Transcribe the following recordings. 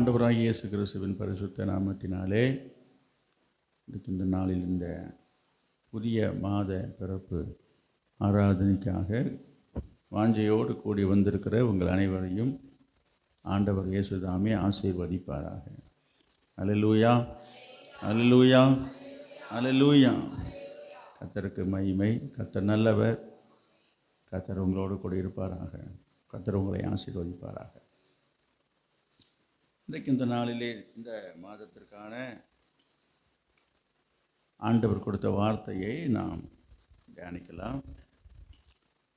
ஆண்டவராகிய இயேசு கிறிஸ்துவின் பரிசுத்த நாமத்தினாலே இந்த நாளில் இந்த புதிய மாத பிறப்பு ஆராதனைக்காக வாஞ்சையோடு கூடி வந்திருக்கிற உங்கள் அனைவரையும் ஆண்டவர் இயேசு தாமே ஆசீர்வதிப்பாராக. அல்லேலூயா, அல்லேலூயா, அல்லேலூயா. கர்த்தருக்கு மகிமை. கர்த்தர் நல்லவர். கர்த்தர் உங்களோடு கூட இருப்பாராக. கர்த்தர் உங்களை ஆசீர்வதிப்பாராக. இன்றைக்கு இந்த நாளிலே இந்த மாதத்திற்கான ஆண்டவர் கொடுத்த வார்த்தையை நாம் தியானிக்கலாம்.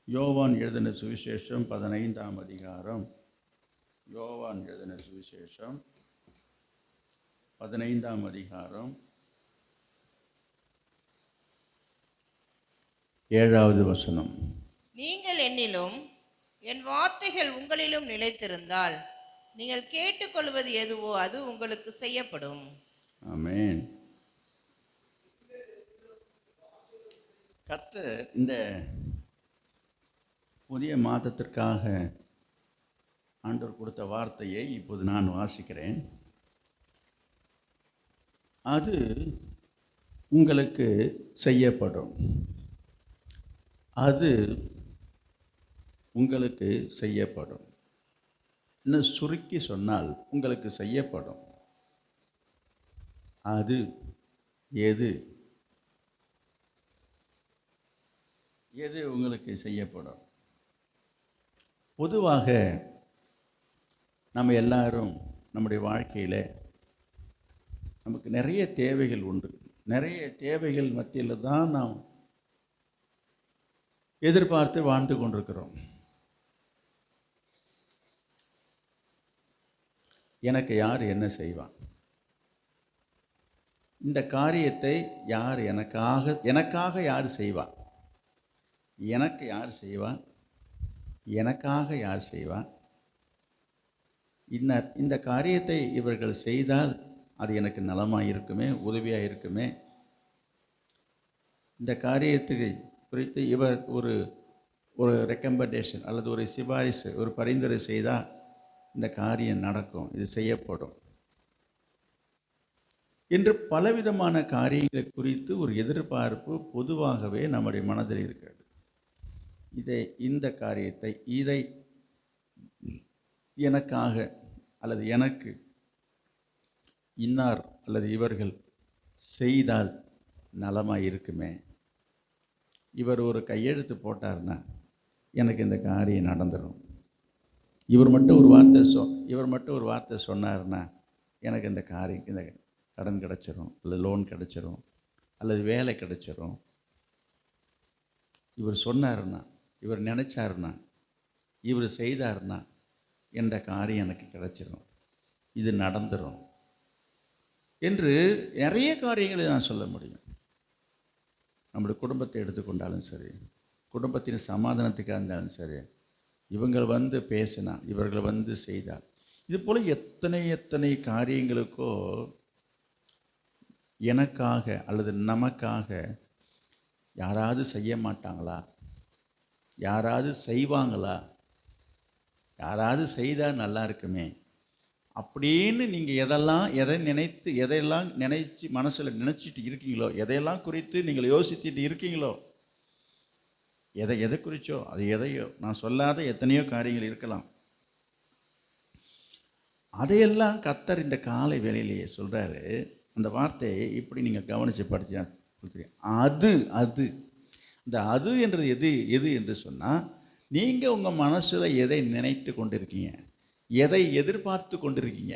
யோவான் எழுதின சுவிசேஷம் 15ஆம் அதிகாரம். யோவான் எழுதின சுவிசேஷம் 15ஆம் அதிகாரம் 7வது வசனம். நீங்கள் என்னிலும் என் வார்த்தைகள் உங்களிலும் நிலைத்திருந்தால் நீங்கள் கேட்டுக்கொள்வது எதுவோ அது உங்களுக்கு செய்யப்படும். ஆமென். கர்த்தர் இந்த புதிய மாதத்திற்காக ஆண்டவர் கொடுத்த வார்த்தையை இப்போது நான் வாசிக்கிறேன். அது உங்களுக்கு செய்யப்படும். அது உங்களுக்கு செய்யப்படும். இன்னும் சுருக்கி சொன்னால் உங்களுக்கு செய்யப்படும். அது எது எது உங்களுக்கு செய்யப்படும்? பொதுவாக நம்ம எல்லாரும் நம்முடைய வாழ்க்கையில் நமக்கு நிறைய தேவைகள் உண்டு. நிறைய தேவைகள் மத்தியில் தான் நாம் எதிர்பார்த்து வாழ்ந்து கொண்டிருக்கிறோம். எனக்கு யார் என்ன செய்வான்? இந்த காரியத்தை யார் எனக்காக யார் செய்வான்? எனக்கு யார் செய்வான்? எனக்காக யார் செய்வான்? இந்த காரியத்தை இவர்கள் செய்தால் அது எனக்கு நலமாக இருக்குமே, உதவியாக இருக்குமே. இந்த காரியத்துக்கு குறித்து இவர் ஒரு ரெக்கமெண்டேஷன் அல்லது ஒரு சிபாரிசு, ஒரு பரிந்துரை செய்தால் இந்த காரியம் நடக்கும், இது செய்யப்படும் என்று பலவிதமான காரியங்களை குறித்து ஒரு எதிர்பார்ப்பு பொதுவாகவே நம்முடைய மனதில் இருக்கிறது. இந்த காரியத்தை இதை எனக்காக அல்லது எனக்கு இன்னார் அல்லது இவர்கள் செய்தால் நலமாக இருக்குமே. இவர் ஒரு கையெழுத்து போட்டார்னா எனக்கு இந்த காரியம் நடந்துடும். இவர் மட்டும் ஒரு வார்த்தை சொன்னார்னா எனக்கு இந்த காரியம், இந்த கடன் கிடச்சிரும், அல்லது லோன் கிடச்சிரும், அல்லது வேலை கிடச்சிரும். இவர் சொன்னார்னா, இவர் நினச்சார்னா, இவர் செய்தார்னா என்ற காரியம் எனக்கு கிடச்சிரும், இது நடந்துடும் என்று நிறைய காரியங்களை நான் சொல்ல முடியும். நம்முடைய குடும்பத்தை எடுத்துக்கொண்டாலும் சரி, குடும்பத்தின் சமாதானத்துக்காக இருந்தாலும் சரி, இவங்கள் வந்து பேசினா, இவர்கள் வந்து செய்தார், இது போல் எத்தனை காரியங்களுக்கோ எனக்காக அல்லது நமக்காக யாராவது செய்ய மாட்டாங்களா? யாராவது செய்வாங்களா? யாராவது செய்தால் நல்லா இருக்குமே அப்படின்னு நீங்கள் எதையெல்லாம் நினைச்சு மனசில் நினச்சிட்டு இருக்கீங்களோ, எதையெல்லாம் குறித்து நீங்கள் யோசிச்சுட்டு இருக்கீங்களோ, எதை குறிச்சோ அது எதையோ, நான் சொல்லாத எத்தனையோ காரியங்கள் இருக்கலாம். அதையெல்லாம் கர்த்தர் இந்த காலை வேளையிலேயே சொல்கிறாரு. அந்த வார்த்தையை இப்படி நீங்கள் கவனித்து படித்தா அது இந்த அது என்றது எது என்று சொன்னால், நீங்கள் உங்கள் மனசில் எதை நினைத்து கொண்டிருக்கீங்க, எதை எதிர்பார்த்து கொண்டிருக்கீங்க,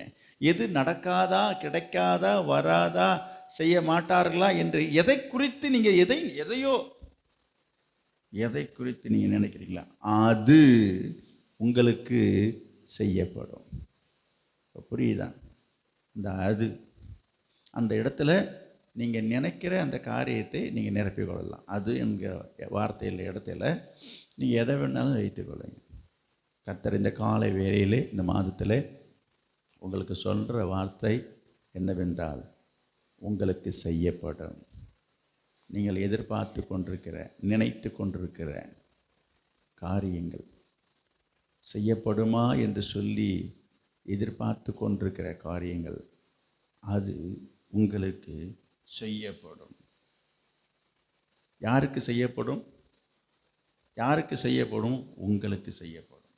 எது நடக்காதா, கிடைக்காதா, வராதா, செய்ய மாட்டார்களா என்று எதை குறித்து நீங்கள் எதை குறித்து நீங்கள் நினைக்கிறீங்களா, அது உங்களுக்கு செய்யப்படும். புரியுதா? அது அந்த இடத்துல நீங்கள் நினைக்கிற அந்த காரியத்தை நீங்கள் நிரப்பிக் கொள்ளலாம். அது என்கிற வார்த்தையில் இடத்துல நீங்கள் எதை வேணாலும் வைத்துக்கொள்ளுங்க. கர்த்தர் இந்த காலை வேளையிலே, இந்த மாதத்தில் உங்களுக்கு சொல்கிற வார்த்தை என்னவென்றால், உங்களுக்கு செய்யப்படும். நீங்கள் எதிர்பார்த்து கொண்டிருக்கிற, நினைத்து கொண்டிருக்கிற காரியங்கள் செய்யப்படுமா என்று சொல்லி எதிர்பார்த்து கொண்டிருக்கிற காரியங்கள் அது உங்களுக்கு செய்யப்படும். யாருக்கு செய்யப்படும்? யாருக்கு செய்யப்படும்? உங்களுக்கு செய்யப்படும்.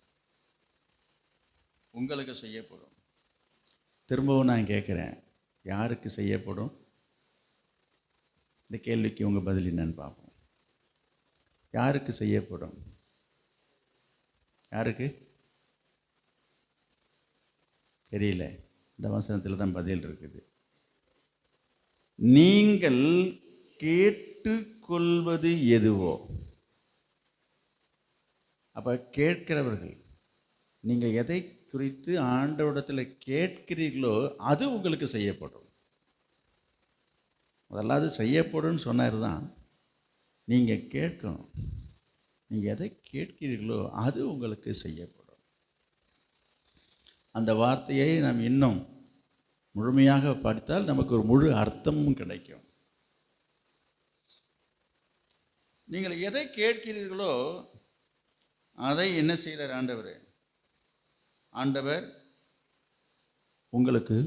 உங்களுக்கு செய்யப்படும். திரும்பவும் நான் கேட்குறேன், யாருக்கு செய்யப்படும்? இந்த கேள்விக்கு உங்கள் பதில் என்னன்னு பார்ப்போம். யாருக்கு செய்யப்படும்? யாருக்கு தெரியல. இந்த வசனத்தில் தான் பதில் இருக்குது. நீங்கள் கேட்டுக்கொள்வது எதுவோ. அப்போ கேட்கிறவர்கள், நீங்கள் எதை குறித்து ஆண்டவரிடத்தில் கேட்கிறீர்களோ அது உங்களுக்கு செய்யப்படும். அதெல்லாம் செய்யப்படும் சொன்னார் தான். நீங்கள் கேட்கணும். நீங்கள் எதை கேட்கிறீர்களோ அது உங்களுக்கு செய்யப்படும். அந்த வார்த்தையை நாம் இன்னும் முழுமையாக படித்தால் நமக்கு ஒரு முழு அர்த்தமும் கிடைக்கும். நீங்கள் எதை கேட்கிறீர்களோ அதை என்ன செய்கிறார் ஆண்டவர்? ஆண்டவர் உங்களுக்கு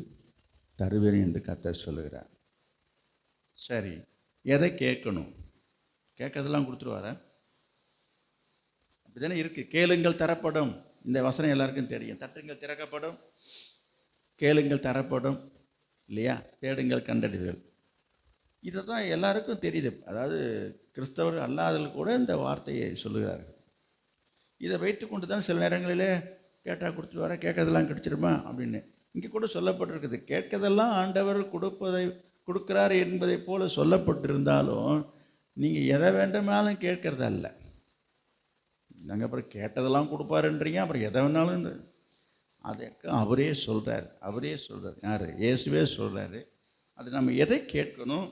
தருவேன் என்று கர்த்தர் சொல்லுகிறார். சரி, எதை கேட்கணும்? கேட்கறதெல்லாம் கொடுத்துருவாரா? அப்படி தானே இருக்குது. கேளுங்கள் தரப்படும். இந்த வசனம் எல்லாருக்கும் தெரியும். தட்டுங்கள் திறக்கப்படும், கேளுங்கள் தரப்படும், இல்லையா? தேடுங்கள் கண்டறிவீர்கள். இதை தான் எல்லாருக்கும் தெரியுது. அதாவது கிறிஸ்தவர் அல்லாதவர்கள் கூட இந்த வார்த்தையை சொல்லுகிறார்கள். இதை வைத்து கொண்டு தான் சில நேரங்களிலே கேட்டால் கொடுத்துட்டு வர, கேட்கறதெல்லாம் கிடைச்சிருமா அப்படின்னு இங்கே கூட சொல்லப்பட்டிருக்குது. கேட்கறதெல்லாம் ஆண்டவர் கொடுக்கிறார் என்பதை போல சொல்லப்பட்டிருந்தாலும் நீங்கள் எதை வேண்டுமானாலும் கேட்கறதல்ல. நாங்கள் அப்புறம் கேட்டதெல்லாம் கொடுப்பாருன்றீங்க, அப்புறம் எதை வேணாலும் அதற்கு அவரே சொல்கிறார். யார்? இயேசுவே சொல்கிறாரு. அது நம்ம எதை கேட்கணும்,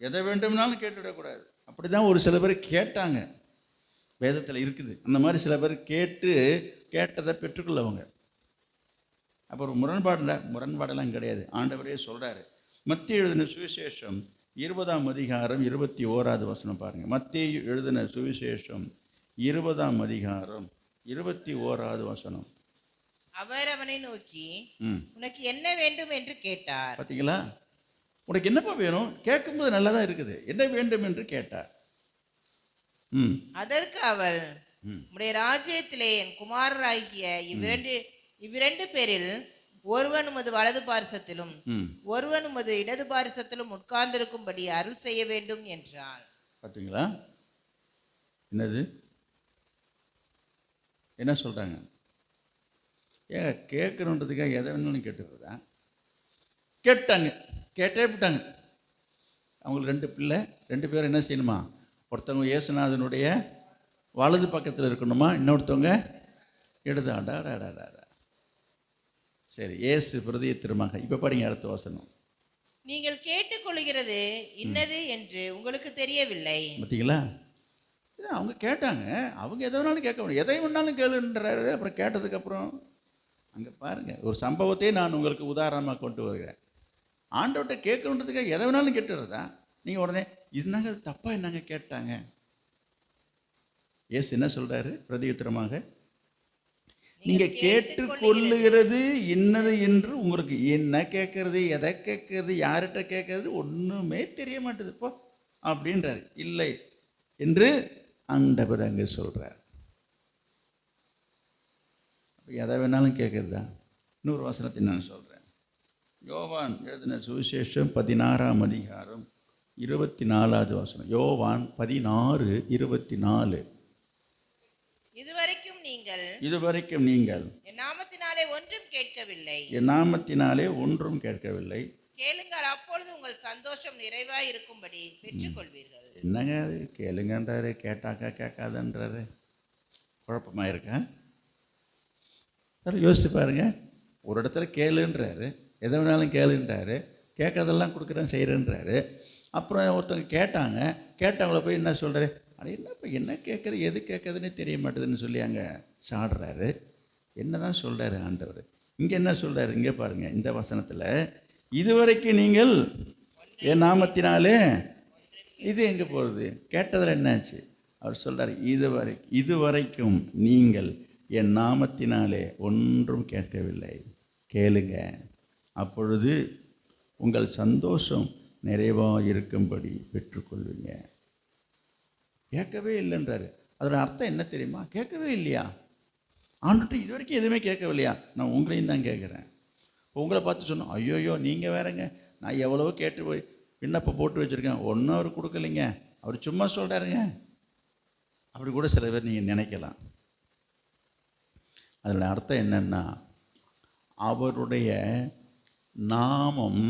எதை வேண்டும்னாலும் கேட்டுவிடக்கூடாது. அப்படி தான் ஒரு சில பேர் கேட்டாங்க, வேதத்தில் இருக்குது. அந்த மாதிரி சில பேர் கேட்டதை பெற்றுக்கொள்ளவங்க. அப்புறம் முரண்பாடெல்லாம் கிடையாது. ஆண்டவரே சொல்கிறாரு. மத்தேயு எழுதின சுவிசேஷம் 20ஆம் அதிகாரம் 21வது வசனம் பாருங்கள். மத்தேயு எழுதின சுவிசேஷம் 20ஆம் அதிகாரம் 21வது வசனம். அவர் அவனை நோக்கி, உனக்கு என்ன வேண்டும் என்று கேட்டார். பார்த்தீங்களா? உனக்கு என்னப்பா வேணும்? கேட்கும்போது நல்லா தான் இருக்குது. என்ன வேண்டும் என்று கேட்டார். அதற்கு அவள், உம்முடைய ராஜ்யத்திலே என் குமாரராகிய இவ்விரண்டு பேரில் ஒருவன் உமது வலது பாரிசத்திலும் ஒருவன் உமது இடது பாரிசத்திலும் உட்கார்ந்திருக்கும்படி அருள் செய்ய வேண்டும் என்றாள். பார்த்தீங்களா? என்னது என்ன சொல்கிறாங்க? கேட்கணுன்றதுக்காக எதை வேணும்னு கேட்டுக்கிறதா? கேட்டே விட்டாங்க. அவங்களுக்கு 2 பிள்ளை, 2 பேரும் என்ன செய்யணுமா? ஒருத்தவங்க இயேசுநாதனுடைய வலது பக்கத்தில் இருக்கணுமா, இன்னொருத்தவங்க இடது. ஆடாடாடாடா. சரி, இயேசு பிரதிய திருமக. இப்போ படிங்க அடுத்த வசனம். நீங்கள் கேட்டுக்கொள்கிறது இன்னது என்று உங்களுக்கு தெரியவில்லை. பார்த்தீங்களா? அவங்க கேட்டாங்க. அவங்க எதை வேணாலும் கேட்க முடியும், எதை வேணாலும் கேளுன்றாரு. அப்புறம் கேட்டதுக்கப்புறம் அங்கே பாருங்கள், ஒரு சம்பவத்தையே நான் உங்களுக்கு உதாரணமாக கொண்டு வருகிறேன். ஆண்டவர்கிட்ட கேட்கணுன்றதுக்காக எதை வேணாலும் கேட்டுறதா? நீங்கள் உடனே இதுனாங்க தப்பாக என்னங்க கேட்டாங்க? இயேசு என்ன சொல்கிறாரு பிரதியுத்தரமாக? நீங்கள் கேட்டுக்கொள்ளுகிறது என்னது என்று உங்களுக்கு என்ன கேட்கறது, எதை கேட்கறது, யார்கிட்ட கேட்கறது ஒன்றுமே தெரிய மாட்டேது இப்போ அப்படின்றாரு. இல்லை என்று ஆண்டவர் அங்கே சொல்கிறார். எதை வேணாலும் கேட்குறதா? இன்னொரு வசனத்தை நான் சொல்கிறேன். யோவான் எழுதின சுவிசேஷம் 16ஆம் அதிகாரம் 24வது வசனம். யோவான் 16:24. இதுவரைக்கும் நீங்கள் என் நாமத்தினாலே ஒன்றும் கேட்கவில்லை. என் நாமத்தினாலே ஒன்றும் கேட்கவில்லை. கேளுங்கள், அப்பொழுது உங்கள் சந்தோஷம் நிறைவாய் இருக்கும்படி பெற்றுக்கொள்வீர்கள். என்னங்க அது? கேளுங்கன்றாரு, கேட்டாக்கா கேட்காதன்றாரு. குழப்பமாக இருக்கா? சார் யோசிச்சு பாருங்க. ஒரு இடத்துல கேளுன்றாரு, எதை வேணாலும் கேளுன்றாரு, கேட்கறதெல்லாம் கொடுக்குறேன் செய்கிறேன்றாரு. அப்புறம் ஒருத்தவங்க கேட்டவங்கள போய் என்ன சொல்கிறாரு? அது என்னப்பா என்ன கேட்குறது, எது கேட்குறதுன்னு தெரிய மாட்டேதுன்னு சொல்லி அங்கே சாடுறாரு. என்ன தான் சொல்கிறாரு ஆண்டவர்? இங்கே என்ன சொல்கிறாரு? இங்கே பாருங்கள், இந்த வசனத்தில் இதுவரைக்கும் நீங்கள் என் நாமத்தினாலே, இது எங்கே போகிறது? கேட்டதில் என்னாச்சு? அவர் சொல்கிறார், இதுவரைக்கும் நீங்கள் என் நாமத்தினாலே ஒன்றும் கேட்கவில்லை. கேளுங்க, அப்பொழுது உங்கள் சந்தோஷம் நிறைவாக இருக்கும்படி பெற்றுக்கொள்வீங்க. கேட்கவே இல்லைன்றாரு. அதோட அர்த்தம் என்ன தெரியுமா? கேட்கவே இல்லையா? ஆண்டுட்டு இது வரைக்கும் எதுவுமே கேட்கவில்லையா? நான் உங்களையும் தான் கேட்குறேன். இப்போ உங்களை பார்த்து சொன்னோம், ஐயோயோ நீங்கள் வேறங்க, நான் எவ்வளவோ கேட்டு போய் விண்ணப்பம் போட்டு வச்சுருக்கேன், ஒன்றும் அவர் கொடுக்கலைங்க, அவர் சும்மா சொல்கிறாருங்க. அப்படி கூட சில பேர் நீங்கள் நினைக்கலாம். அதோட அர்த்தம் என்னன்னா, அவருடைய நாமம்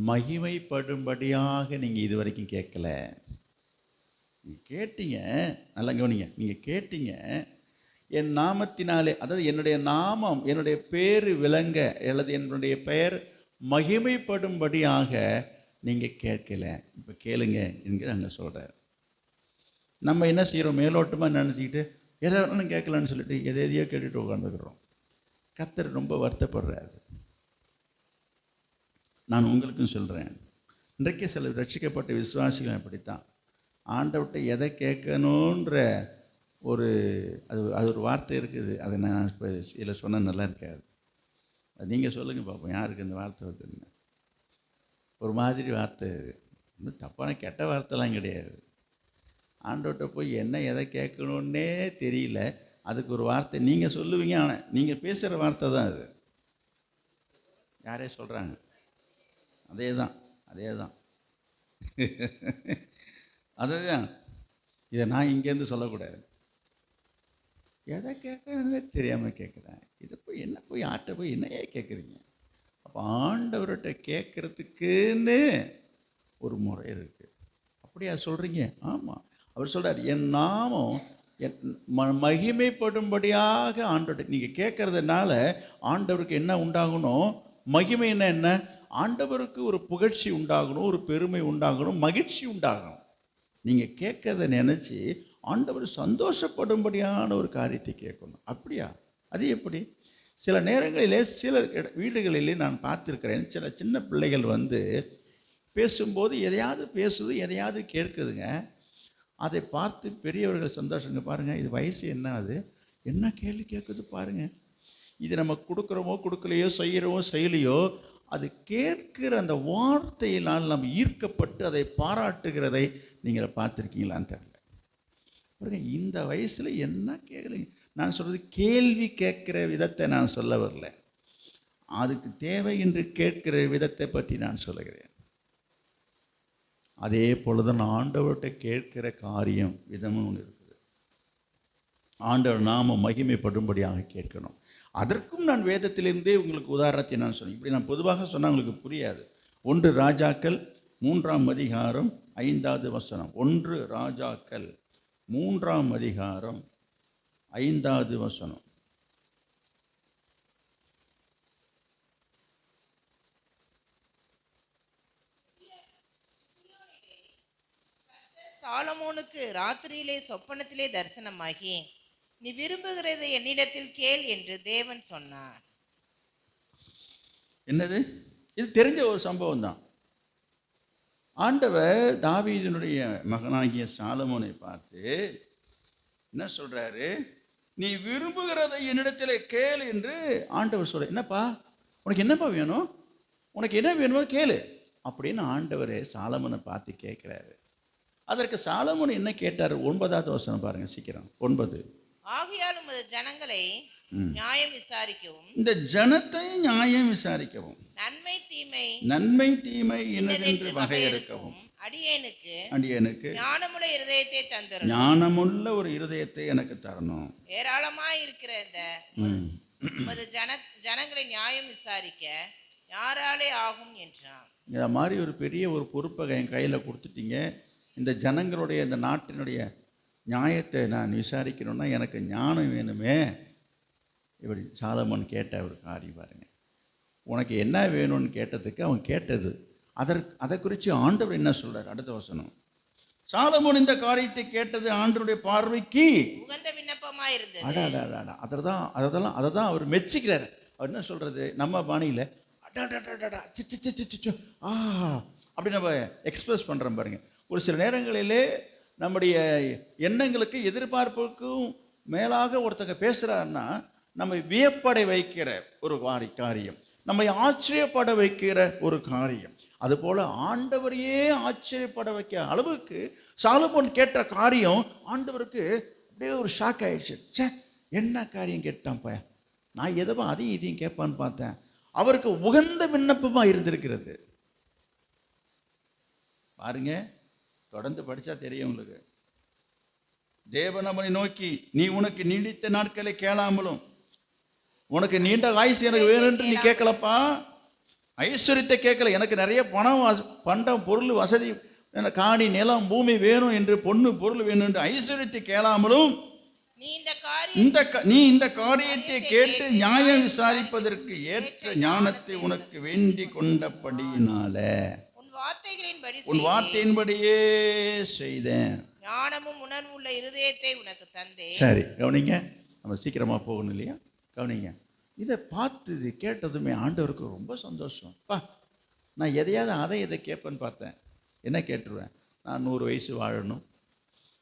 மகிமைப்படும்படியாக நீங்கள் இது வரைக்கும் கேட்கல. நீங்கள் கேட்டீங்க, நல்லா கவனிங்க, நீங்கள் கேட்டீங்க என் நாமத்தினாலே, அதாவது என்னுடைய நாமம், என்னுடைய பேர் விளங்க, அல்லது என்னுடைய பெயர் மகிமைப்படும்படியாக நீங்கள் கேட்கல. இப்போ கேளுங்க என்கிற அங்கே சொல்கிறார். நம்ம என்ன செய்கிறோம்? மேலோட்டமாக நினச்சிக்கிட்டு எதை வேணாலும் கேட்கலான்னு சொல்லிட்டு எதையோ கேட்டுட்டு உட்காந்துக்கிறோம். கர்த்தர் ரொம்ப வருத்தப்படுறாரு. நான் உங்களுக்கும் சொல்கிறேன், இன்றைக்கு சில ரட்சிக்கப்பட்ட விசுவாசிகள் அப்படித்தான். ஆண்டவர்கிட்ட எதை கேட்கணுன்ற ஒரு அது ஒரு வார்த்தை இருக்குது. அதை நான் இப்போ இதில் சொன்னால் நல்லா இருக்காது. அது நீங்கள் சொல்லுங்கள் பார்ப்போம், யாருக்கு இந்த வார்த்தை வருதுன்னு. ஒரு மாதிரி வார்த்தை, அது இன்னும் தப்பான கெட்ட வார்த்தைலாம் கிடையாது. ஆண்டவர்கிட்ட போய் என்ன எதை கேட்கணுன்னே தெரியல, அதுக்கு ஒரு வார்த்தை நீங்கள் சொல்லுவீங்க. ஆனால் நீங்கள் பேசுகிற வார்த்தை தான் அது. யாரே சொல்கிறாங்க, அதே தான் அதுதான். இதை நான் இங்கேருந்து சொல்லக்கூடாது. எதை கேட்கறதே தெரியாமல் கேட்குறேன். இதை போய் என்ன போய் ஆட்ட போய் என்னையே கேட்குறீங்க? அப்போ ஆண்டவர்கிட்ட கேட்குறதுக்குன்னு ஒரு முறை இருக்குது. அப்படியா சொல்கிறீங்க? ஆமாம். அவர் சொல்கிறார், என் நாமம் மகிமைப்படும்படியாக ஆண்டவர்கிட்ட நீங்கள் கேட்கறதுனால ஆண்டவருக்கு என்ன உண்டாகணும்? மகிமைன்னா என்ன? ஆண்டவருக்கு ஒரு புகழ்ச்சி உண்டாகணும், ஒரு பெருமை உண்டாகணும், மகிழ்ச்சி உண்டாகணும். நீங்கள் கேட்கறத நினச்சி ஆண்டவர் சந்தோஷப்படும்படியான ஒரு காரியத்தை கேட்கணும். அப்படியா? அது எப்படி? சில நேரங்களிலே சில வீடுகளிலே நான் பார்த்துருக்கிறேன், சில சின்ன பிள்ளைகள் வந்து பேசும்போது எதையாவது பேசுது, எதையாவது கேட்குதுங்க. அதை பார்த்து பெரியவர்கள் சந்தோஷங்க, பாருங்கள் இது வயசு என்ன, அது என்ன கேள்வி கேட்குது பாருங்கள். இது நம்ம கொடுக்குறோமோ கொடுக்கலையோ, செய்கிறோமோ செய்யலையோ, அது கேட்கிற அந்த வார்த்தையினால் நம்ம ஈர்க்கப்பட்டு அதை பாராட்டுகிறதை நீங்கள் பார்த்துருக்கீங்களான்னு தெரியல. பாருங்க, இந்த வயசில் என்ன கேட்குறீங்க? நான் சொல்கிறது கேள்வி கேட்குற விதத்தை நான் சொல்ல வரல, அதுக்கு தேவை என்று கேட்கிற விதத்தை பற்றி நான் சொல்லுகிறேன். அதே போல தான் ஆண்டவர்கிட்ட கேட்கிற காரியம் விதமும் ஒன்று இருக்குது. ஆண்டவர் நாம மகிமைப்படும்படியாக கேட்கணும். அதற்கும் நான் வேதத்திலிருந்தே உங்களுக்கு உதாரணத்தை நான் சொன்னேன். இப்படி நான் பொதுவாக சொன்னால் உங்களுக்கு புரியாது. 1 ராஜாக்கள் 3ஆம் அதிகாரம் 5வது வசனம். 1 ராஜாக்கள் 3ஆம் அதிகாரம் 5வது வசனம். சாலமோனுக்கு ராத்திரியிலே சொப்பனத்திலே தரிசனமாகி, நீ விரும்புகிறதை என்னிடத்தில் கேள் என்று தேவன் சொன்னார். என்னது? இது தெரிஞ்ச ஒரு சம்பவம் தான். ஆண்டவர் தாவீதினுடைய மகனாகிய சாலமோனை பார்த்து என்ன சொல்றாரு? நீ விரும்புகிறதை என்னிடத்தில் கேளு என்று ஆண்டவர் சொல்ற. என்னப்பா உனக்கு என்னப்பா வேணும்? உனக்கு என்ன வேணுமோ கேளு அப்படின்னு ஆண்டவர் சாலமோனை பார்த்து கேட்கிறாரு. அதற்கு சாலமோன் என்ன கேட்டார்? 9வது வசனம் பாருங்க சீக்கிரம். 9. ஆகையால் உமது ஜனங்களை நியாயம் விசாரிக்கவும், இந்த ஜனத்தை நியாயம் விசாரிக்கவும், நன்மை தீமை என்னதென்று வகையறுக்கவும் அடியேனுக்கு ஞானமுள்ள இருதயத்தை தந்தரணும். ஞானமுள்ள ஒரு இருதயத்தை எனக்கு தரணும். ஏராளமாய் இருக்கிற இந்த உமது ஜனங்களை நியாயம் விசாரிக்க யாராலே ஆகும் என்றான். இந்த மாதிரி ஒரு பெரிய ஒரு பொறுப்பை என் கையில் கொடுத்துட்டீங்க. இந்த ஜனங்களுடைய, இந்த நாட்டினுடைய நியாயத்தை நான் விசாரிக்கணும்னா எனக்கு ஞானம் வேணுமே. இப்படி சாலமோன் கேட்ட ஒரு காரியம் பாருங்க. உனக்கு என்ன வேணும்னு கேட்டதுக்கு அவன் கேட்டது, அதை குறித்து ஆண்டவர் என்ன சொல்றார்? அடுத்த வசனம். சாலமோன் இந்த காரியத்தை கேட்டது ஆண்டவருடைய பார்வைக்கு உகந்த விண்ணப்பமாக இருந்தது. அதை தான் அவர் மெச்சிக்கிறார். அவர் என்ன சொல்றது? நம்ம பாணியில் அப்படி நம்ம எக்ஸ்பிரஸ் பண்ணுறோம் பாருங்க. ஒரு சில நேரங்களிலே நம்முடைய எண்ணங்களுக்கு எதிர்பார்ப்புக்கும் மேலாக ஒருத்தங்க பேசுகிறாருன்னா நம்ம வியப்படை வைக்கிற ஒரு காரியம். நம்மை ஆச்சரியப்பட வைக்கிற ஒரு காரியம். அதுபோல் ஆண்டவரையே ஆச்சரியப்பட வைக்க அளவுக்கு சாலமோன் கேட்ட காரியம் ஆண்டவருக்கு அப்படியே ஒரு ஷாக் ஆயிடுச்சு. சே, என்ன காரியம் கேட்டான்ப்பா, நான் எதவோ அதையும் இதையும் கேட்பான்னு பார்த்தேன். அவருக்கு உகந்த விண்ணப்பமாக இருந்திருக்கிறது. பாருங்க, தொடர்ந்து படித்தா தெரியும் உங்களுக்கு. தேவன் அவனை நோக்கி, நீ உனக்கு நீடித்த நாட்களை கேளாமலும் உனக்கு நீண்ட ஆயுசு எனக்கு வேணும்னு நீ கேட்கலப்பா, ஐஸ்வர்யத்தை கேட்கல, எனக்கு நிறைய பணம் பண்டம் பொருள் வசதி காணி நிலம் பூமி வேணும் என்று, பொண்ணு பொருள் வேணும் என்று ஐஸ்வர்யத்தை கேளாமலும் நீ இந்த காரியத்தை கேட்டு நியாயம் விசாரிப்பதற்கு ஏற்ற ஞானத்தை உனக்கு வேண்டி கொண்டபடியினால உன் வார்த்தையின்படியே செய்தேன், ஞானமும் உணர்வும் உள்ள இருதயத்தை உனக்கு தந்தேன். சரி, கவனிங்க, நம்ம சீக்கிரமா போகணும் இல்லையா? கவனிங்க, இதை பார்த்து கேட்டதுமே ஆண்டவருக்கு ரொம்ப சந்தோஷம். நான் எதையாவது அதை இதை கேட்பேன்னு பார்த்தேன். என்ன கேட்டுருவேன்? நான் 100 வயசு வாழணும்,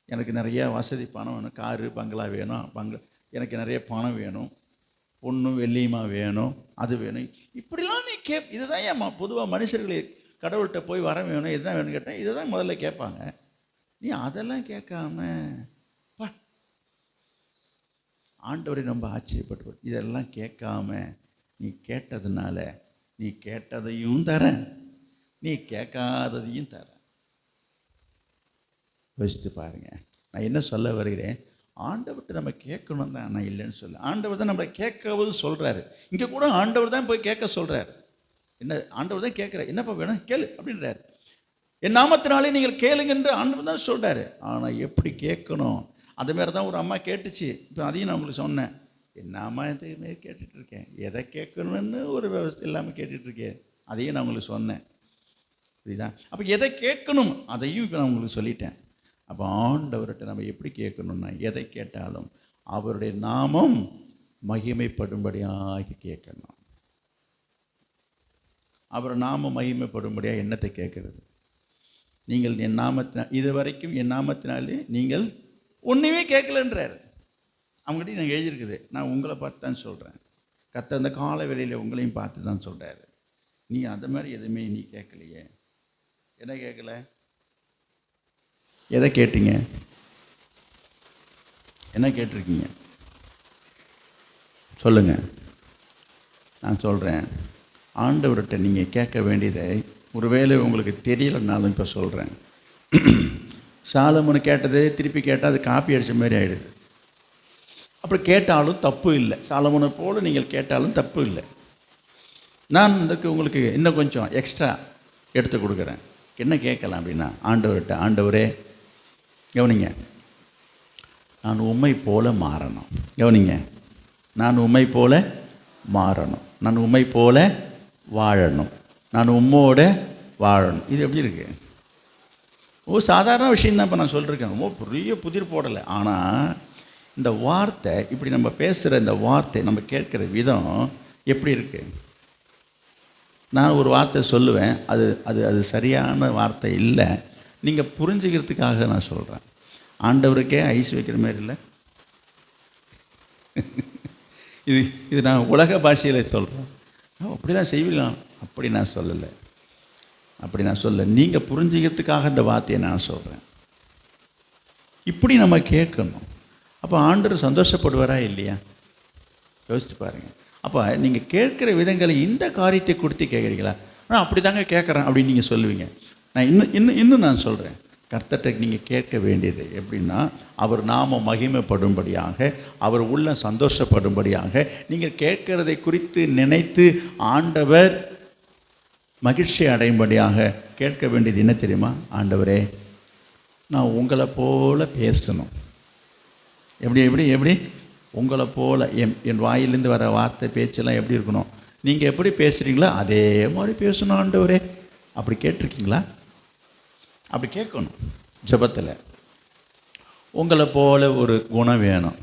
எனக்கு நிறைய வசதி பணம் வேணும், காரு பங்களா வேணும், எனக்கு நிறைய பணம் வேணும், பொண்ணும் வெள்ளியுமா வேணும், அது வேணும், இப்படிலாம் நீ இதுதான் ஏன் பொதுவாக மனுஷர்களே கடவுள்கிட்ட போய் வர வேணும், இதுதான் வேணும்னு கேட்டேன், இதை தான் முதல்ல கேட்பாங்க. நீ அதெல்லாம் கேட்காம ஆண்டவரை ரொம்ப ஆச்சரியப்பட்டு இதெல்லாம் கேட்காம நீ கேட்டதுனால நீ கேட்டதையும் தரேன், நீ கேட்காததையும் தரேன். யோசித்து பாருங்க, நான் என்ன சொல்ல வருகிறேன்? ஆண்டவர்கிட்ட நம்ம கேட்கணும் தான், நான் இல்லைன்னு சொல்ல. ஆண்டவர் தான் நம்மளை கேட்கவும் சொல்கிறாரு. இங்கே கூட ஆண்டவர் தான் போய் கேட்க சொல்கிறார். என்ன, ஆண்டவர் தான் கேட்குறாரு, என்னப்பா வேணும் கேளு அப்படின்றாரு. என் நாமத்தினாலே நீங்கள் கேளுங்கன்ற ஆண்டவர் தான் சொல்கிறாரு. ஆனால் எப்படி கேட்கணும்? அதுமாரி தான் ஒரு அம்மா கேட்டுச்சு. இப்போ அதையும் நான் உங்களுக்கு சொன்னேன். என்ன அம்மா இதுமாரி கேட்டுட்ருக்கேன், எதை கேட்கணும்னு ஒரு விவசாயம் இல்லாமல் கேட்டுட்ருக்கேன். அதையும் நான் உங்களுக்கு சொன்னேன். புரியுதா? அப்போ எதை கேட்கணும் அதையும் இப்போ நான் உங்களுக்கு சொல்லிட்டேன். அப்போ ஆண்டவர்கிட்ட நம்ம எப்படி கேட்கணும்னா, எதை கேட்டாலும் அவருடைய நாமம் மகிமைப்படும்படியாக கேட்கணும். அவர் நாமம் மகிமைப்படும்படியாக என்னத்தை கேட்கறது? நீங்கள் என் நாமத்தினால் இது வரைக்கும் என் நாமத்தினாலே நீங்கள் ஒன்றுமே கேட்கலன்றார். அவங்ககிட்ட நான் எழுதியிருக்குது, நான் உங்களை பார்த்து தான் சொல்கிறேன். கர்த்தர் அந்த கால வேளையில் உங்களையும் பார்த்து தான் சொல்கிறாரு. நீ அந்த மாதிரி எதுவுமே நீ கேட்கலையே. என்ன கேட்கல? எதை கேட்டீங்க? என்ன கேட்டிருக்கீங்க சொல்லுங்கள். நான் சொல்கிறேன், ஆண்டவர்கிட்ட நீங்கள் கேட்க வேண்டியதை ஒருவேளை உங்களுக்கு தெரியலைனாலும் இப்போ சொல்கிறேன். சாலமோன் கேட்டது திருப்பி கேட்டால் அது காப்பி அடித்த மாதிரி ஆகிடுது. அப்படி கேட்டாலும் தப்பு இல்லை. சாலமோனை போல் நீங்கள் கேட்டாலும் தப்பு இல்லை. நான் அதுக்கு உங்களுக்கு இன்னும் கொஞ்சம் எக்ஸ்ட்ரா எடுத்து கொடுக்குறேன். என்ன கேட்கலாம் அப்படின்னா, ஆண்டவர்கிட்ட, ஆண்டவரே கவனிங்க, நான் உம்மை போல மாறணும். கவனிங்க, நான் உம்மை போல மாறணும், நான் உம்மை போல வாழணும், நான் உம்மோட வாழணும். இது எப்படி இருக்குது? சாதாரண விஷயந்தான் இப்போ நான் சொல்லியிருக்கேன். ரொம்ப பெரிய புதிர் போடலை. ஆனால் இந்த வார்த்தை, இப்படி நம்ம பேசுகிற இந்த வார்த்தை, நம்ம கேட்குற விதம் எப்படி இருக்குது? நான் ஒரு வார்த்தை சொல்லுவேன், அது அது அது சரியான வார்த்தை இல்லை. நீங்கள் புரிஞ்சுக்கிறதுக்காக நான் சொல்கிறேன். ஆண்டவருக்கே ஐஸ் வைக்கிற மாதிரி இல்லை. இது நான் உலக பாஷையில் சொல்கிறேன். அப்படிலாம் செய்வீங்களாம், அப்படி நான் சொல்லலை, அப்படி நான் சொல்ல. நீங்கள் புரிஞ்சுக்கிறதுக்காக இந்த வார்த்தையை நான் சொல்கிறேன். இப்படி நம்ம கேட்கணும். அப்போ ஆண்டவர் சந்தோஷப்படுவாரா இல்லையா? யோசித்து பாருங்கள். அப்போ நீங்கள் கேட்குற விதங்களை இந்த காரியத்தை கொடுத்து கேட்குறீங்களா? ஆனால் அப்படி தாங்க கேட்குறேன் அப்படின்னு நீங்கள் சொல்லுவீங்க. நான் இன்னும் நான் சொல்கிறேன், கர்த்தர்கிட்ட நீங்கள் கேட்க வேண்டியது எப்படின்னா, அவர் நாம மகிமைப்படும்படியாக, அவர் உள்ள சந்தோஷப்படும்படியாக நீங்கள் கேட்கிறதை குறித்து நினைத்து ஆண்டவர் மகிழ்ச்சி அடையும்படியாக கேட்க வேண்டியது என்ன தெரியுமா? ஆண்டவரே, நான் உங்களை போல பேசணும். எப்படி எப்படி எப்படி உங்களை போல் என் வாயிலேருந்து வர வார்த்தை பேச்செல்லாம் எப்படி இருக்கணும்? நீங்கள் எப்படி பேசுகிறீங்களோ அதே மாதிரி பேசணும் ஆண்டவரே. அப்படி கேட்டிருக்கீங்களா? அப்படி கேட்கணும் ஜெபத்தில். உங்களை போல் ஒரு குணம் வேணும்.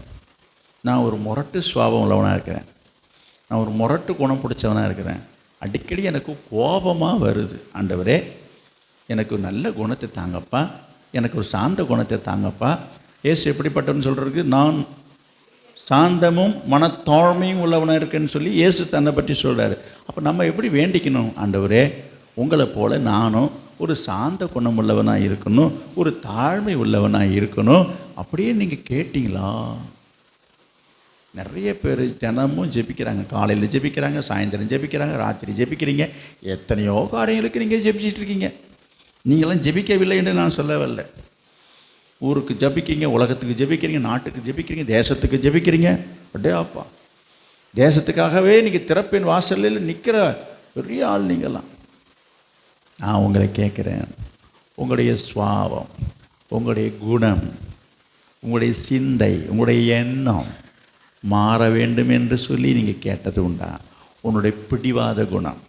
நான் ஒரு முரட்டு சுபாவம் உள்ளவனாக இருக்கிறேன், நான் ஒரு முரட்டு குணம் பிடிச்சவனாக இருக்கிறேன், அடிக்கடி எனக்கு கோபமாக வருது. ஆண்டவரே, எனக்கு நல்ல குணத்தை தாங்கப்பா, எனக்கு ஒரு சாந்த குணத்தை தாங்கப்பா. ஏசு எப்படிப்பட்டவன்னு சொல்கிறதுக்கு, நான் சாந்தமும் மனத்தாழ்மையும் உள்ளவனாக இருக்குன்னு சொல்லி இயேசு தன்னை பற்றி சொல்கிறாரு. அப்போ நம்ம எப்படி வேண்டிக்கணும்? ஆண்டவரே, உங்களை போல நானும் ஒரு சாந்த குணம் உள்ளவனாக இருக்கணும், ஒரு தாழ்மை உள்ளவனாக இருக்கணும். அப்படியே நீங்கள் கேட்டிங்களா? நிறைய பேர் தினமும் ஜெபிக்கிறாங்க. காலையில் ஜெபிக்கிறாங்க, சாயந்தரம் ஜெபிக்கிறாங்க, ராத்திரி ஜெபிக்கிறீங்க. எத்தனையோ காரியங்களுக்கு நீங்கள் ஜெபிச்சிட்டு இருக்கீங்க. நீங்களாம் ஜெபிக்கவில்லை என்று நான் சொல்லவில்லை. ஊருக்கு ஜெபிக்கிறீங்க, உலகத்துக்கு ஜெபிக்கிறீங்க, நாட்டுக்கு ஜெபிக்கிறீங்க, தேசத்துக்கு ஜெபிக்கிறீங்க. அப்படியே அப்பா, தேசத்துக்காகவே நீங்கள் திறப்பின் வாசலில் நிற்கிற பெரிய ஆள் நீங்களாம். நான் உங்களை கேட்குறேன், உங்களுடைய சுவாபம், உங்களுடைய குணம், உங்களுடைய சிந்தை, உங்களுடைய எண்ணம் மாற வேண்டும் என்று சொல்லி நீங்கள் கேட்டது உண்டா? உன்னுடைய பிடிவாத குணம்,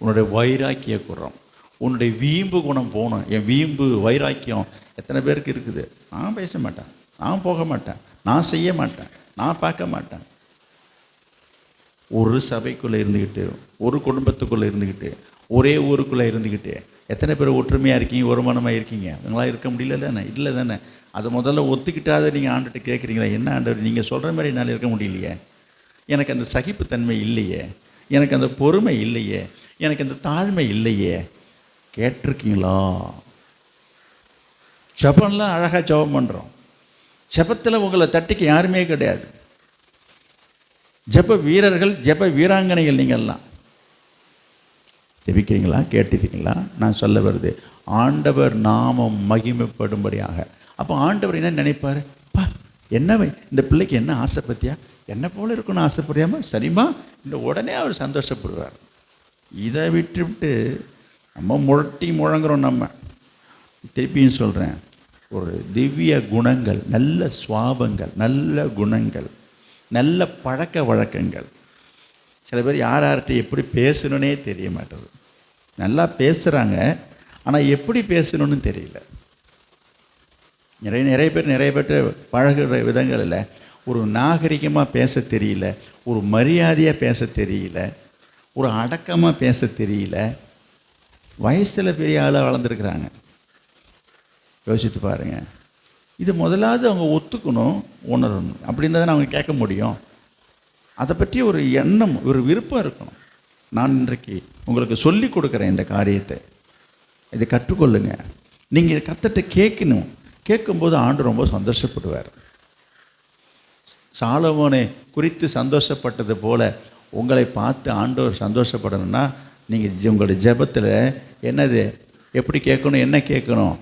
உன்னுடைய வைராக்கிய குணம், உன்னுடைய வீம்பு குணம் போகணும். என் வீம்பு வைராக்கியம் எத்தனை பேருக்கு இருக்குது? நான் பேச மாட்டேன், நான் போக மாட்டேன், நான் செய்ய மாட்டேன், நான் பார்க்க மாட்டேன். ஒரு சபைக்குள்ளே இருந்துக்கிட்டு, ஒரு குடும்பத்துக்குள்ளே இருந்துக்கிட்டு, ஒரே ஊருக்குள்ளே இருந்துக்கிட்டு எத்தனை பேர் ஒற்றுமையாக இருக்கீங்க, ஒரு மனமாக இருக்கீங்க? அவங்களாம் இருக்க முடியல தானே? இல்லை தானே? அதை முதல்ல ஒத்துக்கிட்டாத நீங்கள் ஆண்டுகிட்ட கேட்குறீங்களா? என்ன ஆண்டவர், நீங்கள் சொல்கிற மாதிரி என்னால் இருக்க முடியலையே, எனக்கு அந்த சகிப்புத்தன்மை இல்லையே, எனக்கு அந்த பொறுமை இல்லையே, எனக்கு அந்த தாழ்மை இல்லையே. கேட்டிருக்கீங்களா? ஜபம்லாம் அழகாக ஜபம் பண்ணுறோம். ஜபத்தில் உங்களை தட்டிக்கு யாருமே கிடையாது. ஜப வீரர்கள், ஜப வீராங்கனைகள் நீங்கள்லாம். ஜெபிக்கிறீங்களா? கேட்டிருக்கீங்களா? நான் சொல்ல வருது, ஆண்டவர் நாமம் மகிமைப்படும்படியாக. அப்போ ஆண்டவர் என்ன நினைப்பார்? பா, என்ன இந்த பிள்ளைக்கு என்ன ஆசை பற்றியா, என்ன போல இருக்கணும்னு ஆசைப்படுறியாமா? சரிம்மா, இந்த உடனே அவர் சந்தோஷப்படுவார். இதை விட்டு நம்ம முழட்டி முழங்குறோம். நம்ம திருப்பியும் சொல்கிறேன், ஒரு திவ்ய குணங்கள், நல்ல சுவாபங்கள், நல்ல குணங்கள், நல்ல பழக்க வழக்கங்கள். சில பேர் யார்கிட்ட எப்படி பேசணுன்னே தெரிய மாட்டேது. நல்லா பேசுகிறாங்க, ஆனால் எப்படி பேசணுன்னு தெரியல. நிறைய பேர் பழகுற விதங்களில் ஒரு நாகரிகமாக பேச தெரியல, ஒரு மரியாதையாக பேச தெரியல, ஒரு அடக்கமாக பேச தெரியல. வயசில் பெரிய ஆளாக வளர்ந்துருக்குறாங்க. யோசித்து பாருங்கள். இது முதலாவது அவங்க ஒத்துக்கணும், உணரணும். அப்படி இருந்தால் தான் அவங்க கேட்க முடியும். அதை பற்றி ஒரு எண்ணம், ஒரு விருப்பம் இருக்கணும். நான் இன்றைக்கு உங்களுக்கு சொல்லி கொடுக்குறேன் இந்த காரியத்தை. இதை கற்றுக்கொள்ளுங்க. நீங்கள் இதை கற்றுட்டு கேட்கணும். கேட்கும்போது ஆண்டு ரொம்ப சந்தோஷப்படுவார். சாலமோனை குறித்து சந்தோஷப்பட்டது போல் உங்களை பார்த்து ஆண்டவர் சந்தோஷப்படணும்னா நீங்கள் உங்களுடைய ஜெபத்தில் என்னது, எப்படி கேட்கணும், என்ன கேட்கணும்,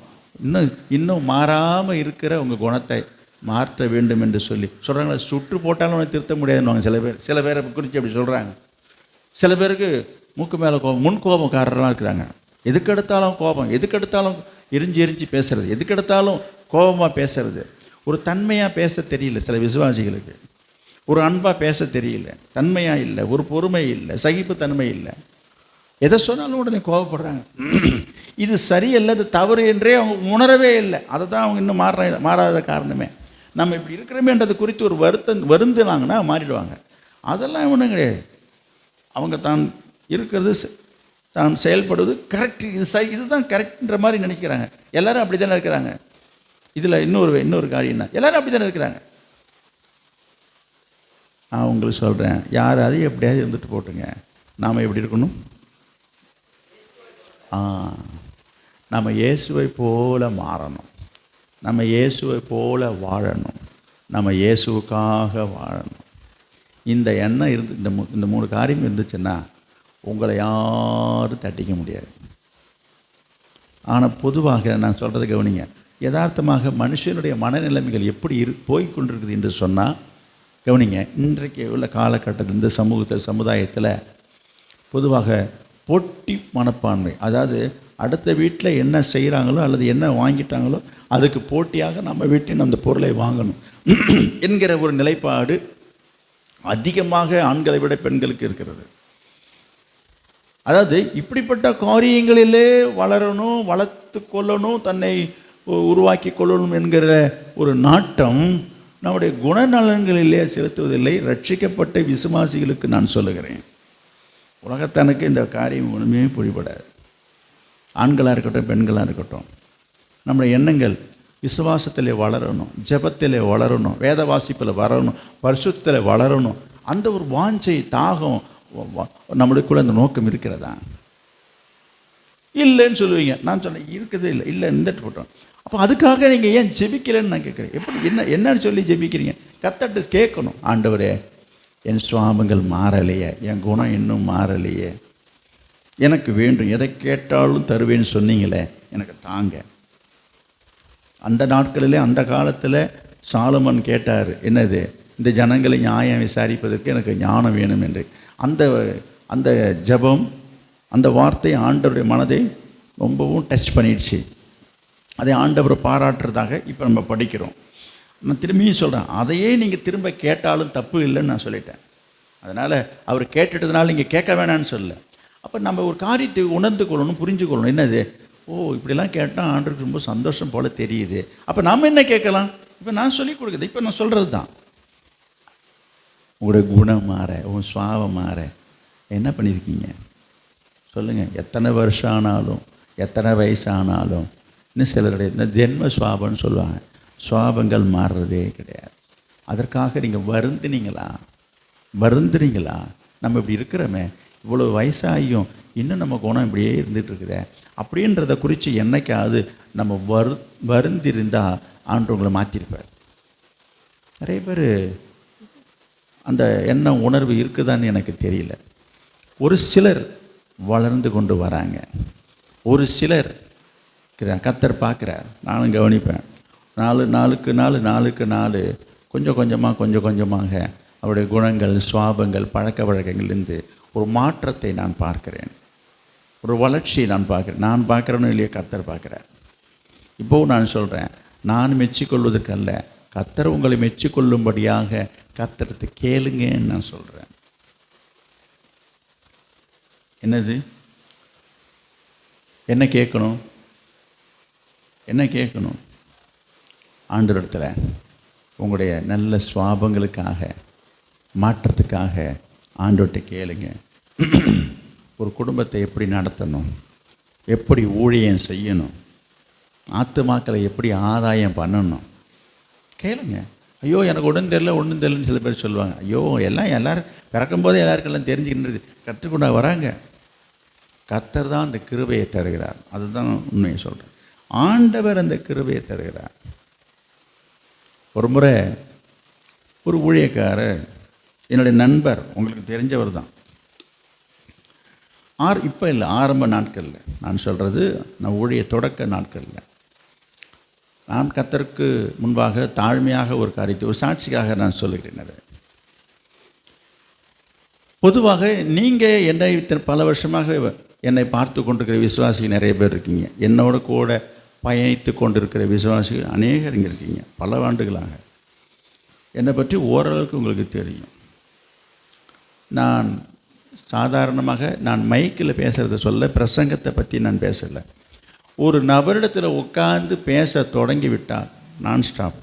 இன்னும் மாறாமல் இருக்கிற உங்கள் குணத்தை மாற்ற வேண்டும் என்று சொல்லி சொல்கிறாங்களா? சுற்று போட்டாலும் உனக்கு திருத்த முடியாதுன்னு சில பேரை குறித்து அப்படி சொல்கிறாங்க. சில பேருக்கு மூக்கு மேலே கோபம், முன் கோபக்காரராக இருக்கிறாங்க. எதுக்கெடுத்தாலும் கோபம், எதுக்கெடுத்தாலும் எரிஞ்சு பேசுறது, எதுக்கெடுத்தாலும் கோபமாக பேசுறது, ஒரு தன்மையாக பேச தெரியல. சில விசுவாசிகளுக்கு ஒரு அன்பாக பேச தெரியல, தன்மையாக இல்லை, ஒரு பொறுமை இல்லை, சகிப்பு தன்மை இல்லை. எதை சொன்னாலும் உடனே கோபப்படுறாங்க. இது சரியல்ல, இது தவறு என்றே அவங்க உணரவே இல்லை. அதை தான் அவங்க இன்னும் மாறாத காரணமே. நம்ம இப்படி இருக்கிறோமேன்றது குறித்து ஒரு வருந்துனாங்கன்னா மாறிடுவாங்க. அதெல்லாம் ஒன்றும் கிடையாது. அவங்க தான் இருக்கிறது, தான் செயல்படுவது கரெக்ட், இது சரி, இதுதான் கரெக்டுன்ற மாதிரி நினைக்கிறாங்க. எல்லோரும் அப்படி தானே இருக்கிறாங்க. இதில் இன்னொரு காரியம்னா எல்லோரும் அப்படி தானே இருக்கிறாங்க. நான் உங்களுக்கு சொல்கிறேன், யாராவது எப்படியாவது இருந்துட்டு போட்டுங்க. நாம் எப்படி இருக்கணும்? நம்ம இயேசுவை போல மாறணும், நம்ம இயேசுவை போல வாழணும், நம்ம இயேசுவுக்காக வாழணும். இந்த எண்ணம் இந்த 3 காரியம் இருந்துச்சுன்னா உங்களை யாரும் தட்டிக்க முடியாது. ஆனால் பொதுவாக நான் சொல்கிறத கவனிங்க. யதார்த்தமாக மனுஷனுடைய மனநிலைமைகள் எப்படி போய்கொண்டிருக்குது என்று சொன்னால் கவனிங்க. இன்றைக்கு உள்ள காலகட்டத்தில் இந்த சமுதாயத்தில் பொதுவாக போட்டி மனப்பான்மை, அதாவது அடுத்த வீட்டில் என்ன செய்கிறாங்களோ அல்லது என்ன வாங்கிட்டாங்களோ அதுக்கு போட்டியாக நம்ம வீட்டின் அந்த பொருளை வாங்கணும் என்கிற ஒரு நிலைப்பாடு அதிகமாக ஆண்களை விட பெண்களுக்கு இருக்கிறது. அதாவது இப்படிப்பட்ட காரியங்களிலே வளரணும், வளர்த்து கொள்ளணும், தன்னை உருவாக்கி கொள்ளணும் என்கிற ஒரு நாட்டம் நம்முடைய குணநலன்களிலே செலுத்துவதில்லை. ரட்சிக்கப்பட்ட விசுவாசிகளுக்கு நான் சொல்லுகிறேன், உலகத்தனுக்கு இந்த காரியம் ஒன்றுமே புரிபடாது. ஆண்களாக இருக்கட்டும், பெண்களாக இருக்கட்டும், நம்முடைய எண்ணங்கள் விசுவாசத்தில் வளரணும், ஜெபத்தில் வளரணும், வேத வாசிப்பில் வரணும், பரிசுத்தத்தில் வளரணும். அந்த ஒரு வாஞ்சை தாகம் நம்மளுக்குள்ள அந்த நோக்கம் இருக்கிறதா? இல்லைன்னு சொல்லுவீங்க. நான் சொன்னேன் இருக்குது, இல்லை இருந்துட்டு போட்டோம். அப்போ அதுக்காக நீங்கள் ஏன் ஜெபிக்கலைன்னு நான் கேட்குறேன். எப்படி என்னன்னு சொல்லி ஜெபிக்கிறீங்க? கத்தட்டு கேட்கணும். ஆண்டவரே, என் சுவாபங்கள் மாறலையே, என் குணம் இன்னும் மாறலையே, எனக்கு வேண்டும், எதை கேட்டாலும் தருவேன்னு சொன்னீங்களே, எனக்கு தாங்க. அந்த நாட்களிலே அந்த காலத்தில் சாலமன் கேட்டார், என்னது, இந்த ஜனங்களை நியாயம் விசாரிப்பதற்கு எனக்கு ஞானம் வேணும் என்று. அந்த ஜெபம், அந்த வார்த்தை ஆண்டவருடைய மனதை ரொம்பவும் டச் பண்ணிடுச்சு. அதை ஆண்டவரை பாராட்டுறதாக இப்போ நம்ம படிக்கிறோம். நான் திரும்பியும் சொல்கிறேன், அதையே நீங்கள் திரும்ப கேட்டாலும் தப்பு இல்லைன்னு நான் சொல்லிட்டேன். அதனால் அவர் கேட்டுட்டதுனால நீங்கள் கேட்க வேணான்னு சொல்லலை. அப்போ நம்ம ஒரு காரியத்தை உணர்ந்து கொள்ளணும், புரிஞ்சு கொள்ளணும். என்னது, ஓ இப்படிலாம் கேட்டால் ஆண்டவருக்கு ரொம்ப சந்தோஷம் போல் தெரியுது. அப்போ நாம் என்ன கேட்கலாம்? இப்போ நான் சொல்லிக் கொடுக்குறது, இப்போ நான் சொல்கிறது தான். உங்களுடைய குணம் மாற, உங்கள் சுவாபம் மாற என்ன பண்ணியிருக்கீங்க சொல்லுங்கள். எத்தனை வருஷம் ஆனாலும், எத்தனை வயசானாலும், இன்னும் சிலருடைய இந்த ஜென்ம சுவாபம்னு சொல்லுவாங்க, சுவாபங்கள் மாறுறதே கிடையாது. அதற்காக நீங்கள் வருந்துறீங்களா? நம்ம இப்படி இருக்கிறோமே, இவ்வளோ வயசாகியும் இன்னும் நம்ம குணம் இப்படியே இருந்துகிட்டு இருக்குதே அப்படின்றத குறித்து என்னைக்காவது நம்ம வருந்திருந்தால் ஆண்டவங்களை மாற்றிருப்பார். நிறைய பேர் அந்த எண்ண உணர்வு இருக்குதான்னு எனக்கு தெரியல. ஒரு சிலர் வளர்ந்து கொண்டு வராங்க, ஒரு சிலர் கர்த்தர் பார்க்குறார், நானும் கவனிப்பேன். நாளுக்கு நாள் கொஞ்சம் கொஞ்சமாக அவருடைய குணங்கள், சுவாபங்கள், பழக்க வழக்கங்கள்லேருந்து ஒரு மாற்றத்தை நான் பார்க்கிறேன், ஒரு வளர்ச்சியை நான் பார்க்குறேன். நான் பார்க்குறேன்னு இல்லையா, கர்த்தர் பார்க்குறார். இப்போவும் நான் சொல்கிறேன், நான் மெச்சிக்கொள்வதற்கல்ல, கர்த்தர் உங்களை மெச்சிக்கொள்ளும்படியாக கர்த்தருக்கு கேளுங்கன்னு நான் சொல்கிறேன். என்னது, என்ன கேட்கணும்? ஆண்டவரிடத்தில் உங்களுடைய நல்ல சுவாபங்களுக்காக, மாற்றத்துக்காக ஆண்டவர்கிட்ட கேளுங்க. ஒரு குடும்பத்தை எப்படி நடத்தணும், எப்படி ஊழியம் செய்யணும், ஆத்துமாக்களை எப்படி ஆதாயம் பண்ணணும் கேளுங்க. ஐயோ எனக்கு ஒன்றும் தெரியலன்னு சில பேர் சொல்லுவாங்க. ஐயோ எல்லோரும் பிறக்கும்போதே எல்லாருக்கெல்லாம் தெரிஞ்சுக்கின்றது கற்றுக்கொண்டா வராங்க. கர்த்தர் தான் அந்த கிருபையை தருகிறார். அதுதான் உண்மையை சொல்கிறேன். ஆண்டவர் அந்த கிருபையை தருகிறார். ஒரு முறை ஒரு ஊழியக்காரர், என்னுடைய நண்பர், உங்களுக்கு தெரிஞ்சவர் தான், இப்போ இல்லை, ஆரம்ப நாட்களில் நான் சொல்கிறது, நான் ஊழிய தொடக்க நாட்களில் நான் கர்த்தருக்கு முன்பாக தாழ்மையாக ஒரு காரியத்தை, ஒரு சாட்சிக்காக நான் சொல்லுகிறேன். பொதுவாக நீங்கள் என்னை பல வருஷமாக என்னை பார்த்து கொண்டிருக்கிற விசுவாசிகள் நிறைய பேர் இருக்கீங்க. என்னோட கூட பயணித்து கொண்டிருக்கிற விசுவாசிகள் அநேகர் இங்கே இருக்கீங்க. பல ஆண்டுகளாக என்னை பற்றி ஓரளவுக்கு உங்களுக்கு தெரியும். நான் சாதாரணமாக மைக்கில் பேசுகிறத சொல்ல, பிரசங்கத்தை பற்றி நான் பேசலை. ஒரு நபரிடத்தில் உட்கார்ந்து பேச தொடங்கி விட்டால் நான் ஸ்டாப்.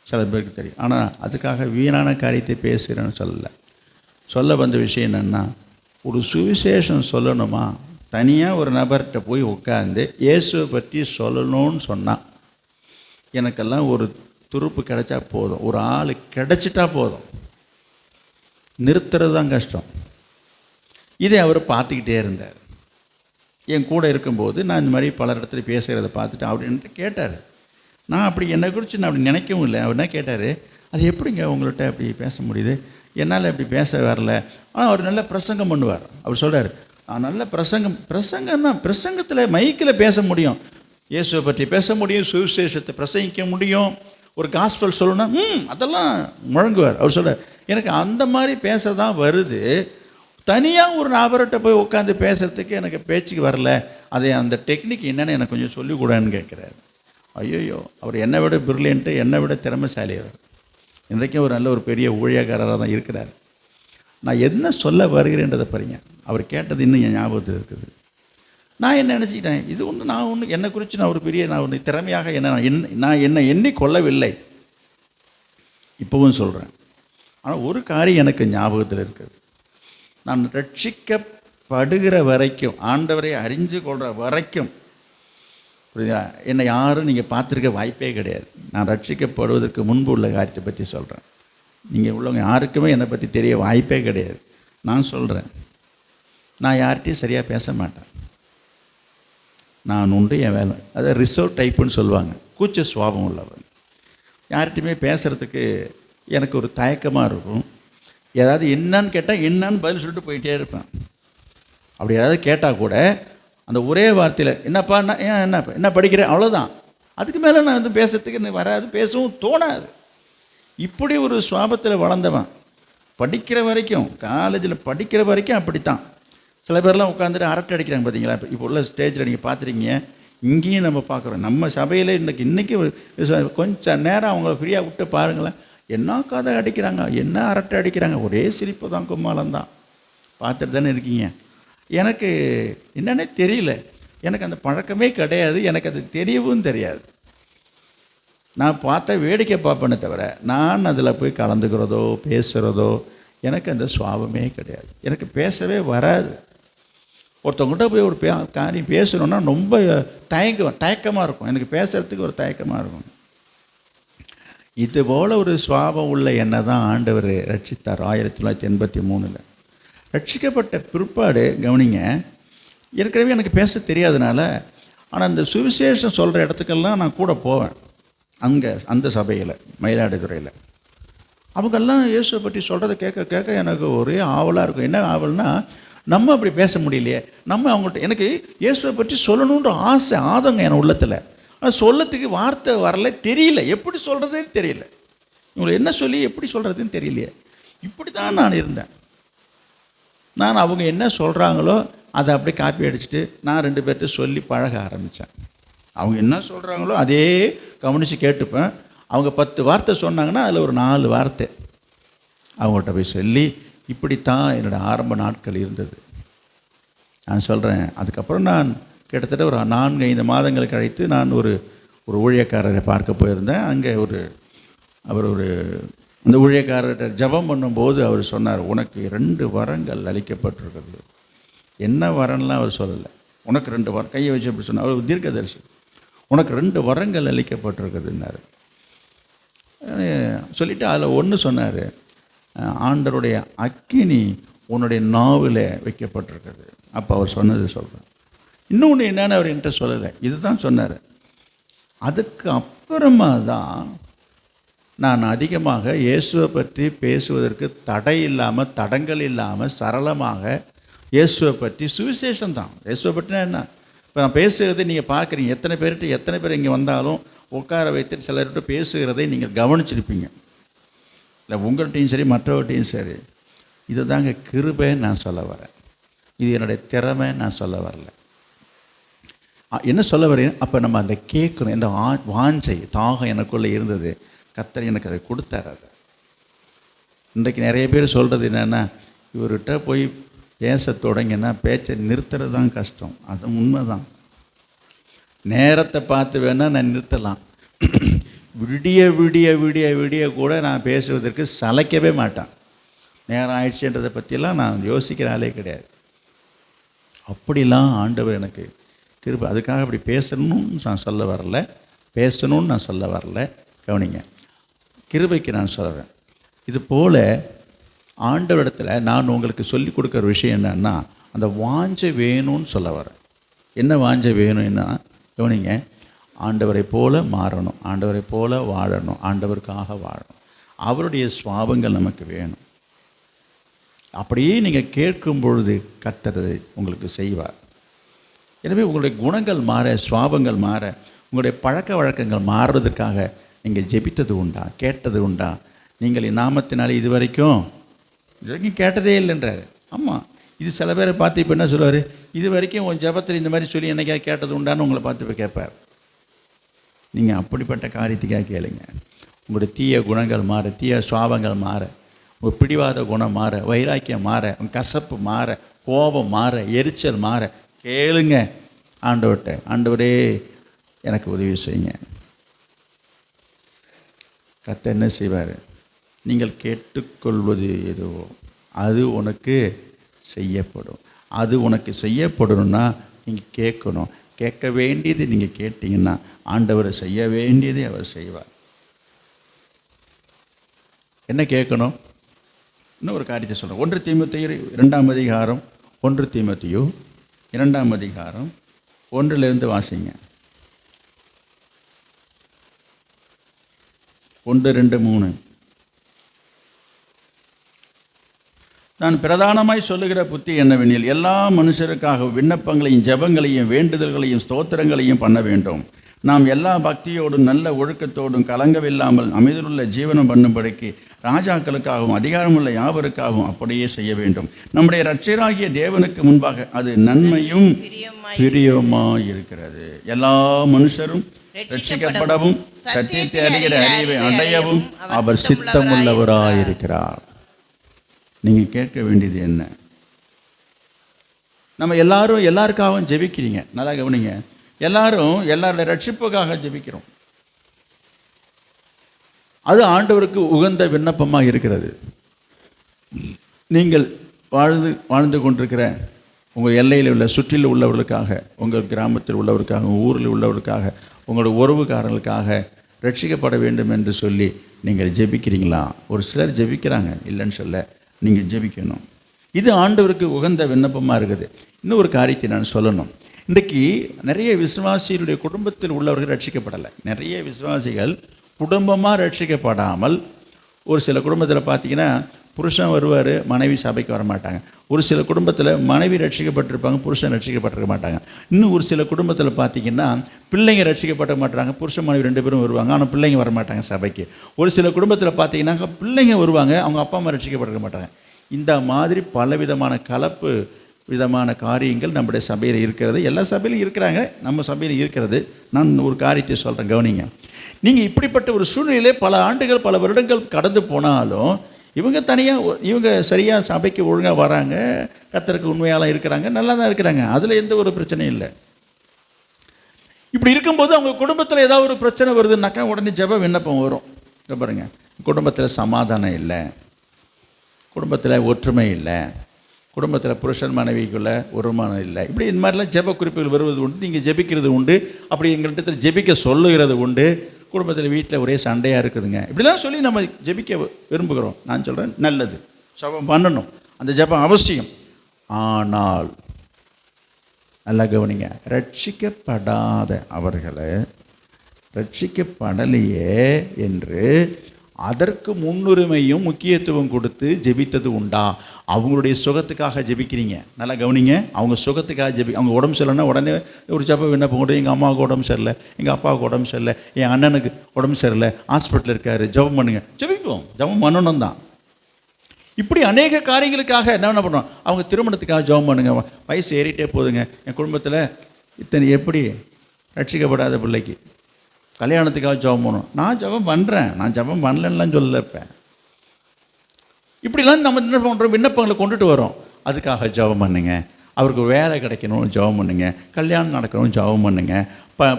சில பேருக்கு தெரியும். ஆனால் அதுக்காக வீணான காரியத்தை பேசுகிறேன்னு சொல்லலை. சொல்ல வந்த விஷயம் என்னென்னா, ஒரு சுவிசேஷம் சொல்லணுமா, தனியாக ஒரு நபர்கிட்ட போய் உட்கார்ந்து இயேசுவை பற்றி சொல்லணும்னு சொன்னால் எனக்கெல்லாம் ஒரு துருப்பு கிடைச்சா போதும், ஒரு ஆள் கிடைச்சிட்டா போதும், நிறுத்துறது தான் கஷ்டம். இதை அவர் பார்த்துக்கிட்டே இருந்தார். என் கூட இருக்கும்போது நான் இந்த மாதிரி பல இடத்துல பேசுகிறத பார்த்துட்டு அவர் என்கிட்ட கேட்டார். நான் அப்படி என்னை குறித்து நான் அப்படி நினைக்கவும் இல்லை. அவர் என்ன கேட்டார், அது எப்படிங்க உங்கள்கிட்ட அப்படி பேச முடியுது, என்னால் அப்படி பேச வரல. ஆனால் அவர் நல்ல பிரசங்கம் பண்ணுவார். அவர் சொல்கிறார், நான் நல்ல பிரசங்கம்னா பிரசங்கத்தில் மைக்கில் பேச முடியும், இயேசுவை பற்றி பேச முடியும், சுவிசேஷத்தை பிரசங்கிக்க முடியும், ஒரு காஸ்பல் சொல்லணும்னா அதெல்லாம் முழங்குவார். அவர் சொல்கிறார், எனக்கு அந்த மாதிரி பேச தான் வருது, தனியாக ஒரு நபர்கிட்ட போய் உட்காந்து பேசுகிறதுக்கு எனக்கு பேச்சுக்கு வரல, அதை அந்த டெக்னிக் என்னென்னு எனக்கு கொஞ்சம் சொல்லிக்கூடாதுன்னு கேட்குறாரு. ஐயோ, அவர் என்னை விட பிரில்லியன்ட்டு, என்னை விட திறமைசாலி. அவர் இன்றைக்கும் ஒரு நல்ல ஒரு பெரிய ஊழியக்காரராக தான் இருக்கிறார். நான் என்ன சொல்ல வருகிறேன்றதை பாருங்க. அவர் கேட்டது இன்னும் என் ஞாபகத்தில் இருக்குது. நான் என்ன நினச்சிக்கிட்டேன், இது ஒன்று நான் ஒன்று என்னை குறித்து நான் ஒரு பெரிய நான் ஒன்று திறமையாக நான் என்னை எண்ணிக்கொள்ளவில்லை. இப்போவும் சொல்கிறேன். ஆனால் ஒரு காரியம் எனக்கு ஞாபகத்தில் இருக்குது. நான் ரட்சிக்கப்படுகிற வரைக்கும், ஆண்டவரை அறிஞ்சு கொள்கிற வரைக்கும் புரியுதா? என்னை யாரும் நீங்கள் பார்த்துருக்க வாய்ப்பே கிடையாது. நான் ரட்சிக்கப்படுவதற்கு முன்பு உள்ள காரியத்தை பற்றி சொல்கிறேன். நீங்கள் உள்ளவங்க யாருக்குமே என்னை பற்றி தெரிய வாய்ப்பே கிடையாது. நான் சொல்கிறேன், நான் யார்கிட்டையும் சரியாக பேச மாட்டேன். நான் உண்டு என் வேலை. அதை ரிசர்வ் டைப்புன்னு சொல்லுவாங்க. கூச்ச சுவாபம் உள்ளவன். யார்கிட்டையுமே பேசுகிறதுக்கு எனக்கு ஒரு தயக்கமாக இருக்கும். ஏதாவது என்னன்னு கேட்டால் என்னன்னு பதில் சொல்லிட்டு போயிட்டே இருப்பேன். அப்படி ஏதாவது கேட்டால் கூட அந்த ஒரே வார்த்தையில் என்னப்பா என்ன படிக்கிறேன் அவ்வளோதான். அதுக்கு மேலே நான் வந்து பேசுறதுக்கு எனக்கு வராது, பேசவும் தோணாது. இப்படி ஒரு சுவாபத்தில் வளர்ந்தவன். படிக்கிற வரைக்கும், காலேஜில் படிக்கிற வரைக்கும் அப்படித்தான். சில பேர்லாம் உட்காந்துட்டு அரட்டை அடிக்கிறாங்க பார்த்தீங்களா? இப்போ உள்ள ஸ்டேஜில் நீங்கள் பார்த்துருக்கீங்க. இங்கேயும் நம்ம பார்க்குறோம். நம்ம சபையில் இன்றைக்கி கொஞ்சம் நேரம் அவங்கள ஃப்ரீயாக விட்டு பாருங்களேன். என்ன கதை அடிக்கிறாங்க, என்ன அரட்டை அடிக்கிறாங்க, ஒரே சிரிப்பு தான், கும்மாளம் தான். பார்த்துட்டு தானே இருக்கீங்க. எனக்கு என்னன்னே தெரியல. எனக்கு அந்த பழக்கமே கிடையாது. எனக்கு அது தெரியவும் தெரியாது. நான் பார்த்த வேடிக்கை பார்ப்பேனே தவிர நான் அதில் போய் கலந்துக்கிறதோ பேசுகிறதோ எனக்கு அந்த சுவாபமே கிடையாது. எனக்கு பேசவே வராது. ஒருத்தவங்கள்ட்ட போய் ஒரு காரியம் பேசணுன்னா ரொம்ப தயக்கமாக இருக்கும். எனக்கு பேசுகிறதுக்கு ஒரு தயக்கமாக இருக்கும். இதுபோல் ஒரு சுவாபம் உள்ள என்னை தான் ஆண்டவர் ரட்சித்தார் 1983. ரட்சிக்கப்பட்ட பிற்பாடு கவனிங்க, ஏற்கனவே எனக்கு பேச தெரியாதனால, ஆனால் அந்த சுவிசேஷம் சொல்கிற இடத்துக்கெல்லாம் நான் கூட போவேன். அங்கே அந்த சபையில் மயிலாடுதுறையில் அவங்கெல்லாம் இயேசுவை பற்றி சொல்கிறத கேட்க கேட்க எனக்கு ஒரே ஆவலாக இருக்கும். என்ன ஆவல்னா, நம்ம அப்படி பேச முடியலையே, நம்ம அவங்கள்ட்ட எனக்கு இயேசுவை பற்றி சொல்லணுன்ற ஆசை ஆதங்க என் உள்ளத்தில். ஆனால் சொல்லத்துக்கு வார்த்தை வரல, தெரியல, எப்படி சொல்கிறதுன்னு தெரியல. இவங்களை என்ன சொல்லி எப்படி சொல்கிறதுன்னு தெரியலையே. இப்படி தான் நான் இருந்தேன். நான் அவங்க என்ன சொல்கிறாங்களோ அதை அப்படியே காப்பி அடிச்சுட்டு நான் 2 பேர்கிட்ட சொல்லி பழக ஆரம்பித்தேன். அவங்க என்ன சொல்கிறாங்களோ அதே கவனித்து கேட்டுப்பேன். அவங்க 10 வார்த்தை சொன்னாங்கன்னா அதில் ஒரு 4 வார்த்தை அவங்கள்ட்ட போய் சொல்லி, இப்படித்தான் என்னோடய ஆரம்ப நாட்கள் இருந்தது. நான் சொல்கிறேன், அதுக்கப்புறம் நான் கிட்டத்தட்ட ஒரு 4-5 மாதங்கள் கழித்து நான் ஒரு ஊழியக்காரரை பார்க்க போயிருந்தேன். அங்கே அவர் அந்த ஊழியக்காரர்கிட்ட ஜெபம் பண்ணும்போது அவர் சொன்னார், உனக்கு 2 வரங்கள் அளிக்கப்பட்டிருக்கிறது. என்ன வரன்லாம் அவர் சொல்லலை. உனக்கு 2 வரம், கையை வச்சு அப்படி சொன்னார். அவர் தீர்க்கதரிசி. உனக்கு 2 வரங்கள் அளிக்கப்பட்டிருக்குதுன்னாரு. சொல்லிவிட்டு அதில் ஒன்று சொன்னார், ஆண்டவருடைய அக்கினி உன்னுடைய நாவில் வைக்கப்பட்டிருக்குது. அப்போ அவர் சொன்னது சொல்கிறேன். இன்னொன்று என்னன்னு அவர் என்கிட்ட சொல்லலை, இதுதான் சொன்னார். அதுக்கு அப்புறமா தான் நான் அதிகமாக இயேசுவை பற்றி பேசுவதற்கு தடை இல்லாமல், தடங்கள் இல்லாமல், சரளமாக இயேசுவை பற்றி சுவிசேஷம் தான். இயேசுவை பற்றினா என்ன, இப்போ நான் பேசுகிறதை நீங்கள் பார்க்குறீங்க. எத்தனை பேர் இங்கே வந்தாலும் உட்கார வைத்து சிலர்கிட்ட பேசுகிறதை நீங்கள் கவனிச்சிருப்பீங்க. இல்லை உங்கள்கிட்டையும் சரி மற்றவர்கிட்டையும் சரி. இது தாங்க கிருபைன்னு நான் சொல்ல வரேன். இது என்னுடைய திறமை நான் சொல்ல வரல. என்ன சொல்ல வரேன், அப்போ நம்ம அந்த கேட்கணும். இந்த வாஞ்சை தாகம் எனக்குள்ளே இருந்தது. கர்த்தர் எனக்கு அதை கொடுத்தார். அதை இன்றைக்கு நிறைய பேர் சொல்கிறது என்னென்னா, இவர்கிட்ட போய் பேச தொடங்கினா பேச்சை நிறுத்துறது தான் கஷ்டம். அது உண்மை தான். நேரத்தை பார்த்து வேணால் நான் நிறுத்தலாம். விடிய விடிய விடிய விடிய கூட நான் பேசுவதற்கு சளைக்கவே மாட்டேன். நேரம் ஆயிடுச்சுன்றதை பற்றியெல்லாம் நான் யோசிக்கிற ஆளே கிடையாது. அப்படிலாம் ஆண்டவர் எனக்கு கிருபை. அதுக்காக அப்படி பேசணும்னு நான் சொல்ல வரல, பேசணும்னு நான் சொல்ல வரல. கவனிங்க, கிருபைக்கு நான் சொல்கிறேன். இது போல் ஆண்டவரிடத்தில் நான் உங்களுக்கு சொல்லிக் கொடுக்குற விஷயம் என்னன்னா, அந்த வாஞ்சை வேணும்னு சொல்ல வரேன். என்ன வாஞ்சை வேணும்னா, கவனிங்க, ஆண்டவரை போல மாறணும், ஆண்டவரை போல வாழணும், ஆண்டவருக்காக வாழணும். அவருடைய சுவாபங்கள் நமக்கு வேணும். அப்படியே நீங்கள் கேட்கும் பொழுது கர்த்தர் உங்களுக்கு செய்வார். எனவே உங்களுடைய குணங்கள் மாற, சுவாபங்கள் மாற, உங்களுடைய பழக்க வழக்கங்கள் மாறுறதுக்காக நீங்கள் ஜெபித்தது உண்டா, கேட்டது உண்டா? நீங்கள் நாமத்தினாலே இது வரைக்கும் கேட்டதே இல்லைன்றாரு. ஆமாம், இது சில பேரை பார்த்து இப்போ என்ன சொல்லுவார், இது வரைக்கும் உன் ஜெபத்தில் இந்த மாதிரி சொல்லி என்னைக்காவது கேட்டது உண்டான்னு உங்களை பார்த்து இப்போ கேட்பார். நீங்கள் அப்படிப்பட்ட காரியத்துக்காக கேளுங்க. உங்களுடைய தீய குணங்கள் மாற, தீய சுவாபங்கள் மாற, உங்கள் பிடிவாத குணம் மாற, வைராக்கியம் மாற, உங்கள் கசப்பு மாற, கோபம் மாற, எரிச்சல் மாற கேளுங்க ஆண்டவர்கிட்ட. ஆண்டவரே எனக்கு உதவி செய்யுங்க. கர்த்தர் என்ன செய்வார்? நீங்கள் கேட்டுக்கொள்வது எதுவோ அது உனக்கு செய்யப்படும். அது உனக்கு செய்யப்படணும்னா நீங்கள் கேட்கணும். கேட்க வேண்டியது நீங்கள் கேட்டீங்கன்னா ஆண்டவர் செய்ய வேண்டியதை அவர் செய்வார். என்ன கேட்கணும்? இன்னும் ஒரு காரியத்தை சொல்கிறேன். 1 தீமோத்தேயு 2ஆம் அதிகாரம் 1 தீமோத்தேயு 2ஆம் அதிகாரம் 1 வாசிங்க. 1, 2, 3. நான் பிரதானமாய் சொல்லுகிற புத்தி என்னவெனில், எல்லா மனுஷருக்காக விண்ணப்பங்களையும் ஜெபங்களையும் வேண்டுதல்களையும் ஸ்தோத்திரங்களையும் பண்ண வேண்டும். நாம் எல்லா பக்தியோடும் நல்ல ஒழுக்கத்தோடும் கலங்கவில்லாமல் அமைதியுள்ள ஜீவனம் பண்ணும்படிக்கு ராஜாக்களுக்காகவும் அதிகாரமுள்ள யாவருக்காகவும் அப்படியே செய்ய வேண்டும். நம்முடைய இரட்சகராகிய தேவனுக்கு முன்பாக அது நன்மையும் பிரியமாய் இருக்கிறது. எல்லா மனுஷரும் ரட்சிக்கப்படவும் சத்தியத்தை அறிகிற அறிவை அடையவும் அவர் சித்தமுள்ளவராயிருக்கிறார். நீங்கள் கேட்க வேண்டியது என்ன? நம்ம எல்லாருக்காகவும் ஜெபிக்கிறீங்க. நல்லா கவனிங்க. எல்லாருடைய ரட்சிப்புக்காக ஜெபிக்கிறோம். அது ஆண்டவருக்கு உகந்த விண்ணப்பமாக இருக்கிறது. நீங்கள் வாழ்ந்து கொண்டிருக்கிற உங்கள் எல்லையில் உள்ள சுற்றில் உள்ளவர்களுக்காக, உங்கள் கிராமத்தில் உள்ளவருக்காக, உங்கள் ஊரில் உள்ளவருக்காக, உங்களோட உறவுக்காரர்களுக்காக ரட்சிக்கப்பட வேண்டும் என்று சொல்லி நீங்கள் ஜெபிக்கிறீங்களா? ஒரு சிலர் ஜெபிக்கிறாங்க, இல்லைன்னு சொல்ல. நீங்கள் ஜெபிக்கணும். இது ஆண்டவருக்கு உகந்த விண்ணப்பமாக இருக்குது. இன்னொரு காரியத்தை நான் சொல்லணும். இன்றைக்கு நிறைய விசுவாசிகளுடைய குடும்பத்தில் உள்ளவர்கள் ரட்சிக்கப்படலை. நிறைய விசுவாசிகள் குடும்பமாக ரட்சிக்கப்படாமல், ஒரு சில குடும்பத்தில் பார்த்தீங்கன்னா புருஷன் வருவார், மனைவி சபைக்கு வரமாட்டாங்க. ஒரு சில குடும்பத்தில் மனைவி ரட்சிக்கப்பட்டிருப்பாங்க, புருஷன் ரட்சிக்கப்பட்டிருக்க மாட்டாங்க. இன்னும் ஒரு சில குடும்பத்தில் பார்த்தீங்கன்னா பிள்ளைங்க ரட்சிக்கப்பட மாட்டாங்க, புருஷன் மனைவி 2 பேரும் வருவாங்க, ஆனால் பிள்ளைங்க வரமாட்டாங்க சபைக்கு. ஒரு சில குடும்பத்தில் பார்த்தீங்கன்னா பிள்ளைங்க வருவாங்க, அவங்க அப்பா அம்மா ரட்சிக்கப்பட்டிருக்க மாட்டாங்க. இந்த மாதிரி பலவிதமான கலப்பு விதமான காரியங்கள் நம்முடைய சபையில் இருக்கிறது. எல்லா சபையிலும் இருக்கிறாங்க, நம்ம சபையில் இருக்கிறது. நான் ஒரு காரியத்தை சொல்கிறேன், கவனிங்க. நீங்கள் இப்படிப்பட்ட ஒரு சூழ்நிலையிலே பல ஆண்டுகள் பல வருடங்கள் கடந்து போனாலும் இவங்க தனியாக, இவங்க சரியாக சபைக்கு ஒழுங்காக வராங்க, கர்த்தருக்கு உண்மையாலாம் இருக்கிறாங்க, நல்லா தான் இருக்கிறாங்க, அதில் எந்த ஒரு பிரச்சனையும் இல்லை. இப்படி இருக்கும்போது அவங்க குடும்பத்தில் ஏதாவது ஒரு பிரச்சனை வருதுன்னாக்கா உடனே ஜெப விண்ணப்பம் வரும். பாருங்க, குடும்பத்தில் சமாதானம் இல்லை, குடும்பத்தில் ஒற்றுமை இல்லை, குடும்பத்தில் புருஷன் மனைவிக்குள்ள ஒருமானம் இல்லை, இப்படி இந்த மாதிரிலாம் ஜெப குறிப்புகள் வருவது உண்டு. நீங்கள் ஜெபிக்கிறது உண்டு, அப்படி எங்கள்கிட்ட ஜெபிக்க சொல்லுகிறது உண்டு. குடும்பத்தில் வீட்டில் ஒரே சண்டையாக இருக்குதுங்க, இப்படிலாம் சொல்லி நம்ம ஜெபிக்க விரும்புகிறோம். நான் சொல்கிறேன், நல்லது, ஜெபம் பண்ணணும், அந்த ஜெபம் அவசியம். ஆனால் நல்லா கவனிங்க, ரட்சிக்கப்படாத அவர்களை ரட்சிக்கப்படலையே என்று அதற்கு முன்னுரிமையும் முக்கியத்துவம் கொடுத்து ஜெபித்தது உண்டா? அவங்களுடைய சுகத்துக்காக ஜெபிக்கிறீங்க, நல்லா கவனிங்க. அவங்க சுகத்துக்காக அவங்க உடம்பு சரியில்லைன்னா உடனே ஒரு ஜெப விண்ணப்பம் கொண்டு, எங்கள் அம்மாவுக்கு உடம்பு சரியில்லை, எங்கள் அப்பாவுக்கு உடம்பு சரியில்லை, என் அண்ணனுக்கு உடம்பு சரியில்லை, ஹாஸ்பிட்டலில் இருக்காரு, ஜெபம் பண்ணுங்க. ஜெபிப்போம், ஜெபம் பண்ணணும் தான். இப்படி அநேக காரியங்களுக்காக என்ன பண்ணுறோம்? அவங்க திருமணத்துக்காக ஜெபம் பண்ணுங்க, வயசு ஏறிட்டே போகுதுங்க, என் குடும்பத்தில் இத்தனை எப்படி ரட்சிக்கப்படாத பிள்ளைக்கு கல்யாணத்துக்காக ஜெபம் பண்ணணும். நான் ஜெபம் பண்ணுறேன், நான் ஜெபம் பண்ணலன்னுலாம் சொல்லல. இப்போ இப்படிலாம் நம்ம என்ன பண்ணுறோம்? விண்ணப்பங்களை கொண்டுட்டு வரோம். அதுக்காக ஜெபம் பண்ணுங்க, அவருக்கு வேலை கிடைக்கணும் ஜெபம் பண்ணுங்க, கல்யாணம் நடக்கணும் ஜெபம் பண்ணுங்க.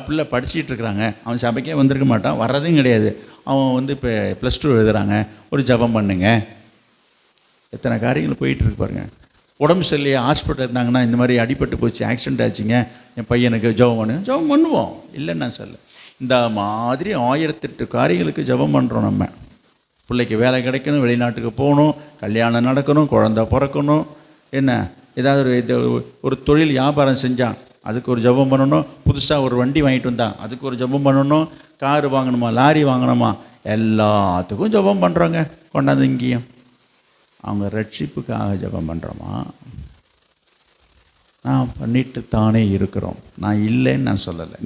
பிள்ளை படிச்சுட்டு இருக்கிறாங்க, அவன் சபைக்கே வந்திருக்க மாட்டான், வர்றதும் கிடையாது, அவன் இப்போ +2 எழுதுகிறாங்க, ஒரு ஜெபம் பண்ணுங்க. எத்தனை காரியங்கள் போயிட்டுருக்கு பாருங்க. உடம்பு சரியில்லையே, ஹாஸ்பிட்டல் இருந்தாங்கன்னா, இந்த மாதிரி அடிபட்டு போச்சு, ஆக்சிடென்ட் ஆச்சுங்க, என் பையனுக்கு ஜெபம் பண்ணுங்க. ஜெபம் பண்ணுவோம், இல்லைன்னு நான் சொல்ல. இந்த மாதிரி 1008 காரியங்களுக்கு ஜெபம் பண்ணுறோம். நம்ம பிள்ளைக்கு வேலை கிடைக்கணும், வெளிநாட்டுக்கு போகணும், கல்யாணம் நடக்கணும், குழந்தை பிறக்கணும், என்ன ஏதாவது ஒரு தொழில் வியாபாரம் செஞ்சால் அதுக்கு ஒரு ஜெபம் பண்ணணும், புதுசாக ஒரு வண்டி வாங்கிட்டு வந்தால் அதுக்கு ஒரு ஜெபம் பண்ணணும், காரு வாங்கணுமா, லாரி வாங்கணுமா, எல்லாத்துக்கும் ஜெபம் பண்ணுறோங்க. கொண்டாந்து இங்கேயும் அவங்க ரட்சிப்புக்காக ஜெபம் பண்ணுறோமா? நான் பண்ணிட்டு தானே இருக்கிறோம், நான் இல்லைன்னு நான் சொல்லலை,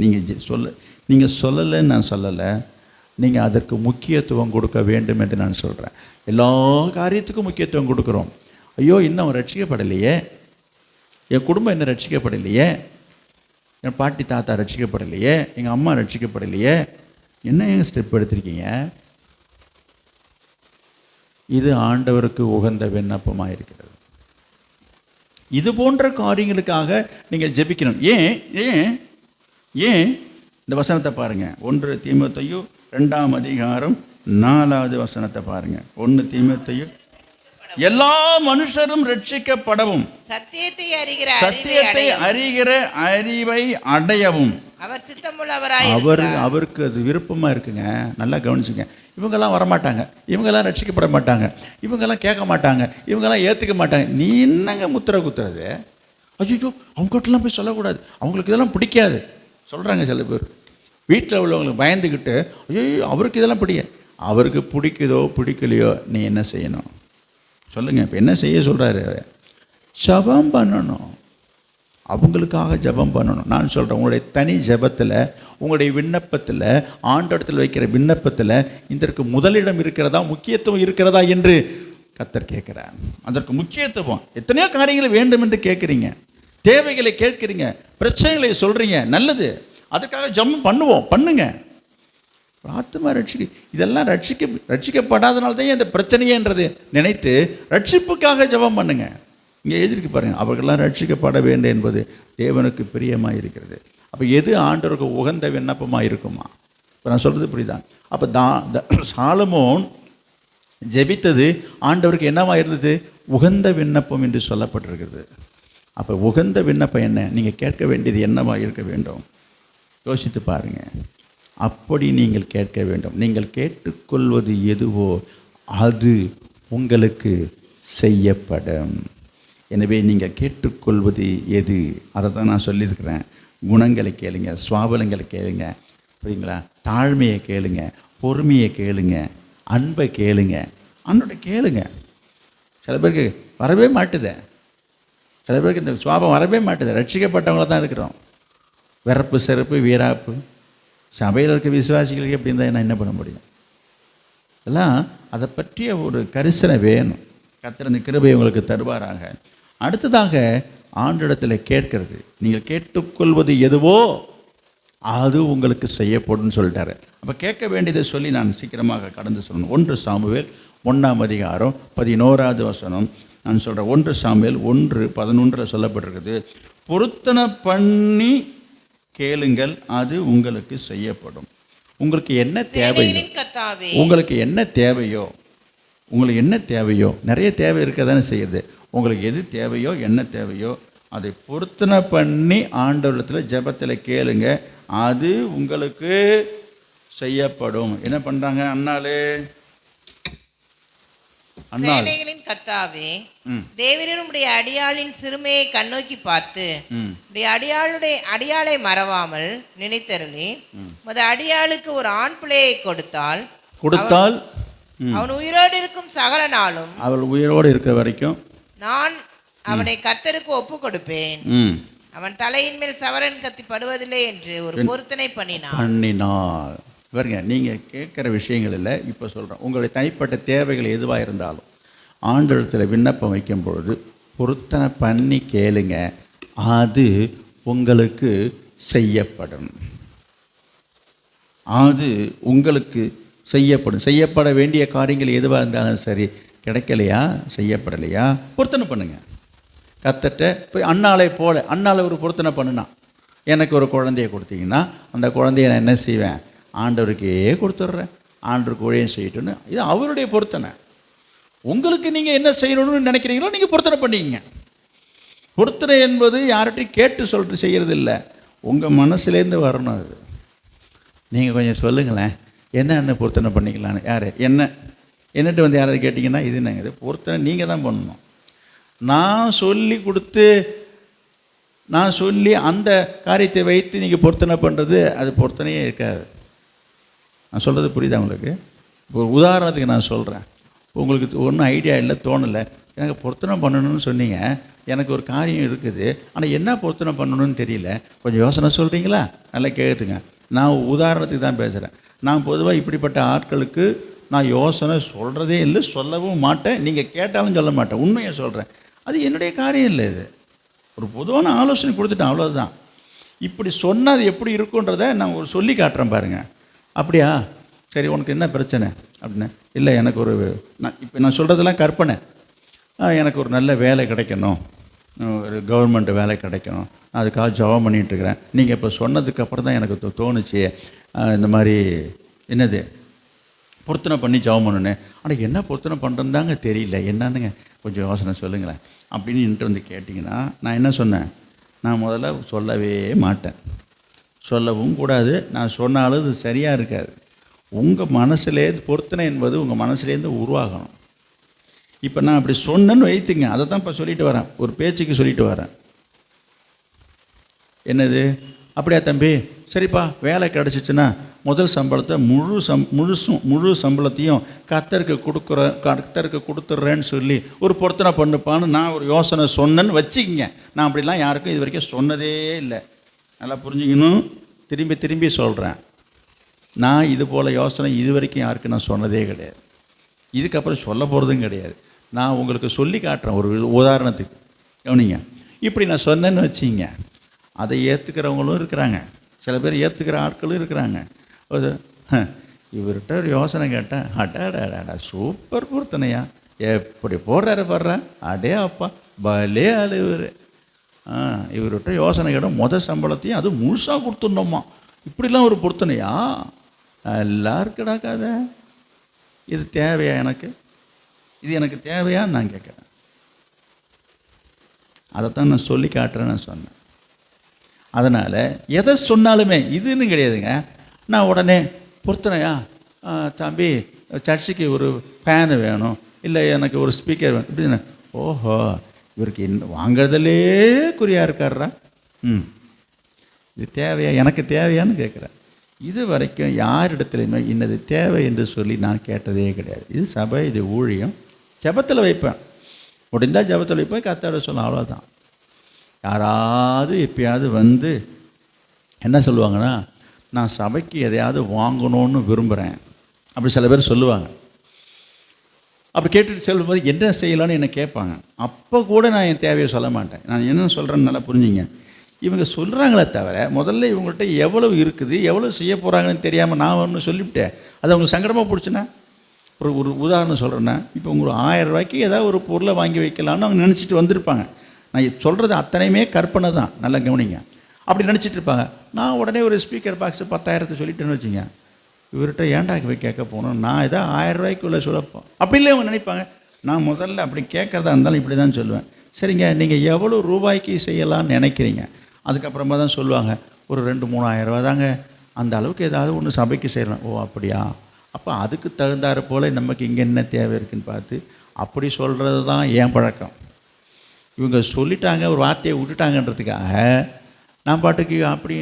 நீங்கள் சொல்லலைன்னு நான் சொல்லலை, நீங்கள் அதற்கு முக்கியத்துவம் கொடுக்க வேண்டும் என்று நான் சொல்கிறேன். எல்லா காரியத்துக்கும் முக்கியத்துவம் கொடுக்குறோம். ஐயோ, இன்னும் அவன் ரட்சிக்கப்படலையே, என் குடும்பம் இன்னும் ரட்சிக்கப்படலையே, என் பாட்டி தாத்தா ரட்சிக்கப்படலையே, எங்கள் அம்மா ரட்சிக்கப்படலையே, என்ன எங்கள் ஸ்டெப் எடுத்திருக்கீங்க? இது ஆண்டவருக்கு உகந்த விண்ணப்பமாக இருக்கிறது. இது போன்ற காரியங்களுக்காக நீங்கள் ஜெபிக்கணும். ஏன் இந்த வசனத்தை பாருங்கள். 1 தீமோத்தேயு 2ஆம் அதிகாரம் 4வது வசனத்தை பாருங்கள். 1 தீமோத்தேயு, எல்லா மனுஷரும் ரட்சிக்கப்படவும் சத்தியத்தை அறிகிற சத்தியத்தை அறிகிற அறிவை அடையவும் அவர் சித்தமுள்ளவராய் அவருக்கு அது விருப்பமாக இருக்குங்க. நல்லா கவனிச்சுங்க. இவங்கெல்லாம் வரமாட்டாங்க, இவங்கெல்லாம் ரட்சிக்கப்பட மாட்டாங்க, இவங்கெல்லாம் கேட்க மாட்டாங்க, இவங்கெல்லாம் ஏற்றுக்க மாட்டாங்க. நீ என்னங்க முத்திரை குத்துறது? ஐயோ அவங்ககிட்டலாம் போய் சொல்லக்கூடாது, அவங்களுக்கு இதெல்லாம் பிடிக்காது சொல்கிறாங்க சில பேர். வீட்டில் உள்ளவங்களுக்கு பயந்துக்கிட்டு ஐயோ அவருக்கு இதெல்லாம் பிடிக்க. அவருக்கு பிடிக்குதோ பிடிக்கலையோ நீ என்ன செய்யணும் சொல்லுங்கள். இப்போ என்ன செய்ய சொல்கிறாரு? ஜெபம் பண்ணணும். அவங்களுக்காக ஜெபம் பண்ணணும். நான் சொல்கிறேன், உங்களுடைய தனி ஜெபத்தில், உங்களுடைய விண்ணப்பத்தில், ஆண்டவரிடத்தில் வைக்கிற விண்ணப்பத்தில் இதற்கு முதலிடம் இருக்கிறதா, முக்கியத்துவம் இருக்கிறதா என்று கர்த்தர் கேட்குறார். அதற்கு முக்கியத்துவம். எத்தனையோ காரியங்களை வேண்டும் என்று கேட்குறீங்க, தேவைகளை கேட்குறீங்க, பிரச்சனைகளை சொல்கிறீங்க, நல்லது. அதுக்காக ஜெபம் பண்ணுவோம், பண்ணுங்க. ஆத்துமா இதெல்லாம் ரட்சிக்கப்படாதனால தான் இந்த பிரச்சனையேன்றது நினைத்து ரட்சிப்புக்காக ஜெபம் பண்ணுங்க. இங்கே எழுதிருக்கு பாருங்கள், அவர்களெல்லாம் ரட்சிக்கப்பட வேண்டும் என்பது தேவனுக்கு பிரியமாக இருக்கிறது. அப்போ எது ஆண்டவருக்கு உகந்த விண்ணப்பமாக இருக்குமா? இப்போ நான் சொல்கிறது புரியுதான்? அப்போ சாலமோன் ஜெபித்தது ஆண்டவருக்கு என்னவா இருந்தது? உகந்த விண்ணப்பம் என்று சொல்லப்பட்டிருக்கிறது. அப்போ உகந்த விண்ணப்பம் என்ன? நீங்கள் கேட்க வேண்டியது என்னவா இருக்க வேண்டும்? யோசித்து பாருங்கள். அப்படி நீங்கள் கேட்க வேண்டும். நீங்கள் கேட்டுக்கொள்வது எதுவோ அது உங்களுக்கு செய்யப்படும். எனவே நீங்கள் கேட்டுக்கொள்வது எது, அதை தான் நான் சொல்லியிருக்கிறேன். குணங்களை கேளுங்க, சுவாபலங்களை கேளுங்க, புரியுங்களா? தாழ்மையை கேளுங்க, பொறுமையை கேளுங்க, அன்பை கேளுங்க, அன்னோட கேளுங்க. சில பேருக்கு வரவே மாட்டுது, சில பேருக்கு இந்த சுவாபம் வரவே மாட்டுது. ரட்சிக்கப்பட்டவங்கள தான் இருக்கிறோம். விறப்பு, செருப்பு, வீராப்பு. சபையில் இருக்க விசுவாசிகளுக்கு எப்படி இருந்தால் நான் என்ன பண்ண முடியும்? எல்லாம் அதை பற்றிய ஒரு கரிசனை வேணும். கர்த்தர் அந்த கிருபையை உங்களுக்கு தருவாராக. அடுத்ததாக ஆண்டவரிடத்தில் கேட்கிறது. நீங்கள் கேட்டுக்கொள்வது எதுவோ அது உங்களுக்கு செய்யப்படும் சொல்லிட்டாரு. அப்போ கேட்க வேண்டியதை சொல்லி நான் சீக்கிரமாக கடந்து சொல்லணும். 1 சாமுவேல் 1:11 நான் சொல்கிறேன். 1 சாமுவேல் 1:11 சொல்லப்பட்டிருக்குது. பொருத்தனை பண்ணி கேளுங்கள், அது உங்களுக்கு செய்யப்படும். உங்களுக்கு என்ன தேவையோ, உங்களுக்கு என்ன தேவையோ, உங்களுக்கு என்ன தேவையோ, நிறைய தேவை இருக்க தானே செய்யுது. உங்களுக்கு எது தேவையோ, என்ன தேவையோ அதை பொருத்தனை பண்ணி ஆண்டவரிடத்தில் ஜெபத்தில் கேளுங்க, அது உங்களுக்கு செய்யப்படும். என்ன பண்ணுறாங்க? சேனைகளின் கர்த்தாவே, தேவரீர் உம்முடைய அடியாளின் சிறுமையை கண்ணோக்கி பார்த்து உம்முடைய அடியாளை மறவாமல் நினைத்தருளி உமது அடியாளுக்கு ஒரு ஆண் பிள்ளையை கொடுத்தால் அவன் உயிரோடு இருக்கும் சகல நாளும், அவள் உயிரோடு இருக்கிற வரைக்கும் நான் அவனை கர்த்தருக்கு ஒப்பு கொடுப்பேன். அவன் தலையின் மேல் சவரன் கத்தி படுவதில்லை என்று ஒரு பொருத்தனை பண்ணினாள். பாருங்க, நீங்கள் கேட்குற விஷயங்கள் இல்லை, இப்போ சொல்கிறேன். உங்களுடைய தனிப்பட்ட தேவைகள் எதுவாக இருந்தாலும் ஆண்டவரிடத்தில் விண்ணப்பம் வைக்கும் பொழுது பொருத்தனை பண்ணி கேளுங்க, அது உங்களுக்கு செய்யப்படும். அது உங்களுக்கு செய்யப்படும். செய்யப்பட வேண்டிய காரியங்கள் எதுவாக இருந்தாலும் சரி, கிடைக்கலையா, செய்யப்படலையா, பொருத்தனை பண்ணுங்க. கர்த்தர்ட்ட போய் அண்ணாளை ஒரு பொருத்தனை பண்ணுனா, எனக்கு ஒரு குழந்தைய கொடுத்தீங்கன்னா அந்த குழந்தைய நான் என்ன செய்வேன்? ஆண்டவருக்கே கொடுத்துட்றேன், ஆண்டவருக்கு ஊழியம் செய்யட்டுன்னு. இது அவருடைய பொருத்தனை. உங்களுக்கு நீங்கள் என்ன செய்யணும்னு நினைக்கிறீங்களோ நீங்கள் பொருத்தனை பண்ணிக்கங்க. பொருத்தனை என்பது யார்கிட்டையும் கேட்டு சொல்லிட்டு செய்கிறது இல்லை, உங்கள் மனசுலேருந்து வரணும். அது நீங்கள் கொஞ்சம் சொல்லுங்களேன், என்ன பொருத்தனை பண்ணிக்கலான்னு. யார் என்னட்டு வந்து யாராவது கேட்டிங்கன்னா இது என்னங்க, இது பொருத்தனை நீங்கள் தான் பண்ணணும். நான் சொல்லி அந்த காரியத்தை வைத்து நீங்கள் பொருத்தனை பண்ணுறது அது பொருத்தனையே இருக்காது. நான் சொல்கிறது புரியுதா உங்களுக்கு? ஒரு உதாரணத்துக்கு நான் சொல்கிறேன். உங்களுக்கு ஒன்றும் ஐடியா இல்லை, தோணலை, எனக்கு பொருத்தனை பண்ணணும்னு சொன்னீங்க, எனக்கு ஒரு காரியம் இருக்குது, ஆனால் என்ன பொருத்தனை பண்ணணும்னு தெரியல, கொஞ்சம் யோசனை சொல்கிறீங்களா? நல்லா கேட்டுங்க. நான் உதாரணத்துக்கு தான் பேசுகிறேன். நான் பொதுவாக இப்படிப்பட்ட ஆட்களுக்கு நான் யோசனை சொல்கிறதே இல்லை, சொல்லவும் மாட்டேன். நீங்கள் கேட்டாலும் சொல்ல மாட்டேன், உண்மையை சொல்கிறேன். அது என்னுடைய காரியம் இல்லை. இது ஒரு பொதுவான ஆலோசனை கொடுத்துட்டேன், அவ்வளோதான். இப்படி சொன்னால் அது எப்படி இருக்குன்றதை நான் ஒரு சொல்லி காட்டுறேன் பாருங்கள். அப்படியா, சரி, உனக்கு என்ன பிரச்சனை அப்படின்னு. இல்லை, எனக்கு இப்போ நான் சொல்கிறதெல்லாம் கற்பனை. எனக்கு ஒரு நல்ல வேலை கிடைக்கணும், ஒரு கவர்மெண்ட் வேலை கிடைக்கணும், நான் அதுக்காக ஜெபம் பண்ணிகிட்ருக்கிறேன். நீங்கள் இப்போ சொன்னதுக்கப்புறம் தான் எனக்கு தோணுச்சு, இந்த மாதிரி என்னது பொருத்தனை பண்ணி ஜெபம் பண்ணணும். ஆனால் என்ன பொருத்தனை பண்ணுறதாங்க தெரியல, என்னன்னுங்க கொஞ்சம் யோசனை சொல்லுங்களேன் அப்படின்னு என்கிட்ட வந்து கேட்டிங்கன்னா நான் என்ன சொன்னேன்? நான் முதல்ல சொல்லவே மாட்டேன், சொல்லவும் கூடாது. நான் சொன்னாலும் அது சரியாக இருக்காது. உங்கள் மனசுலேருந்து பொருத்தனை என்பது உங்கள் மனசுலேருந்து உருவாகணும். இப்போ நான் அப்படி சொன்னேன்னு வைத்துங்க, அதை தான் இப்போ சொல்லிட்டு வரேன், ஒரு பேச்சுக்கு சொல்லிட்டு வரேன். என்னது? அப்படியா தம்பி, சரிப்பா, வேலை கிடச்சிச்சின்னா முதல் சம்பளத்தை முழு சம்பளத்தையும் கர்த்தருக்கு கொடுத்துட்றேன்னு சொல்லி ஒரு பொருத்தனை பண்ணுப்பான்னு நான் ஒரு யோசனை சொன்னேன்னு வச்சுக்கிங்க. நான் அப்படிலாம் யாருக்கும் இது வரைக்கும் சொன்னதே இல்லை. நல்லா புரிஞ்சுக்கணும், திரும்பி திரும்பி சொல்கிறேன். நான் இது போல் யோசனை இது வரைக்கும் யாருக்கும் நான் சொன்னதே கிடையாது, இதுக்கப்புறம் சொல்ல போகிறதும் கிடையாது. நான் உங்களுக்கு சொல்லி காட்டுறேன் ஒரு உதாரணத்துக்கு, கவனிங்க. இப்படி நான் சொன்னேன்னு வச்சிங்க, அதை ஏற்றுக்கிறவங்களும் இருக்கிறாங்க, சில பேர் ஏற்றுக்கிற ஆட்களும் இருக்கிறாங்க. இவர்கிட்ட ஒரு யோசனை கேட்டேன், அடாடாடா சூப்பர் பொருத்தனையா, எப்படி போடுறாரு, அடே அப்பா பலே ஆளு இவர். இவர்கிட்ட யோசனை கேட்டால் முதல் சம்பளத்தையும் அது முழுசாக கொடுத்துடணுமா, இப்படிலாம் ஒரு பொருத்தனையா, எல்லாம் இருக்குடா கதை. இது தேவையா எனக்கு? இது எனக்கு தேவையான்னு நான் கேட்குறேன். அதைத்தான் நான் சொல்லி காட்டுறேன்னு சொன்னேன். அதனால் எதை சொன்னாலுமே இதுன்னு கிடையாதுங்க. நான் உடனே பொருத்தனையா தம்பி, சர்ச்சுக்கு ஒரு ஃபேனு வேணும், இல்லை எனக்கு ஒரு ஸ்பீக்கர் வேணும் இப்படின்னு. ஓஹோ, இவருக்கு என்ன வாங்குறதுலே குறியாக இருக்கார்ரா. இது தேவையா, எனக்கு தேவையான்னு கேட்குறேன். இது வரைக்கும் யாரிடத்துலையுமே இன்னது தேவை என்று சொல்லி நான் கேட்டதே கிடையாது. இது சபை, இது ஊழியம். ஜெபத்தில் வைப்பேன், முடிந்தால் ஜெபத்தில் வைப்பேன், கர்த்தரோட சொல்ல, அவ்வளோதான். யாராவது எப்பயாவது வந்து என்ன சொல்லுவாங்கன்னா, நான் சபைக்கு எதையாவது வாங்கணும்னு விரும்புகிறேன் அப்படி சில பேர் சொல்லுவாங்க. அப்படி கேட்டுட்டு சொல்லும்போது என்ன செய்யலான்னு என்னை கேட்பாங்க. அப்போ கூட நான் என் தேவையை சொல்ல மாட்டேன். நான் என்ன சொல்கிறேன்னு நல்லா புரிஞ்சுங்க. இவங்க சொல்கிறாங்களே தவிர முதல்ல இவங்கள்ட்ட எவ்வளவு இருக்குது, எவ்வளோ செய்ய போகிறாங்கன்னு தெரியாமல் நான் ஒன்று சொல்லிவிட்டேன். அது அவங்களுக்கு சங்கடமாக பிடிச்சுன்னா, ஒரு உதாரணம் சொல்கிறேன்னா, இப்போ உங்களுக்கு 1000 ரூபாய்க்கு ஏதாவது ஒரு பொருளை வாங்கி வைக்கலான்னு அவங்க நினச்சிட்டு வந்திருப்பாங்க. நான் சொல்கிறது அத்தனையுமே கற்பனை தான், நல்லா கவனிங்க. அப்படி நினச்சிட்டு இருப்பாங்க. நான் உடனே ஒரு ஸ்பீக்கர் பாக்ஸு 10,000 சொல்லிட்டேன்னு வச்சுங்க, இவர்கிட்ட ஏன்டா போய் கேட்க போகணும், நான் ஏதாவது 1000 ரூபாய்க்குள்ளே சொல்லப்போம் அப்படி இல்லை. அவங்க நினைப்பாங்க, நான் முதல்ல அப்படி கேட்குறதா இருந்தாலும் இப்படி தான் சொல்லுவேன். சரிங்க, நீங்கள் எவ்வளோ ரூபாய்க்கு செய்யலான்னு நினைக்கிறீங்க? அதுக்கப்புறமா தான் சொல்லுவாங்க, ஒரு 2-3 ரூபா தாங்க, அந்த அளவுக்கு ஏதாவது ஒன்று சபைக்கு செய்யலாம். ஓ அப்படியா, அப்போ அதுக்கு தகுந்தாறு போல் நமக்கு இங்கே என்ன தேவை இருக்குதுன்னு பார்த்து அப்படி சொல்கிறது தான் என் பழக்கம். இவங்க சொல்லிட்டாங்க, ஒரு வார்த்தையை விட்டுட்டாங்கன்றதுக்காக நான் பாட்டுக்கு அப்படி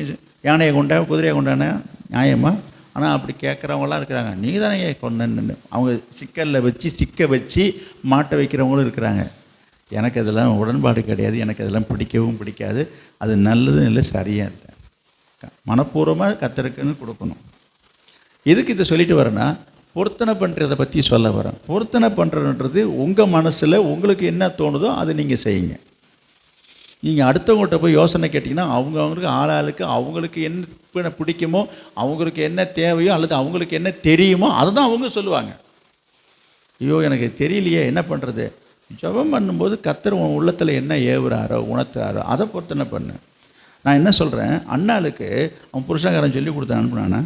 யானையை கொண்டா குதிரையை கொண்டானே நியாயமா? ஆனால் அப்படி கேட்குறவங்களாம் இருக்கிறாங்க. நீங்கள் தானே கொண்டன்னு அவங்க சிக்க வச்சு மாட்ட வைக்கிறவங்களும் இருக்கிறாங்க. எனக்கு அதெல்லாம் உடன்பாடு கிடையாது, எனக்கு அதெல்லாம் பிடிக்கவும் பிடிக்காது. அது நல்லதும் இல்லை, சரியாக இல்லை. மனப்பூர்வமாக கர்த்தருக்குன்னு கொடுக்கணும். எதுக்கு இதை சொல்லிட்டு வரேன்னா, பொருத்தனை பண்ணுறதை பற்றி சொல்ல வரேன். பொருத்தனை பண்ணுறதுன்றது உங்கள் மனசில் உங்களுக்கு என்ன தோணுதோ அதை நீங்கள் செய்யுங்க. நீங்கள் அடுத்தவங்கள்ட்ட போய் யோசனை கேட்டிங்கன்னா அவங்களுக்கு ஆளாளுக்கு அவங்களுக்கு என்ன பிடிக்குமோ, அவங்களுக்கு என்ன தேவையோ, அல்லது அவங்களுக்கு என்ன தெரியுமோ அதை தான் அவங்க சொல்லுவாங்க. ஐயோ எனக்கு தெரியலையே என்ன பண்ணுறது? ஜெபம் பண்ணும்போது கர்த்தர் உன் உள்ளத்தில் என்ன ஏவுறாரோ உணர்த்துறாரோ அதை பொருத்தனை பண்ணு. நான் என்ன சொல்கிறேன், அண்ணாளுக்கு அவன் புருஷங்காரன் சொல்லி கொடுத்த அனுப்புனானா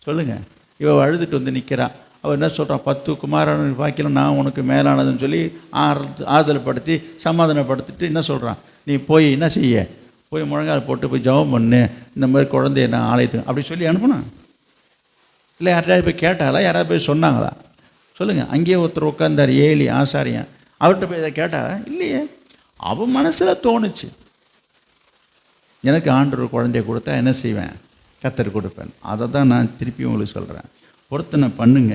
சொல்லுங்கள். இவள் அழுதுட்டு வந்து நிற்கிறா. அவள் என்ன சொல்கிறான், 10 குமாரன் பாக்கிலும் நான் உனக்கு மேலானதுன்னு சொல்லி ஆறுதல் படுத்தி சமாதானப்படுத்திட்டு என்ன சொல்கிறான், நீ போய் என்ன செய்ய, போய் முழங்கால் போட்டு போய் ஜெபம் பண்ணு, இந்த மாதிரி குழந்தைய நான் ஆலயத்துக்கு அப்படி சொல்லி அனுப்புனா? இல்லை யார்கிட்ட போய் கேட்டாலா, யாராவது போய் சொன்னாங்களா சொல்லுங்கள்? அங்கேயே ஒருத்தர் உட்காந்தார், ஏலி ஆசாரியன், அவர்கிட்ட போய் இதை கேட்டாரா? இல்லையே. அவன் மனசில் தோணுச்சு, எனக்கு ஆண்டவர் குழந்தைய கொடுத்தா என்ன செய்வேன், கர்த்தர் கொடுப்பேன். அதை தான் நான் திருப்பி உங்களுக்கு சொல்கிறேன். பொருத்தனை பண்ணுங்க,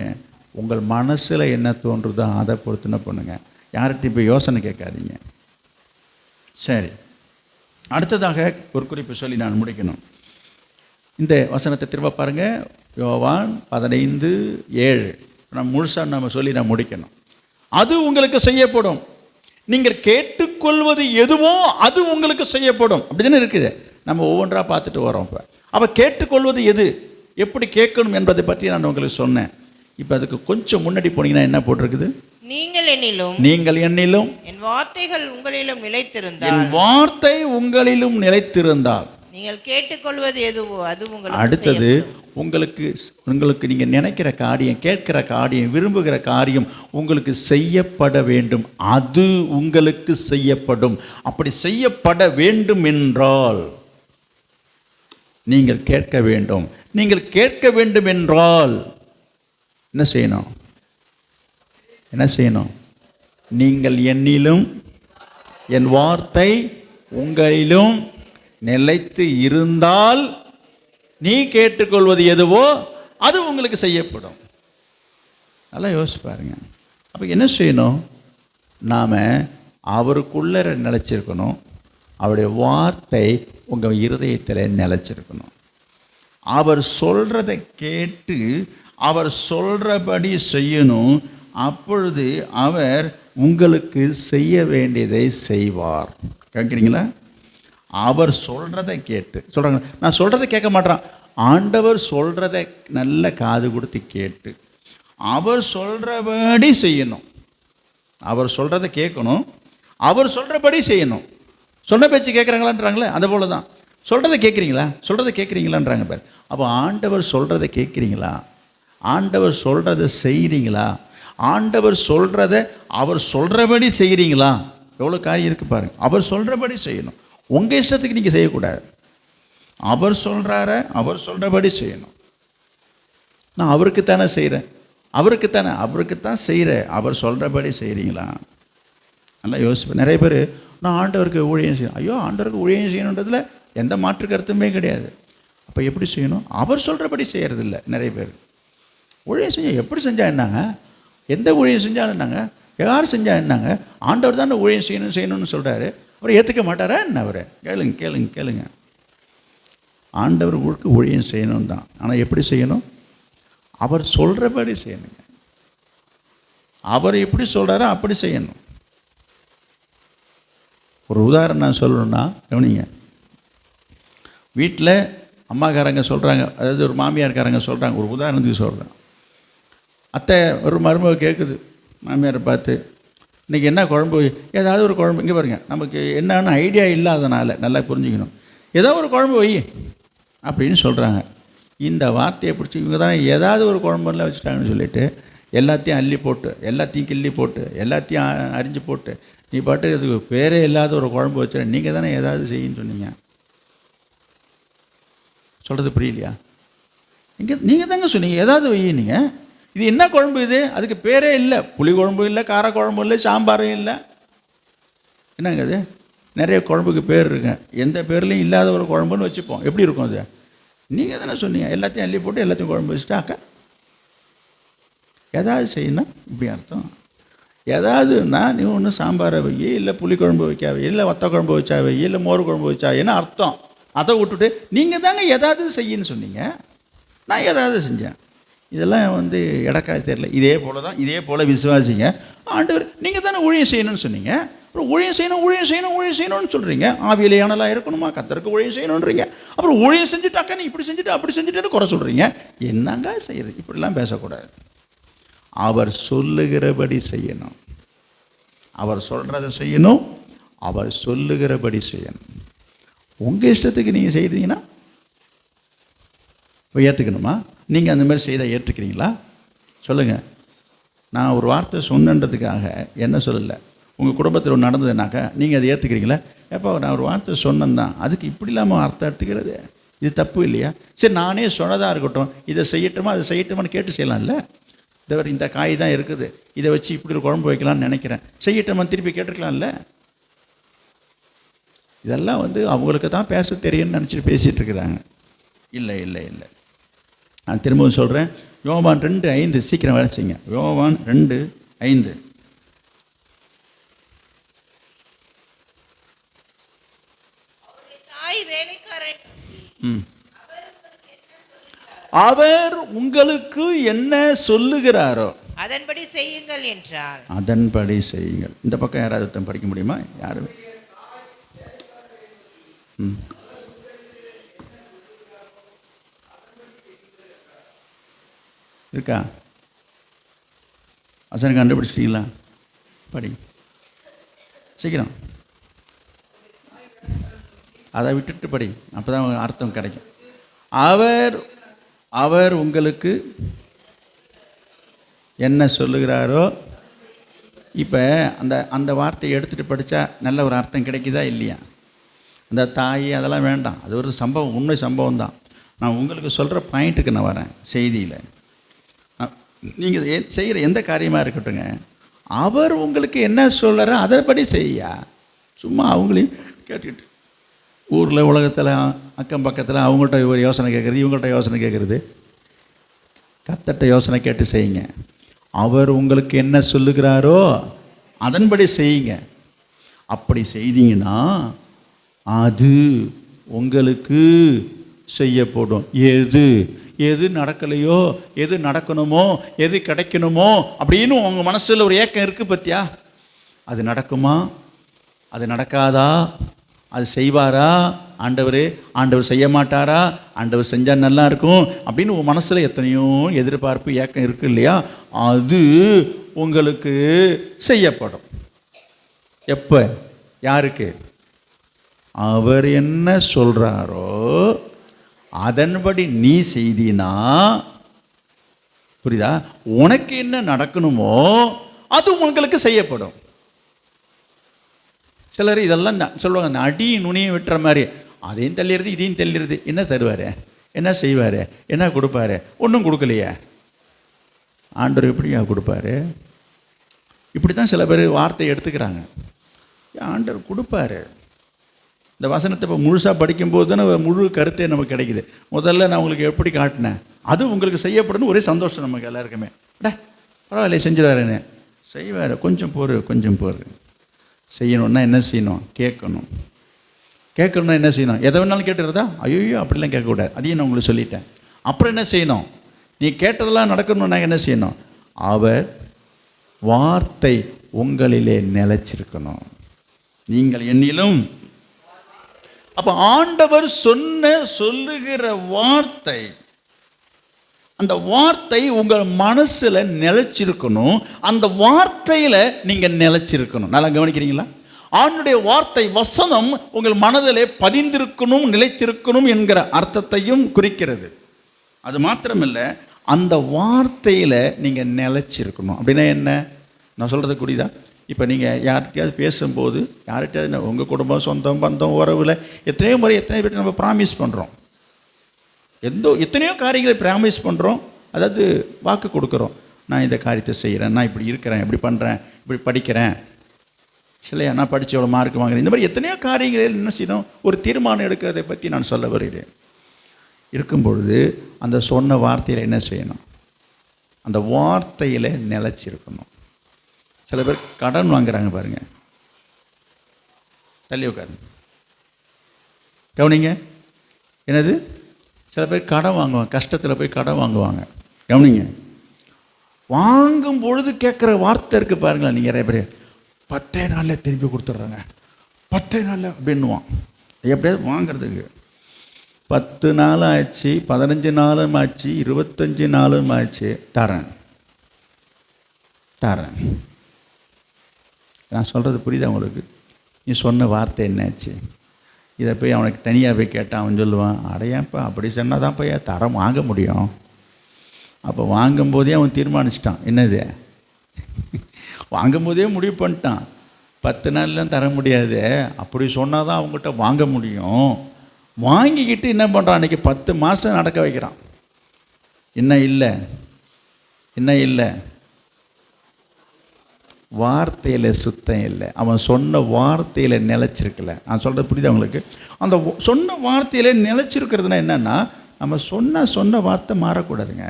உங்கள் மனசில் என்ன தோன்றுதோ அதை பொருத்தனை பண்ணுங்கள். யார்கிட்ட இப்போ யோசனை கேட்காதீங்க. சரி, அடுத்ததாக ஒரு குறிப்பு சொல்லி நான் முடிக்கணும். இந்த வசனத்தை திரும்ப பாருங்கள், யோவான் 15:7. நம்ம முழுசாக நம்ம சொல்லி நான் முடிக்கணும். அது உங்களுக்கு செய்யப்படும், நீங்கள் கேட்டுக்கொள்வது எதுவோ அது உங்களுக்கு செய்யப்படும். அப்படி தானே இருக்குது. நம்ம ஒவ்வொன்றாக பார்த்துட்டு வரோம். அப்போ கேட்டுக்கொள்வது எது, எப்படி கேட்கணும் என்பதை பற்றி நான் உங்களுக்கு சொன்னேன். இப்போ அதுக்கு கொஞ்சம் முன்னாடி போனீங்கன்னா என்ன போட்டிருக்குது, நீங்கள் என்னிலும் என் வார்த்தைகள் உங்களிலும் நிலைத்திருந்தால், என் வார்த்தை உங்களிலும் நிலைத்திருந்தால். நீங்கள் கேட்டுக்கொள்வது எதுவோ அது உங்களுக்கு அடுத்தது செய்யப்படும். உங்களுக்கு நீங்கள் நினைக்கிற காரியம், கேட்கிற காரியம், விரும்புகிற காரியம் உங்களுக்கு செய்யப்பட வேண்டும். அது உங்களுக்கு செய்யப்படும். அப்படி செய்யப்பட வேண்டும் என்றால் நீங்கள் கேட்க வேண்டும். நீங்கள் கேட்க வேண்டும் என்றால் என்ன செய்யணும்? என்ன செய்யணும்? நீங்கள் என்னிலும் என் வார்த்தை உங்களிலும் நிலைத்து இருந்தால் நீ கேட்டுக்கொள்வது எதுவோ அது உங்களுக்கு செய்யப்படும். நல்லா யோசிச்சு பாருங்க. அப்போ என்ன செய்யணும்? நாம் அவருக்குள்ளே நிலைச்சிருக்கணும். அவருடைய வார்த்தை உங்கள் இருதயத்தில் நிலைச்சிருக்கணும். அவர் சொல்கிறத கேட்டு அவர் சொல்கிறபடி செய்யணும். அப்பொழுது அவர் உங்களுக்கு செய்ய வேண்டியதை செய்வார். கேட்குறீங்களா? அவர் சொல்கிறத கேட்டு சொல்கிறாங்க. நான் சொல்கிறத கேட்க மாட்டேறான். ஆண்டவர் சொல்கிறத நல்ல காது கொடுத்து கேட்டு அவர் சொல்கிறபடி செய்யணும். அவர் சொல்கிறத கேட்கணும், அவர் சொல்கிறபடி செய்யணும். சொன்ன பேச்சு கேட்குறாங்களான்றாங்களே, அதை போல தான். சொல்கிறத கேட்குறீங்களா? சொல்கிறத கேட்குறீங்களான்றாங்க பேர். அப்போ ஆண்டவர் சொல்கிறத கேட்குறீங்களா? ஆண்டவர் சொல்கிறத செய்கிறீங்களா? ஆண்டவர் சொல்கிறத அவர் சொல்கிறபடி செய்கிறீங்களா? எவ்வளோ காரியம் இருக்குது பாருங்கள். அவர் சொல்கிறபடி செய்யணும். உங்கள் இஷ்டத்துக்கு நீங்கள் செய்யக்கூடாது. அவர் சொல்கிறார அவர் சொல்கிறபடி செய்யணும். நான் அவருக்குத்தானே செய்கிறேன், அவருக்குத்தான் செய்கிறேன். அவர் சொல்கிறபடி செய்கிறீங்களா? நல்லா யோசிப்பேன். நிறைய பேர் நான் ஆண்டவருக்கு ஊழியம் செய்யணும். ஐயோ, ஆண்டவருக்கு ஊழியம் செய்யணுன்றதுல எந்த மாற்று கருத்துமே கிடையாது. அப்போ எப்படி செய்யணும்? அவர் சொல்கிறபடி செய்கிறதில்ல. நிறைய பேர் ஊழியம் செஞ்சால் எப்படி செஞ்சால் என்னங்க, எந்த ஊழியம் செஞ்சாலும் என்னங்க, யார் செஞ்சால் என்னங்க, ஆண்டவர் தானே ஊழியம் செய்யணும்னு சொல்கிறாரு. அவர் ஏற்றுக்க மாட்டாரா என்ன? அவர் கேளுங்க. ஆண்டவர் ஊழியம் செய்யணும் தான். ஆனால் எப்படி செய்யணும்? அவர் சொல்கிறபடி செய்யணுங்க. அவர் எப்படி சொல்கிறாரோ அப்படி செய்யணும். ஒரு உதாரணம் நான் சொல்லணும்னா கவனிங்க. வீட்டில் அம்மாக்காரங்க சொல்கிறாங்க, அதாவது ஒரு மாமியார்காரங்க சொல்கிறாங்க. ஒரு உதாரணத்துக்கு சொல்கிறேன். அத்தை ஒரு மருமக கேட்குது மாமியாரை பார்த்து, இன்றைக்கி என்ன குழம்பு? ஏதாவது ஒரு குழம்பு. இங்கே பாருங்க, நமக்கு என்னன்னு ஐடியா இல்லாதனால நல்லா புரிஞ்சுக்கணும். ஏதோ ஒரு குழம்பு வை அப்படின்னு சொல்கிறாங்க. இந்த வார்த்தையை பிடிச்சி இவங்க தான் ஏதாவது ஒரு குழம்புலாம் வச்சுட்டாங்கன்னு சொல்லிவிட்டு எல்லாத்தையும் அள்ளி போட்டு, எல்லாத்தையும் கிள்ளி போட்டு, எல்லாத்தையும் அரிஞ்சு போட்டு, நீ பாட்டு அதுக்கு பேரே இல்லாத ஒரு குழம்பு வச்சுற. நீங்கள் தானே ஏதாவது செய்யுன்னு சொன்னீங்க. சொல்கிறது புரியலையா? நீங்கள் தாங்க சொன்னீங்க ஏதாவது வை. நீங்கள் இது என்ன குழம்பு இது? அதுக்கு பேரே இல்லை. புளி குழம்பும் இல்லை, கார குழம்பும் இல்லை, சாம்பாரும் இல்லை. என்னங்க அது? நிறைய குழம்புக்கு பேர் இருக்குங்க. எந்த பேர்லையும் இல்லாத ஒரு குழம்புன்னு வச்சுப்போம். எப்படி இருக்கும் அது? நீங்கள் தானே சொன்னீங்க எல்லாத்தையும் அள்ளி போட்டு எல்லாத்தையும் குழம்பு வச்சுட்டாக்கா ஏதாவது செய்யணும் இப்படி அர்த்தம். ஏதாவதுன்னா நீ ஒன்று சாம்பாரை வை, இல்லை புளி குழம்பு வைக்காவை, இல்லை வத்த குழம்பு வச்சாவை, இல்லை மோர் குழம்பு வச்சா என்ன அர்த்தம்? அதை விட்டுட்டு நீங்கள் தாங்க ஏதாவது செய்யின்னு சொன்னீங்க, நான் ஏதாவது செஞ்சேன். இதெல்லாம் இடக்காய் தெரியல. இதே போல் விசுவாசிங்க. ஆண்டவர் நீங்கள் தானே ஊழியம் செய்யணும்னு சொன்னீங்க. அப்புறம் ஊழியம் செய்யணும்னு சொல்கிறீங்க. ஆவியிலே அனலாக இருக்கணுமா, கர்த்தருக்கு ஊழியம் செய்யணுன்றீங்க. அப்புறம் ஊழியம் செஞ்சுட்டு அக்கா நீ இப்படி செஞ்சுட்டு அப்படி செஞ்சுட்டு குறை சொல்கிறீங்க. என்னங்க செய்யுது? இப்படிலாம் பேசக்கூடாது. அவர் சொல்லுகிறபடி செய்யணும். அவர் சொல்கிறத செய்யணும், அவர் சொல்லுகிறபடி செய்யணும். உங்கள் இஷ்டத்துக்கு நீங்கள் செய்தீங்கன்னா ஏற்றுக்கணுமா? நீங்கள் அந்த மாதிரி செய்தால் ஏற்றுக்கிறீங்களா? சொல்லுங்கள். நான் ஒரு வார்த்தை சொன்னன்றதுக்காக என்ன சொல்லலை. உங்கள் குடும்பத்தில் ஒன்று நடந்ததுனாக்கா நீங்கள் அதை ஏற்றுக்கிறீங்களா? எப்போ நான் ஒரு வார்த்தை சொன்னேன் தான், அதுக்கு இப்படி இல்லாமல் அர்த்தம் எடுத்துக்கிறது இது தப்பு இல்லையா? சரி, நானே சொன்னதாக இருக்கட்டும், இதை செய்யட்டுமா அதை செய்யட்டுமான்னு கேட்டு செய்யலாம்ல. இந்த காய் தான் இருக்குது, இதை வச்சு இப்படி ஒரு குழம்பு வைக்கலாம்னு நினைக்கிறேன், செய்யட்டுமான்னு திருப்பி கேட்டுருக்கலாம்ல. இதெல்லாம் அவங்களுக்கு தான் பேச தெரியும்னு நினச்சிட்டு பேசிகிட்டு இருக்கிறாங்க. இல்லை இல்லை இல்லை, நான் திரும்பவும் சொல்கிறேன். யோவான் 2:5 சீக்கிரம் வேலை செய்யுங்க. யோவான் 2:5. அவர் உங்களுக்கு என்ன சொல்லுகிறாரோ அதன்படி செய்யுங்கள் என்றார். அதன்படி செய்யுங்கள். இந்த பக்கம் யாராவது படிக்க முடியுமா? யாரும் இருக்கா? வசனம் கண்டுபிடிச்சிட்டீங்களா? படி சீக்கிரம். அதை விட்டுட்டு படி, அப்போ தான் அர்த்தம் கிடைக்கும். அவர் அவர் உங்களுக்கு என்ன சொல்லுகிறாரோ. இப்போ அந்த அந்த வார்த்தையை எடுத்துகிட்டு படித்தா நல்ல ஒரு அர்த்தம் கிடைக்குதா இல்லையா? அந்த தாய் அதெல்லாம் வேண்டாம், அது ஒரு சம்பவம், உண்மை சம்பவம் தான். நான் உங்களுக்கு சொல்கிற பாயிண்ட்டுக்கு நான் வரேன். செய்தியில் நீங்கள் செய்கிற எந்த காரியமாக இருக்கட்டுங்க, அவர் உங்களுக்கு என்ன சொல்கிறாரோ அதைப்படி செய்யா. சும்மா அவங்களையும் கேட்டுக்கிட்டு ஊரில் உலகத்தில் அக்கம் பக்கத்தில் அவங்கள்ட்ட ஒரு யோசனை கேட்குறது, இவங்கள்ட்ட யோசனை கேட்குறது, கத்தட்ட யோசனை கேட்டு செய்யுங்க. அவர் உங்களுக்கு என்ன சொல்லுகிறாரோ அதன்படி செய்யுங்க. அப்படி செய்தீங்கன்னா அது உங்களுக்கு செய்யப்படும். எது எது நடக்கலையோ, எது நடக்கணுமோ, எது கிடைக்கணுமோ அப்படின்னு உங்கள் மனசில் ஒரு ஏக்கம் இருக்குது பத்தியா, அது நடக்குமா, அது நடக்காதா, அது செய்வாரா ஆண்டவர் செய்ய மாட்டாரா, ஆண்டவர் செஞ்சால் நல்லா இருக்கும் அப்படின்னு உங்கள் மனசில் எத்தனையோ எதிர்பார்ப்பு ஏக்கம் இருக்குது இல்லையா, அது உங்களுக்கு செய்யப்படும். எப்போ? யாருக்கு? அவர் என்ன சொல்கிறாரோ அதன்படி நீ செய்தினா, புரியுதா, உனக்கு என்ன நடக்கணுமோ அது உங்களுக்கு செய்யப்படும். சிலர் இதெல்லாம் சொல்லுவாங்க, அந்த அடி நுனியை விட்டுற மாதிரி, அதையும் தள்ளிடுறது இதையும் தள்ளிடுறது. என்ன தருவார், என்ன செய்வார், என்ன கொடுப்பாரு? ஒன்றும் கொடுக்கலையே. ஆண்டவர் எப்படியா கொடுப்பாரு? இப்படி தான் சில பேர் வார்த்தையை எடுத்துக்கிறாங்க. ஆண்டவர் கொடுப்பாரு. இந்த வசனத்தை இப்போ முழுசாக படிக்கும்போது தானே முழு கருத்தே நமக்கு கிடைக்குது. முதல்ல நான் உங்களுக்கு எப்படி காட்டினேன், அது உங்களுக்கு செய்யப்படணும். ஒரே சந்தோஷம் நமக்கு எல்லாருக்குமே. பரவாயில்ல செஞ்சுருவாருன்னு செய்வார். கொஞ்சம் போரு. செய்யணுன்னா என்ன செய்யணும்? கேட்கணுன்னா என்ன செய்யணும்? எதை வேணாலும் கேட்டுறதா? ஐயோ அப்படிலாம் கேட்கக்கூடாது. அதையும் நான் உங்களுக்கு சொல்லிட்டேன். அப்புறம் என்ன செய்யணும்? நீ கேட்டதெல்லாம் நடக்கணும்னா என்ன செய்யணும்? அவர் வார்த்தை உங்களிலே நிலைச்சிருக்கணும். நீங்கள் என்னிலும். அப்போ ஆண்டவர் சொல்லுகிற வார்த்தை, அந்த வார்த்தை உங்கள் மனசில் நிலைச்சிருக்கணும். அந்த வார்த்தையில் நீங்கள் நிலைச்சிருக்கணும். நல்லா கவனிக்கிறீங்களா? ஆண்டவருடைய வார்த்தை வசனம் உங்கள் மனதிலே பதிந்திருக்கணும், நிலைத்திருக்கணும் என்கிற அர்த்தத்தையும் குறிக்கிறது. அது மாத்திரமில்லை, அந்த வார்த்தையில் நீங்கள் நிலைச்சிருக்கணும். அப்படின்னா என்ன? நான் சொல்கிறது புரியுதா? இப்போ நீங்கள் யார்கிட்டையாவது பேசும்போது, யார்கிட்டையாவது உங்கள் குடும்பம், சொந்தம், பந்தம், உறவில் எத்தனையோ பேர் நம்ம ப்ராமிஸ் பண்ணுறோம். எத்தனையோ காரியங்களை ப்ராமிஸ் பண்ணுறோம். அதாவது வாக்கு கொடுக்குறோம். நான் இந்த காரியத்தை செய்கிறேன், நான் இப்படி இருக்கிறேன், இப்படி பண்ணுறேன், இப்படி படிக்கிறேன், இல்லையா, நான் படித்து எவ்வளோ மார்க் வாங்குறேன். இந்த மாதிரி எத்தனையோ காரியங்களில் என்ன செய்யணும்? ஒரு தீர்மானம் எடுக்கிறதை பற்றி நான் சொல்ல வருகிறேன். இருக்கும் பொழுது அந்த சொன்ன வார்த்தையில் என்ன செய்யணும்? அந்த வார்த்தையில் நிலைச்சிருக்கணும். சில பேர் கடன் வாங்குறாங்க பாருங்க. தள்ளி உட்காரு, கவனிங்க. என்னது? சில பேர் கடன் வாங்குவாங்க, கஷ்டத்தில் போய் கடன் வாங்குவாங்க. கவனிங்க. வாங்கும் பொழுது கேட்குற வார்த்தை இருக்குது பாருங்களேன். நீங்கள் நிறைய பேர் 10 நாளில் திருப்பி கொடுத்துட்றாங்க, 10 நாளில் அப்படின்னுவான். எப்படியாவது வாங்கிறதுக்கு 10 நாள் ஆச்சு, 15 நாளும் ஆச்சு, 25 நாளும் ஆச்சு, தரேன். நான் சொல்கிறது புரியுதா உங்களுக்கு? நீ சொன்ன வார்த்தை என்னாச்சு? இதை போய் அவனுக்கு தனியாக போய் கேட்டால் அவன் சொல்லுவான், அடையாப்பா அப்படி சொன்னால் தான் போய் தரம் வாங்க முடியும். அப்போ வாங்கும்போதே அவன் தீர்மானிச்சிட்டான். என்னது? வாங்கும்போதே முடிவு பண்ணிட்டான், 10 நாள்லாம் தர முடியாது, அப்படி சொன்னால் தான் அவங்ககிட்ட வாங்க முடியும். வாங்கிக்கிட்டு என்ன பண்ணுறான்? அன்றைக்கி 10 மாதம் நடக்க வைக்கிறான். என்ன இல்லை, வார்த்தையில் சுத்தம் இல்லை. அவன் சொன்ன வார்த்தையில் நிலைச்சிருக்கல. நான் சொல்கிறது புரியுதா உங்களுக்கு? அந்த சொன்ன வார்த்தையில் நிலைச்சிருக்கிறதுனா என்னென்னா, நம்ம சொன்ன வார்த்தை மாறக்கூடாதுங்க.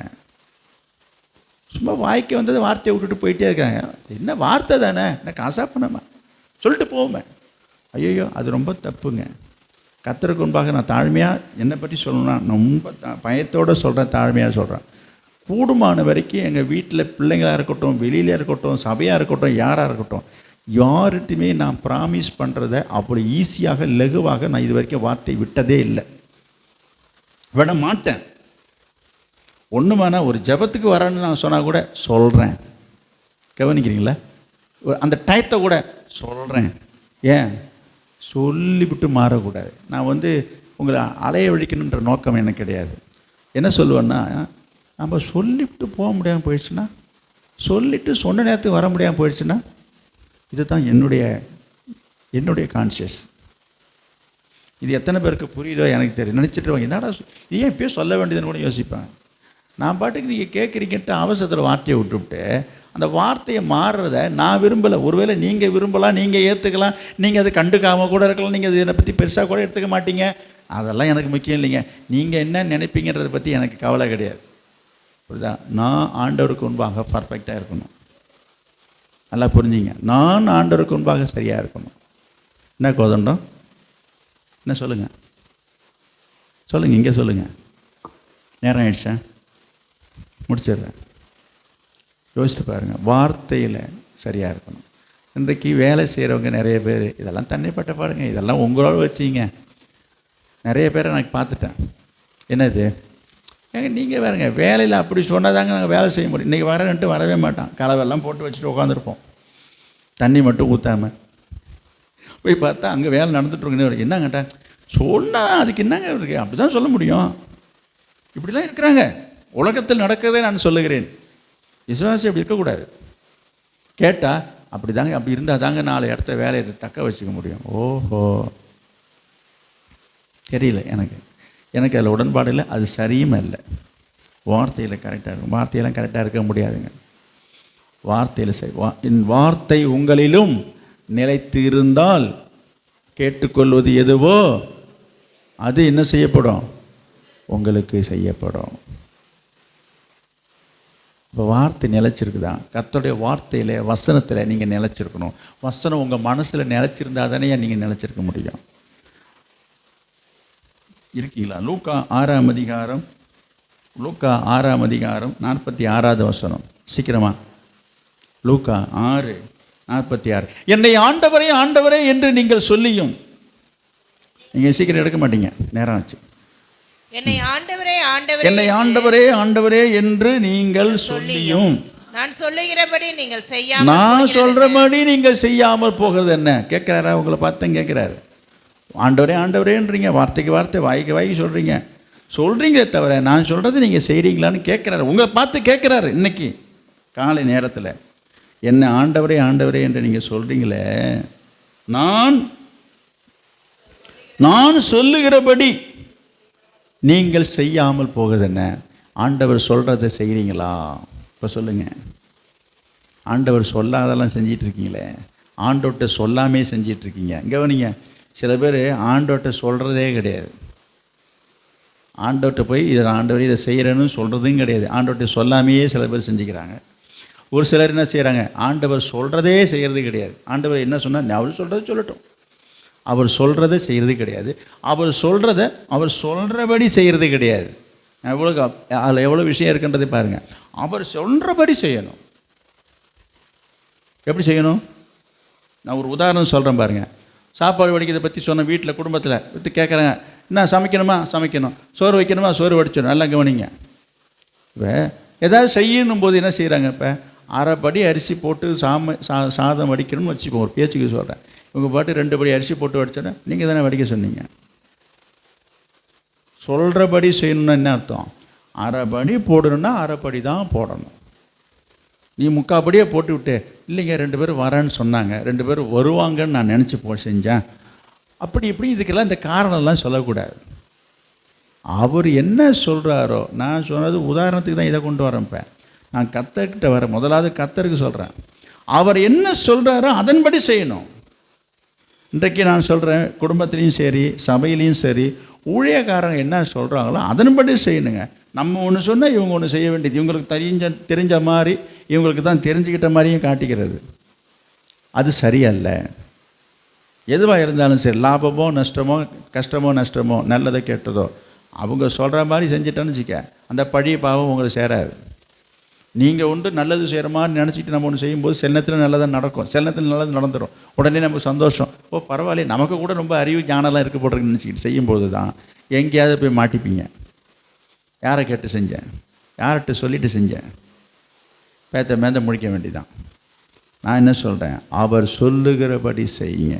சும்மா வாய்க்கு வந்தது வார்த்தையை விட்டுட்டு போயிட்டே இருக்காங்க. என்ன வார்த்தை தானே, என்ன காசா பண்ணாம சொல்லிட்டு போவோமே. ஐயோ அது ரொம்ப தப்புங்க. கர்த்தருக்கு முன்பாக நான் தாழ்மையாக என்னை பற்றி சொல்லணும்னா ரொம்ப பயத்தோடு சொல்கிறேன், தாழ்மையாக சொல்கிறேன். கூடுமான வரைக்கும் எங்கள் வீட்டில் பிள்ளைங்களாக இருக்கட்டும், வெளியில் இருக்கட்டும், சபையாக இருக்கட்டும், யாராக இருக்கட்டும், யார்கிட்டையுமே நான் ப்ராமிஸ் பண்ணுறதை அப்படி ஈஸியாக லகுவாக நான் இது வரைக்கும் வார்த்தை விட்டதே இல்லை, விட மாட்டேன். ஒன்றுமானா ஒரு ஜபத்துக்கு வரேன்னு நான் சொன்னால் கூட சொல்கிறேன். கவனிக்கிறீங்களா? அந்த டயத்தை கூட சொல்கிறேன். ஏன் சொல்லிவிட்டு மாறக்கூடாது. நான் உங்களை அலைய ஒழிக்கணுன்ற நோக்கம் எனக்கு கிடையாது. என்ன சொல்லுவேன்னா, நம்ம சொல்லிவிட்டு போக முடியாமல் போயிடுச்சுன்னா, சொல்லிவிட்டு சொன்ன நேரத்துக்கு வர முடியாமல் போயிடுச்சுன்னா, இதுதான் என்னுடைய கான்ஷியஸ். இது எத்தனை பேருக்கு புரியுதோ எனக்கு தெரியும். நினச்சிட்டு என்னடா இது ஏன் இப்போயே சொல்ல வேண்டியதுன்னு கூட யோசிப்பேன். நான் பாட்டுக்கு நீங்கள் கேட்குறீங்கன்ட்டு அவசரத்தில் வார்த்தையை விட்டுவிட்டு அந்த வார்த்தையை மாறுறத நான் விரும்பலை. ஒருவேளை நீங்கள் விரும்பலாம், நீங்கள் ஏற்றுக்கலாம், நீங்கள் அதை கண்டுக்காமல் கூட இருக்கலாம், நீங்கள் அதை என்னை பற்றி பெருசாக கூட எடுத்துக்க மாட்டீங்க. அதெல்லாம் எனக்கு முக்கியம் இல்லைங்க. நீங்கள் என்ன நினைப்பீங்கன்றதை பற்றி எனக்கு கவலை கிடையாது. புரியுதா? நான் ஆண்டவருக்கு முன்பாக பர்ஃபெக்டாக இருக்கணும். நல்லா புரிஞ்சிங்க. நான் ஆண்டவருக்கு முன்பாக சரியாக இருக்கணும். என்ன கோதண்டம்? என்ன சொல்லுங்கள், இங்கே சொல்லுங்கள். நேரம் ஆயிடுச்சா? முடிச்சிடுறேன். யோசித்து பாருங்கள். வார்த்தையில் சரியாக இருக்கணும். இன்றைக்கு வேலை செய்கிறவங்க நிறைய பேர் இதெல்லாம் தனிப்பட்ட பாருங்க, இதெல்லாம் உங்களோட வச்சிங்க. நிறைய பேரை நான் பார்த்துட்டேன். என்னது ஏங்க நீங்கள் வேறுங்க, வேலையில் அப்படி சொன்னால் தாங்க நாங்கள் வேலை செய்ய முடியும். இன்றைக்கி வரேன்ட்டு வரவே மாட்டான். கலவெல்லாம் போட்டு வச்சுட்டு உட்காந்துருப்போம், தண்ணி மட்டும் ஊற்றாமல். போய் பார்த்தா அங்கே வேலை நடந்துட்டுருக்குன்னு என்னங்கட்டா சொன்னால் அதுக்கு என்னங்க இருக்குது, அப்படி தான் சொல்ல முடியும். இப்படிலாம் இருக்கிறாங்க. உலகத்தில் நடக்கிறதே நான் சொல்லுகிறேன். விசுவாசி அப்படி இருக்கக்கூடாது. கேட்டால் அப்படி தாங்க, அப்படி இருந்தால் தாங்க 4 இடத்த வேலையை தக்க வச்சுக்க முடியும். ஓஹோ, தெரியல எனக்கு அதில் உடன்பாடு இல்லை. அது சரியும் இல்லை. வார்த்தையில் கரெக்டாக இருக்கும். வார்த்தையெல்லாம் கரெக்டாக இருக்க முடியாதுங்க. வார்த்தையில் சரி. என் வார்த்தை உங்களிலும் நிலைத்து இருந்தால் கேட்டுக்கொள்வது எதுவோ அது என்ன செய்யப்படும்? உங்களுக்கு செய்யப்படும். இப்போ வார்த்தை நிலைச்சிருக்குதா? கர்த்தருடைய வார்த்தையில், வசனத்தில் நீங்கள் நிலைச்சிருக்கணும். வசனம் உங்கள் மனசில் நிலைச்சிருந்தா தானே நீங்கள் நிலைச்சிருக்க முடியும். இருக்கீங்களா? லூக்கா 6ஆம் அதிகாரம் 46வது வசனம். சீக்கிரமா. லூக்கா 6:46. என்னை ஆண்டவரே ஆண்டவரே என்று நீங்கள் சொல்லியும், நீங்கள் சீக்கிரம் எடுக்க மாட்டீங்க, நேரம் ஆச்சு. என்னை ஆண்டவரே ஆண்டவரே என்று நீங்கள் சொல்லியும் நான் சொல்லுகிறபடி நீங்கள் நான் சொல்றபடி நீங்கள் செய்யாமல் போகிறது என்ன? கேட்குறாரா? உங்களை பார்த்தேன் கேட்குறாரு. ஆண்டவரேன்றீங்க, வார்த்தைக்கு வார்த்தை, வாய்க்கு வாய்க்கு சொல்கிறீங்களே தவிர நான் சொல்கிறது நீங்கள் செய்கிறீங்களான்னு கேட்குறாரு. உங்களை பார்த்து கேட்குறாரு. இன்னைக்கு காலை நேரத்தில் என்ன ஆண்டவரே என்று நீங்கள் சொல்கிறீங்களே, நான் சொல்லுகிறபடி நீங்கள் செய்யாமல் போகிறது என்ன? ஆண்டவர் சொல்கிறத செய்கிறீங்களா? இப்போ சொல்லுங்கள். ஆண்டவர் சொல்லாதெல்லாம் செஞ்சிட்ருக்கீங்களே, ஆண்டவர்கிட்ட சொல்லாமே செஞ்சிட்ருக்கீங்க. கவனிங்க, சில பேர் ஆண்டவர்கிட்ட சொல்கிறதே கிடையாது. ஆண்டவர்கிட்ட போய் இதை செய்கிறேன்னு சொல்கிறதும் கிடையாது. ஆண்டவர்கிட்ட சொல்லாமையே சில பேர் செஞ்சுக்கிறாங்க. ஒரு சிலர் என்ன செய்கிறாங்க, ஆண்டவர் சொல்கிறதே செய்கிறது கிடையாது. ஆண்டவர் என்ன சொன்னால் அவர் சொல்கிறத சொல்லட்டும், அவர் சொல்கிறத செய்கிறது கிடையாது. அவர் சொல்கிறபடி செய்கிறது கிடையாது. அதில் எவ்வளோ விஷயம் இருக்குன்றதை பாருங்கள். அவர் சொல்கிறபடி செய்யணும். எப்படி செய்யணும்? நான் ஒரு உதாரணம் சொல்கிறேன் பாருங்கள். சாப்பாடு வடிக்கிறதை பற்றி சொன்ன வீட்டில் குடும்பத்தில் விட்டு கேட்குறாங்க, என்ன சமைக்கணும், சோறு வைக்கணுமா, சோறு வடிச்சிடணும். நல்லா கவனிங்க. இப்போ ஏதாவது செய்யணும் போது என்ன செய்கிறாங்க? இப்போ அரைப்படி அரிசி போட்டு சாதம் வடிக்கணும்னு வச்சுப்போம், ஒரு பேச்சுக்கு சொல்கிறேன். இவங்க பாட்டு 2 படி அரிசி போட்டு வடிச்சோன்னா நீங்கள் தானே வடிக்க சொன்னீங்க. சொல்கிறபடி செய்யணும்னா என்ன அர்த்தம்? அரைப்படி போடணுன்னா அரைப்படி தான் போடணும். நீ 3/4 படியே போட்டு விட்டு, இல்லைங்க 2 பேர் வரேன்னு சொன்னாங்க, 2 பேர் வருவாங்கன்னு நான் நினச்சி செஞ்சேன், அப்படி இப்படி இதுக்கெல்லாம் இந்த காரணம்லாம் சொல்லக்கூடாது. அவர் என்ன சொல்கிறாரோ, நான் சொன்னது உதாரணத்துக்கு தான் இதை கொண்டு வரேன்ப்பேன். நான் கர்த்தர்கிட்ட வரேன், முதலாவது கர்த்தருக்கு சொல்கிறேன். அவர் என்ன சொல்கிறாரோ அதன்படி செய்யணும். இன்றைக்கு நான் சொல்கிறேன், குடும்பத்துலேயும் சரி சபையிலையும் சரி, ஊழியக்காரங்க என்ன சொல்கிறாங்களோ அதன்படி செய்யணுங்க. நம்ம ஒன்று சொன்னால் இவங்க ஒன்று செய்ய வேண்டியது. இவங்களுக்கு தெரிஞ்ச மாதிரி, இவங்களுக்கு தான் தெரிஞ்சுக்கிட்ட மாதிரியும் காட்டிக்கிறது அது சரியல்ல. எதுவாக இருந்தாலும் சரி, லாபமோ நஷ்டமோ, கஷ்டமோ நஷ்டமோ, நல்லதோ கெட்டதோ, அவங்க சொல்கிற மாதிரி செஞ்சிட்டேன்னு வச்சுக்க, அந்த பழைய பாவம் உங்களுக்கு சேராது. நீங்கள் ஒன்று நல்லது செய்கிற மாதிரி நினச்சிட்டு நம்ம ஒன்று செய்யும்போது சில நேரத்தில் நல்லதாக நடக்கும், சில நேரத்தில் நல்லது நடந்துடும். உடனே நமக்கு சந்தோஷம், ஓ பரவாயில்ல, நமக்கு கூட ரொம்ப அறிவு ஞானம்லாம் இருக்க போடுறதுன்னு நினச்சிக்கிட்டு செய்யும்போது தான் எங்கேயாவது போய் மாட்டிப்பீங்க. யாரை கேட்டு செஞ்சேன், யார்கிட்ட சொல்லிட்டு செஞ்சேன், மேந்த முடிக்க வேண்டியதான். நான் என்ன சொல்கிறேன், அவர் சொல்லுகிறபடி செய்யுங்க.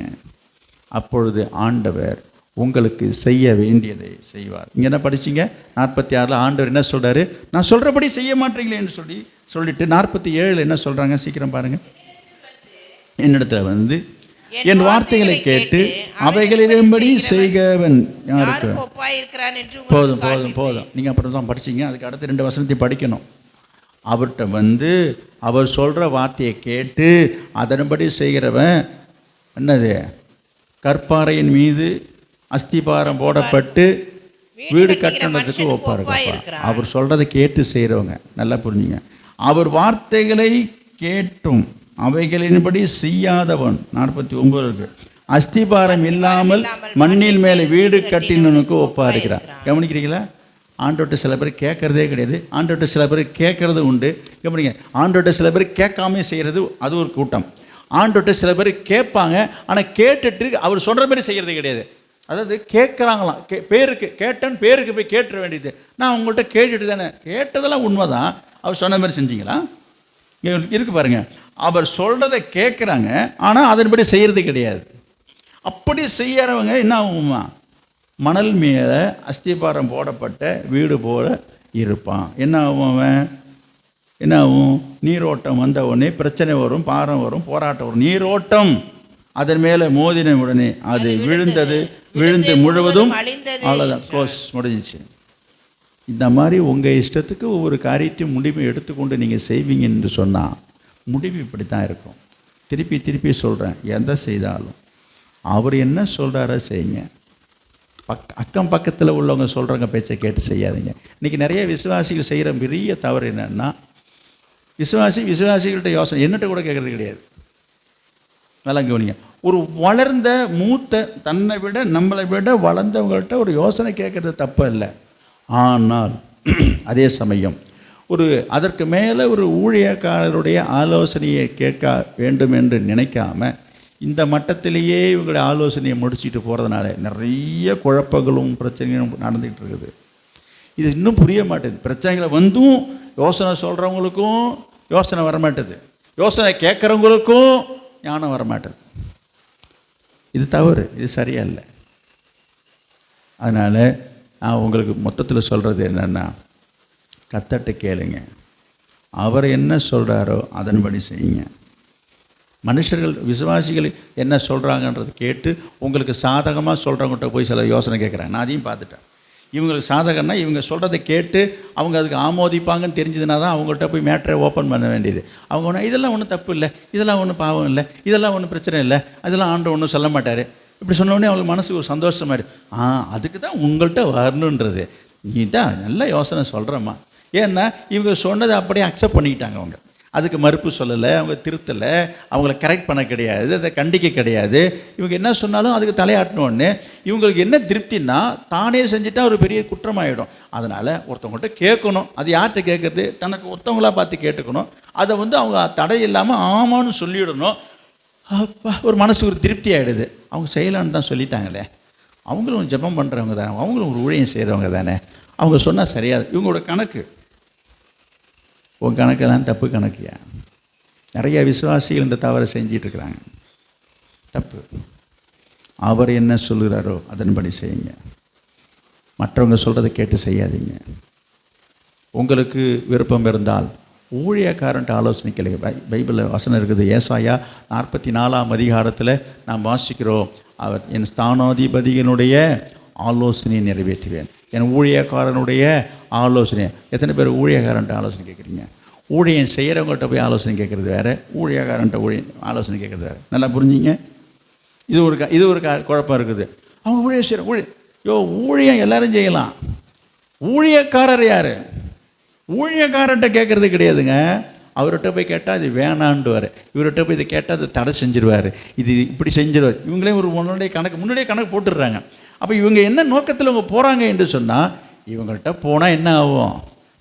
அப்பொழுது ஆண்டவர் உங்களுக்கு செய்ய வேண்டியதை செய்வார். இங்கே என்ன படிச்சிங்க? 46 ஆண்டவர் என்ன சொல்கிறாரு? நான் சொல்கிறபடி செய்ய மாட்டீங்களேன்னு சொல்லிட்டு 47 என்ன சொல்கிறாங்க? சீக்கிரம் பாருங்கள். என்னிடத்துல வந்து என் வார்த்தைகளை கேட்டு அவைகளின்படி செய்கவன் யாருக்கு? போதும் போதும் போதும். நீங்கள் அப்புறம் தான் படிச்சிங்க. அதுக்கு அடுத்த 2 வசனத்தை படிக்கணும். அவர்கிட்ட வந்து அவர் சொல்கிற வார்த்தையை கேட்டு அதன்படி செய்கிறவன் என்னது? கற்பாறையின் மீது அஸ்திபாரம் போடப்பட்டு வீடு கட்டணத்துக்கு ஒப்பாருக்கப்பா. அவர் சொல்கிறத கேட்டு செய்கிறவங்க, நல்லா புரிஞ்சுங்க. அவர் வார்த்தைகளை கேட்டும் அவைகளின்படி செய்யாதவன் 49 அஸ்திபாரம் இல்லாமல் மண்ணில் மேலே வீடு கட்டினவனுக்கு ஒப்பா இருக்கிறான். கவனிக்கிறீங்களா? ஆண்டோட்ட சில பேர் கேட்கறதே கிடையாது, ஆண்டோட்ட சில பேர் கேட்கறது உண்டு. கவனிங்க, ஆண்டோட்ட சில பேர் கேட்காம செய்கிறது அது ஒரு கூட்டம். ஆண்டோட்ட சில பேர் கேட்பாங்க, ஆனால் கேட்டுட்டு அவர் சொல்கிற மாதிரி செய்கிறது கிடையாது. அதாவது கேட்குறாங்களாம், பேருக்கு கேட்டேன்னு பேருக்கு போய் கேட்டுற வேண்டியது. நான் உங்கள்கிட்ட கேட்டுட்டு தானே, கேட்டதெல்லாம் உண்மை தான், அவர் சொன்ன மாதிரி செஞ்சீங்களா? இருக்கு பாருங்க, அவர் சொல்கிறத கேட்குறாங்க, ஆனால் அதன்படி செய்கிறது கிடையாது. அப்படி செய்யறவங்க என்ன ஆகுமா? மணல் மேலே அஸ்திபாரம் போடப்பட்ட வீடு போல இருப்பான். என்ன ஆகும் அவன்? என்ன ஆகும்? நீரோட்டம் வந்த உடனே பிரச்சனை வரும், பாரம் வரும், போராட்டம் வரும். நீரோட்டம் அதன் மேலே மோதின உடனே அது விழுந்து முழுவதும் அவ்வளோதான், க்ளோஸ், முடிஞ்சிச்சு. இந்த மாதிரி உங்கள் இஷ்டத்துக்கு ஒவ்வொரு காரியத்தையும் முடிவை எடுத்துக்கொண்டு நீங்கள் செய்வீங்க என்று சொன்னால் முடிவு இப்படி தான் இருக்கும். திருப்பி சொல்கிறேன், எதை செய்தாலும் அவர் என்ன சொல்கிறாரோ செய்யுங்க. அக்கம் பக்கத்தில் உள்ளவங்க சொல்கிறவங்க பேச்சை கேட்டு செய்யாதீங்க. இன்றைக்கி நிறைய விசுவாசிகள் செய்கிற பெரிய தவறு என்னென்னா, விசுவாசிகள்கிட்ட யோசனை என்னட்ட கூட கேட்குறது கிடையாது. நல்லா கவனிங்க. ஒரு வளர்ந்த மூத்த தன்னை விட நம்மளை விட வளர்ந்தவங்கள்ட்ட ஒரு யோசனை கேட்குறது தப்பு இல்லை. ஆனால் அதே சமயம் அதற்கு மேலே ஒரு ஊழியக்காரருடைய ஆலோசனையை கேட்க வேண்டும் என்று நினைக்காம இந்த மட்டத்திலேயே இவங்களுடைய ஆலோசனையை முடிச்சுட்டு போகிறதுனால நிறைய குழப்பங்களும் பிரச்சனைகளும் நடந்துக்கிட்டு இருக்குது. இது இன்னும் புரிய மாட்டேது. பிரச்சனைகளை வந்தும் யோசனை சொல்கிறவங்களுக்கும் யோசனை வரமாட்டேது, யோசனை கேட்குறவங்களுக்கும் ஞானம் வரமாட்டேது. இது தவறு, இது சரியா இல்லை. அதனால் நான் உங்களுக்கு மொத்தத்தில் சொல்கிறது என்னென்னா, கர்த்தர்ட்ட கேளுங்க, அவர் என்ன சொல்கிறாரோ அதன்படி செய்யுங்க. மனுஷர்கள் விசுவாசிகள் என்ன சொல்கிறாங்கன்றது கேட்டு உங்களுக்கு சாதகமாக சொல்கிறவங்கள்ட்ட போய் சில யோசனை கேட்குறாங்க. நான் அதையும் பார்த்துட்டேன். இவங்களுக்கு சாதகம்னா இவங்க சொல்கிறத கேட்டு அவங்க அதுக்கு ஆமோதிப்பாங்கன்னு தெரிஞ்சதுனா தான் அவங்கள்ட்ட போய் மேட்ரை ஓப்பன் பண்ண வேண்டியது. அவங்க ஒன்று இதெல்லாம் ஒன்றும் தப்பு இல்லை, இதெல்லாம் ஒன்றும் பாவம் இல்லை, இதெல்லாம் ஒன்றும் பிரச்சனை இல்லை, அதெல்லாம் ஆண்டவர் ஒன்றும் சொல்ல மாட்டார், இப்படி சொன்னோடனே அவங்களுக்கு மனசுக்கு ஒரு சந்தோஷமாக இருக்குது. அதுக்கு தான் உங்கள்கிட்ட வரணுன்றது. நீ தான் நல்ல யோசனை சொல்கிறம்மா. ஏன்னா இவங்க சொன்னதை அப்படியே அக்செப்ட் பண்ணிக்கிட்டாங்க. அவங்க அதுக்கு மறுப்பு சொல்லலை, அவங்க திருத்தலை, அவங்கள கரெக்ட் பண்ண கிடையாது, அதை கண்டிக்க கிடையாது. இவங்க என்ன சொன்னாலும் அதுக்கு தலையாட்டினோடனே இவங்களுக்கு என்ன திருப்தின்னா, தானே செஞ்சுட்டா ஒரு பெரிய குற்றமாயிடும். அதனால் ஒருத்தவங்கள்ட்ட கேட்கணும். அது யார்கிட்ட கேட்குறது? தனக்கு ஒருத்தவங்களாக பார்த்து கேட்டுக்கணும். அதை அவங்க தடை இல்லாமல் ஆமான்னு சொல்லிவிடணும். அப்பா ஒரு மனசு ஒரு திருப்தி ஆகிடுது. அவங்க செய்யலான்னு தான் சொல்லிட்டாங்களே, அவங்களும் ஜெபம் பண்ணுறவங்க தானே, அவங்களும் ஒரு ஊழியம் செய்கிறவங்க தானே, அவங்க சொன்னால் சரியாது. இவங்களோட கணக்கு உன் கணக்கெல்லாம் தப்பு கணக்கியா. நிறைய விசுவாசிகள் இந்த தவறை செஞ்சிட்ருக்குறாங்க. தப்பு. அவர் என்ன சொல்கிறாரோ அதன்படி செய்யுங்க. மற்றவங்க சொல்கிறத கேட்டு செய்யாதீங்க. உங்களுக்கு விருப்பம் இருந்தால் ஊழியக்காரன்ட்டு ஆலோசனை கேளுங்க. பைபிளில் வசனம் இருக்குது. ஏசாயா 44ஆம் அதிகாரத்தில் நாம் வாசிக்கிறோம், அவர் என் ஸ்தானாதிபதியினுடைய ஆலோசனையை நிறைவேற்றுவேன், என் ஊழியக்காரனுடைய ஆலோசனை. எத்தனை பேர் ஊழியக்காரன்ட்டு ஆலோசனை கேட்குறீங்க? ஊழியம் செய்கிறவங்கள்ட்ட போய் ஆலோசனை கேட்குறது வேறு, ஊழியக்காரன்ட்ட ஆலோசனை கேட்குறது வேறு. நல்லா புரிஞ்சிங்க. இது ஒரு குழப்பம் இருக்குது. அவங்க ஊழியம் செய்கிற ஊழியம் எல்லோரும் செய்யலாம். ஊழியக்காரர் யார்? ஊழியக்காரன்ட்ட கேட்குறது கிடையாதுங்க. அவர்கிட்ட போய் கேட்டால் அது வேணான்டுவார், இவர்கிட்ட போய் இதை கேட்டால் அது தடை செஞ்சிருவார், இது இப்படி செஞ்சிருவார். இவங்களே ஒரு முன்னாடியே கணக்கு போட்டுடுறாங்க. அப்போ இவங்க என்ன நோக்கத்தில் இவங்க போகிறாங்க என்று சொன்னால், இவங்கள்ட்ட போனால் என்ன ஆகும்?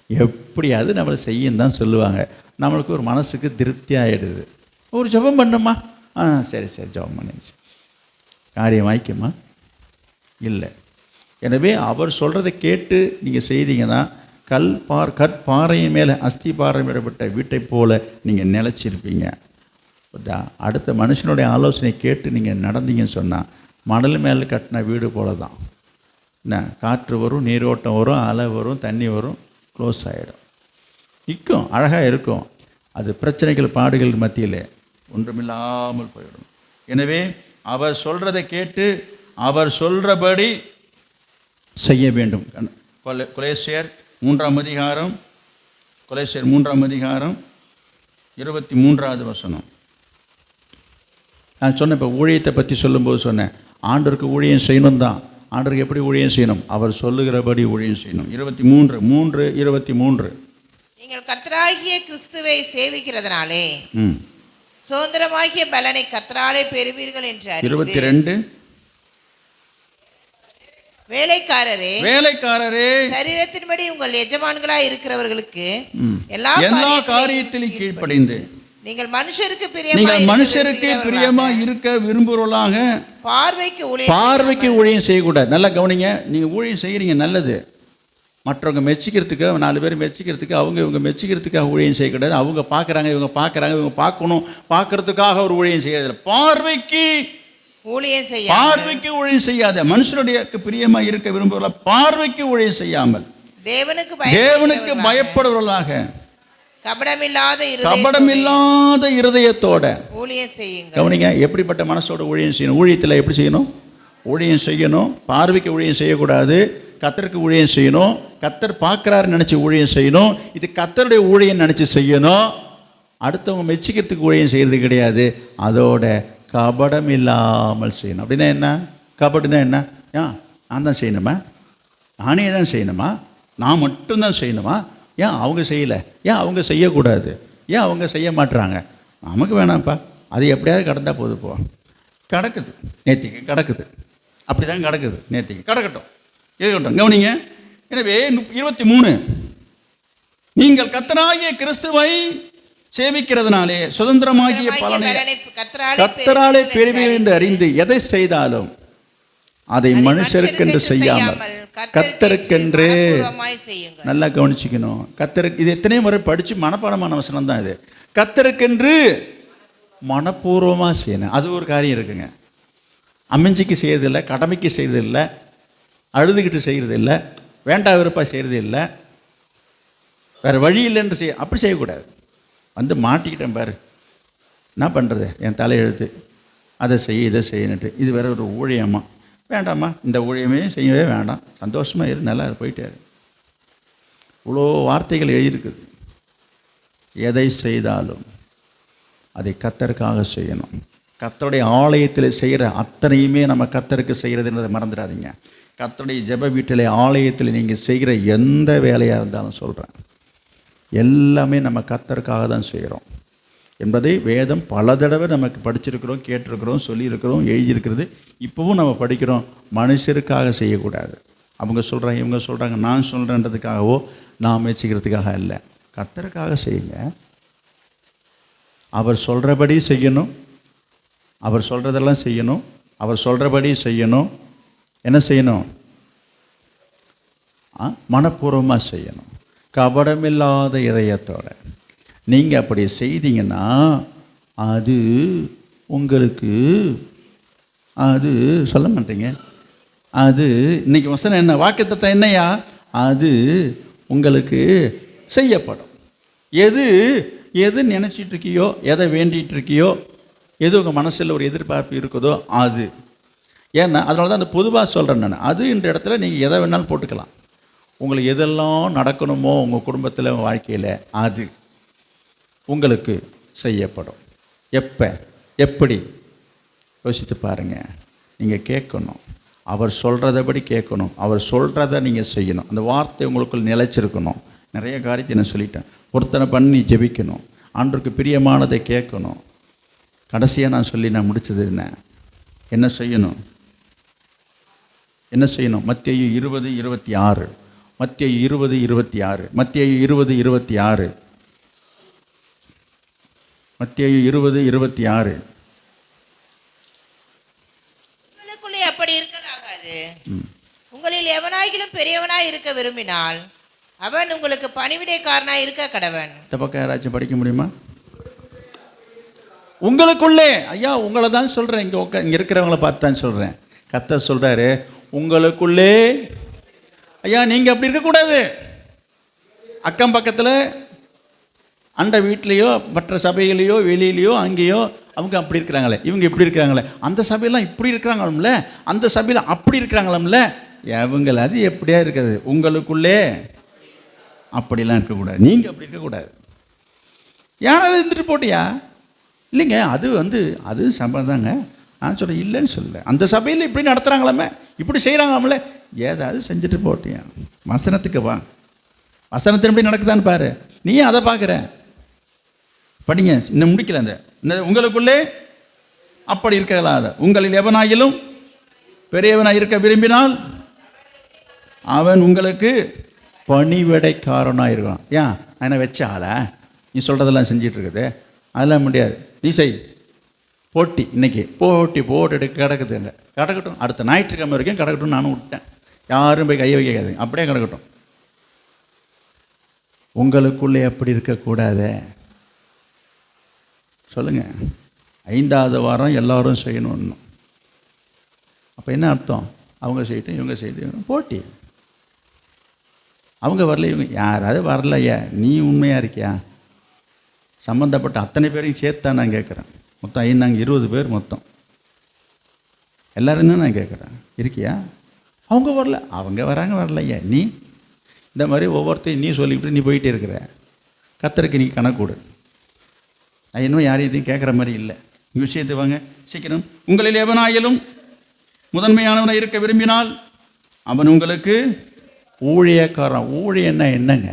எப்படியாவது நம்மளை செய்யும் தான் சொல்லுவாங்க. நம்மளுக்கு ஒரு மனசுக்கு திருப்தி ஆகிடுது. ஒரு ஜெபம் பண்ணுமா? சரி ஜெபம் பண்ணிடுச்சு, காரியம் வாய்க்குமா? இல்லை. எனவே அவர் சொல்கிறத கேட்டு நீங்கள் செய்தீங்கன்னா கற்பாறையின் மேலே அஸ்திபாரம் விடப்பட்ட வீட்டை போல் நீங்கள் நிலச்சிருப்பீங்க. அடுத்த மனுஷனுடைய ஆலோசனை கேட்டு நீங்கள் நடந்தீங்கன்னு சொன்னால் மணல் மேலே கட்டின வீடு போல தான். என்ன, காற்று வரும், நீரோட்டம் வரும், அலை வரும், தண்ணி வரும், க்ளோஸ் ஆகிடும். நிற்கும், அழகாக இருக்கும். அது பிரச்சனைகள் பாடுகள் மத்தியில் ஒன்றுமில்லாமல் போயிடும். எனவே அவர் சொல்கிறதை கேட்டு அவர் சொல்கிறபடி செய்ய வேண்டும். கொலேசியர் 3ஆம் அதிகாரம், கொலேசியர் 3ஆம் அதிகாரம் 23வது வசனம். நான் சொன்னேன், இப்போ ஊழியத்தை பற்றி சொல்லும்போது சொன்னேன், ஆண்டவருக்கு ஊழியம் செய்யணும் தான். ஆண்டவருக்கு எப்படி ஊழியம் செய்யணும்? அவர் சொல்லுகிறபடி ஊழியம் செய்யணும். 23:23 நீங்கள் கர்த்தராகிய கிறிஸ்துவை சேவிக்கிறதுனாலே சுதந்திரமாகிய பலனை கர்த்தராலே பெறுவீர்கள் என்று 22 வேலைக்காரரே சரீரத்தின்படி உங்கள் எஜமான்களாய் இருக்கிறவர்களுக்கு எல்லா காரியத்திலும் கீழ்ப்படிந்து நீங்கள் மனுஷருக்கு பிரியமா இருக்க விரும்புகிறவர்களாக பார்வைக்கு ஊழியம் செய்யக்கூடாது. நல்லா கவனிங்க. நீங்க ஊழியம் செய்யறீங்க, நல்லது. மற்றவங்க மெச்சிக்கிறதுக்கு, 4 பேர் மெச்சிக்கிறதுக்கு, இவங்க மெச்சிக்கிறதுக்காக ஊழியம் செய்யக்கூடாது. அவங்க பார்க்குறாங்க, இவங்க பார்க்கணும், பார்க்கறதுக்காக ஒரு ஊழியம் செய்யாது. பார்வைக்கு ஊழியம் செய்யாத, மனுஷனுடைய பிரியமா இருக்க விரும்புகிறவர்களாக பார்வைக்கு ஊழியம் செய்யாமல் தேவனுக்கு பயப்படுவர்களாக கபடமில்லாத இருதயத்தோட ஊழியம் செய்யுங்க. கவனிங்க, எப்படிப்பட்ட மனசோட ஊழியம் செய்யணும்? ஊழியத்தில் எப்படி செய்யணும்? ஊழியம் செய்யணும். பார்வைக்கு ஊழியம் செய்யக்கூடாது, கர்த்தருக்கு ஊழியம் செய்யணும். கர்த்தர் பார்க்குறாருன்னு நினச்சி ஊழியம் செய்யணும். இது கர்த்தருடைய ஊழியம் நினச்சி செய்யணும். அடுத்தவங்க மெச்சிக்கிறதுக்கு ஊழியம் செய்கிறது கிடையாது. அதோட கபடம் இல்லாமல் செய்யணும். அப்படின்னா என்ன? கபடுனா என்ன? நான் தான் செய்யணுமா? நானே தான் செய்யணுமா? நான் மட்டும்தான் செய்யணுமா? ஏன் அவங்க செய்யலை? ஏன் அவங்க செய்யக்கூடாது? ஏன் அவங்க செய்ய மாட்டுறாங்க? நமக்கு வேணாம்ப்பா, அது எப்படியாவது கடந்தால் போது போ. கிடக்குது, நேத்திக்கு கிடக்குது, அப்படி தான் கிடக்குது, நேத்திக்கு கிடக்கட்டும், இருக்கட்டும். கவனிங்க. எனவே 23 நீங்கள் கர்த்தராகிய கிறிஸ்துவை சேவிக்கிறதுனாலே சுதந்திரமாகிய பலனை கர்த்தராலே பெறுவீர்கள் என்று அறிந்து எதை செய்தாலும் அதை மனுஷருக்கென்று செய்யாமல் கர்த்தருக்கென்று. நல்லா கவனிச்சுக்கணும். கர்த்தருக்கு, இது எத்தனை முறை படித்து மனப்பாடமான வசனம் தான் இது. கர்த்தருக்கென்று மனப்பூர்வமாக செய்யணும். அது ஒரு காரியம் இருக்குங்க. அமைஞ்சிக்கு செய்யறதில்லை, கடமைக்கு செய்யறதில்லை, அழுதுகிட்டு செய்கிறதில்லை, வேண்டா விருப்பா செய்கிறதில்லை, வேறு வழி இல்லைன்னு அப்படி செய்யக்கூடாது. வந்து மாட்டிக்கிட்டேன் பாரு, என்ன பண்ணுறது, என் தலையெழுத்து, அதை செய்ய இதை செய்யணுட்டு. இது வேற ஒரு ஊழியமா? வேண்டாம்மா, இந்த ஊழியமே செய்யவே வேண்டாம், சந்தோஷமாக இரு, நல்லா போயிட்டாரு. இவ்வளோ வார்த்தைகள் எழுதியிருக்குது. எதை செய்தாலும் அதை கர்த்தருக்காக செய்யணும். கர்த்தருடைய ஆலயத்தில் செய்கிற அத்தனையுமே நம்ம கர்த்தருக்கு செய்கிறதுன்றதை மறந்துடாதீங்க. கர்த்தருடைய ஜெப வீட்டில், ஆலயத்தில் நீங்கள் செய்கிற எந்த வேலையாக இருந்தாலும் சொல்கிறேன், எல்லாமே நம்ம கர்த்தருக்காக தான் செய்கிறோம் என்பதை வேதம் பல தடவை நமக்கு படிச்சிருக்கிறோம், கேட்டிருக்கிறோம், சொல்லியிருக்கிறோம், எழுதியிருக்கிறது. இப்போவும் நம்ம படிக்கிறோம். மனுஷருக்காக செய்யக்கூடாது. அவங்க சொல்கிறாங்க, இவங்க சொல்கிறாங்க, நான் சொல்கிறேன்றதுக்காகவோ நான் மெச்சிக்கிறதுக்காக இல்லை, கர்த்தருக்காக செய்யுங்க. அவர் சொல்கிறபடி செய்யணும், அவர் சொல்கிறதெல்லாம் செய்யணும், அவர் சொல்கிறபடி செய்யணும். என்ன செய்யணும்? மனப்பூர்வமாக செய்யணும், கபடமில்லாத இதயத்தோட. நீங்கள் அப்படி செய்தீங்கன்னா அது உங்களுக்கு, அது சொல்ல மாட்டீங்க, அது இன்னைக்கு வசனம் என்ன, வாக்குத்தத்தம் என்னையா? அது உங்களுக்கு செய்யப்படும். எது நினச்சிட்டு இருக்கியோ, எதை வேண்டிகிட்டு இருக்கியோ, எது உங்கள் மனசில் ஒரு எதிர்பார்ப்பு இருக்குதோ அது. ஏன்னா அதனால தான் அந்த பொதுவாக சொல்கிறேன் நான். அது இந்த இடத்துல நீங்கள் எதை வேணாலும் போட்டுக்கலாம். உங்களுக்கு எதெல்லாம் நடக்கணுமோ உங்கள் குடும்பத்தில், வாழ்க்கையில், அது உங்களுக்கு செய்யப்படும். எப்போ, எப்படி யோசித்து பாருங்கள். நீங்கள் கேட்கணும், அவர் சொல்கிறதபடி கேட்கணும், அவர் சொல்கிறத நீங்கள் செய்யணும். அந்த வார்த்தை உங்களுக்குள் நிலைச்சிருக்கணும். நிறைய காரியத்தை நான் சொல்லிட்டேன். பொருத்தனை பண்ணி ஜெபிக்கணும், ஆண்டவருக்கு பிரியமானதை கேட்கணும். கடைசியாக நான் சொல்லி நான் முடித்தது என்ன செய்யணும்? மத்தேயு 20:26. மத்தேயு 20:26. மத்தேயு 20:26. மத்தேயு 20:26. உங்களுக்குள்ளே அப்படி இருக்கலாகாது. உங்களில் எவனாகிலும் பெரியவனாய் இருக்க விரும்பினால் அவன் உங்களுக்கு பணிவிடைக்காரனாய் இருக்க கடவன். இந்த பக்கம் யாராச்சும் படிக்க முடியுமா? உங்களுக்குள்ளே, ஐயா உங்களை தான் சொல்கிறேன், இங்கே இருக்கிறவங்கள பார்த்து தான் சொல்கிறேன். கர்த்தர் சொல்கிறாரு, உங்களுக்குள்ளே ஐயா நீங்கள் அப்படி இருக்கக்கூடாது. அக்கம் பக்கத்தில் அந்த வீட்லேயோ மற்ற சபைகளையோ வெளியிலையோ அங்கேயோ அவங்க அப்படி இருக்கிறாங்களே, இவங்க இப்படி இருக்கிறாங்களே, அந்த சபையெல்லாம் இப்படி இருக்கிறாங்களம்ல, அந்த சபையில் அப்படி இருக்கிறாங்களம்ல, இவங்கள அது எப்படியா இருக்கிறது. உங்களுக்குள்ளே அப்படிலாம் இருக்கக்கூடாது. நீங்கள் அப்படி இருக்கக்கூடாது. யாராவது இருந்துட்டு போட்டியா? இல்லைங்க, அது சம்பந்தாங்க. நான் சொல்ல இல்லைன்னு சொல்ல, அந்த சபையில் இப்படி நடத்துகிறாங்களாமே, இப்படி செய்கிறாங்களாம்ல, ஏதாவது செஞ்சுட்டு போட்டியா? வசனத்துக்கு வா, வசனத்தின் எப்படி நடக்குதான்னு பாரு. நீ அதை பார்க்குற. படிங்க, இன்னும் முடிக்கல. இந்த உங்களுக்குள்ளே அப்படி இருக்கலாத உங்களில் எவனாயிலும் பெரியவனாக இருக்க விரும்பினால் அவன் உங்களுக்கு பணிவிடைக்காரனாக இருக்கான். ஏன் என்ன வச்ச ஆளா நீ சொல்கிறதெல்லாம் செஞ்சிட்டு இருக்குது? அதெல்லாம் முடியாது. நீ செய். போட்டி இன்னைக்கு போட்டு கிடக்குதுங்க. கிடக்கட்டும், அடுத்த ஞாயிற்றுக்கிழமை வரைக்கும் கிடக்கட்டும். நானும் விட்டேன். யாரும் போய் கையை வைக்காது, அப்படியே கிடக்கட்டும். உங்களுக்குள்ளே அப்படி இருக்கக்கூடாது. சொல்லுங்கள். 5வது வாரம் எல்லாரும் செய்யணும். அப்போ என்ன அர்த்தம்? அவங்க செய்யட்டும், இவங்க செய்யட்டும், போட்டி. அவங்க வரல, இவங்க யாராவது வரலையா? நீ உண்மையாக இருக்கியா? சம்மந்தப்பட்ட அத்தனை பேரையும் சேர்த்தான் நான் கேட்குறேன். மொத்தம் நாங்கள் 20 பேர் மொத்தம். எல்லோரும் தான் நான் கேட்குறேன், இருக்கியா? அவங்க வரல, அவங்க வராங்க, வரலையா? நீ இந்த மாதிரி ஒவ்வொருத்தையும் நீ சொல்லிக்கிட்டு நீ போயிட்டே இருக்கிற. கர்த்தருக்கு நீ கணக்கு கொடு. நான் இன்னும் யாரையும் இதையும் கேட்குற மாதிரி இல்லை. இந்த விஷயத்தை வாங்க சீக்கிரம். உங்களில் எவனாயிலும் முதன்மையானவனாக இருக்க விரும்பினால் அவன் உங்களுக்கு ஊழியக்காரன். ஊழியன்னா என்னங்க?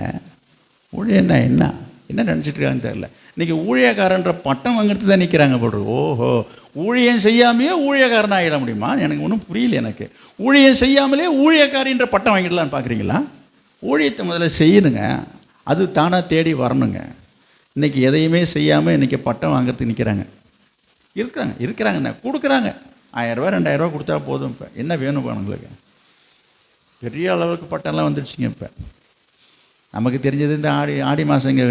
ஊழியன்னா என்ன நினச்சிட்டு இருக்காங்கன்னு தெரியல. இன்றைக்கி ஊழியக்காரன்ற பட்டம் வாங்கிறது தான் நிற்கிறாங்க போடுறது. ஓஹோ, ஊழியம் செய்யாமையே ஊழியக்காரன் ஆகிட முடியுமா? எனக்கு ஒன்றும் புரியல. எனக்கு ஊழியம் செய்யாமலே ஊழியக்காரின்ற பட்டம் வாங்கிடலான்னு பார்க்குறீங்களா? ஊழியத்தை முதல்ல செய்யணுங்க, அது தானாக தேடி வரணுங்க. இன்றைக்கி எதையுமே செய்யாமல் இன்றைக்கி பட்டம் வாங்கிறதுக்கு நிற்கிறாங்க. இருக்கிறாங்கண்ணா, கொடுக்குறாங்க. 1000 ரூபா 2000 ரூபா கொடுத்தா போதும். இப்போ என்ன வேணும் உங்களுக்கு? பெரிய அளவுக்கு பட்டம்லாம் வந்துடுச்சுங்க. இப்போ நமக்கு தெரிஞ்சது இந்த ஆடி மாதம் இங்கே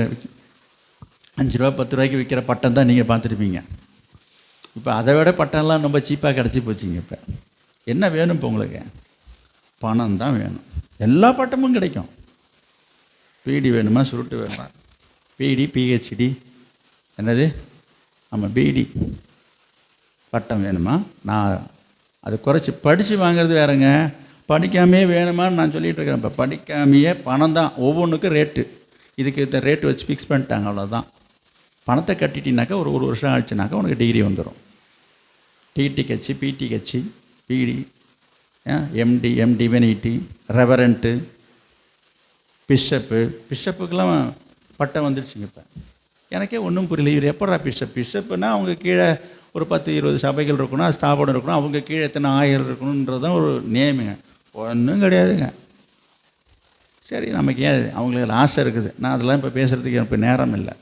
5 ரூபா 10 ரூபாய்க்கு விற்கிற பட்டம் தான் நீங்கள் பார்த்துருப்பீங்க. இப்போ அதை விட பட்டம்லாம் ரொம்ப சீப்பாக கிடச்சி போச்சுங்க. இப்போ என்ன வேணும்? இப்போ உங்களுக்கு பணம் தான் வேணும். எல்லா பட்டமும் கிடைக்கும். பிடி வேணுமா, சுருட்டு வேணுமா, பிடி பிஹெச்டி என்னது, ஆமாம் பிடி பட்டம் வேணுமா? நான் அது குறைச்சி படித்து வாங்கிறது வேறுங்க, படிக்காமையே வேணுமான்னு நான் சொல்லிகிட்டு இருக்கிறேன். இப்போ படிக்காமையே பணம் தான் ஒவ்வொன்றுக்கும் ரேட்டு. இதுக்கு இந்த ரேட்டு வச்சு ஃபிக்ஸ் பண்ணிட்டாங்க, அவ்வளோதான். பணத்தை கட்டிட்டினாக்கா ஒரு வருஷம் ஆச்சுனாக்கா உனக்கு டிகிரி வந்துடும். டிடி கட்சி, பிடி கட்சி, பிடி, எம்டி, எம்டிவெனிட்டி, ரெவரண்ட்டு, பிஷப்புக்கெல்லாம் பட்டம் வந்துடுச்சுங்க. இப்போ எனக்கே ஒன்றும் புரியல. இவர் எப்படா பிஷப்புன்னா அவங்க கீழே ஒரு 10-20 சபைகள் இருக்கணும், ஸ்தாபனம் இருக்கணும், அவங்க கீழே எத்தனை 1000 இருக்கணுன்றது தான் ஒரு நேமுங்க. ஒன்றும் கிடையாதுங்க. சரி, நமக்கு ஏன் அவங்களுக்கு ஆசை இருக்குது. நான் அதெல்லாம் இப்போ பேசுகிறதுக்கு இப்போ நேரம் இல்லை.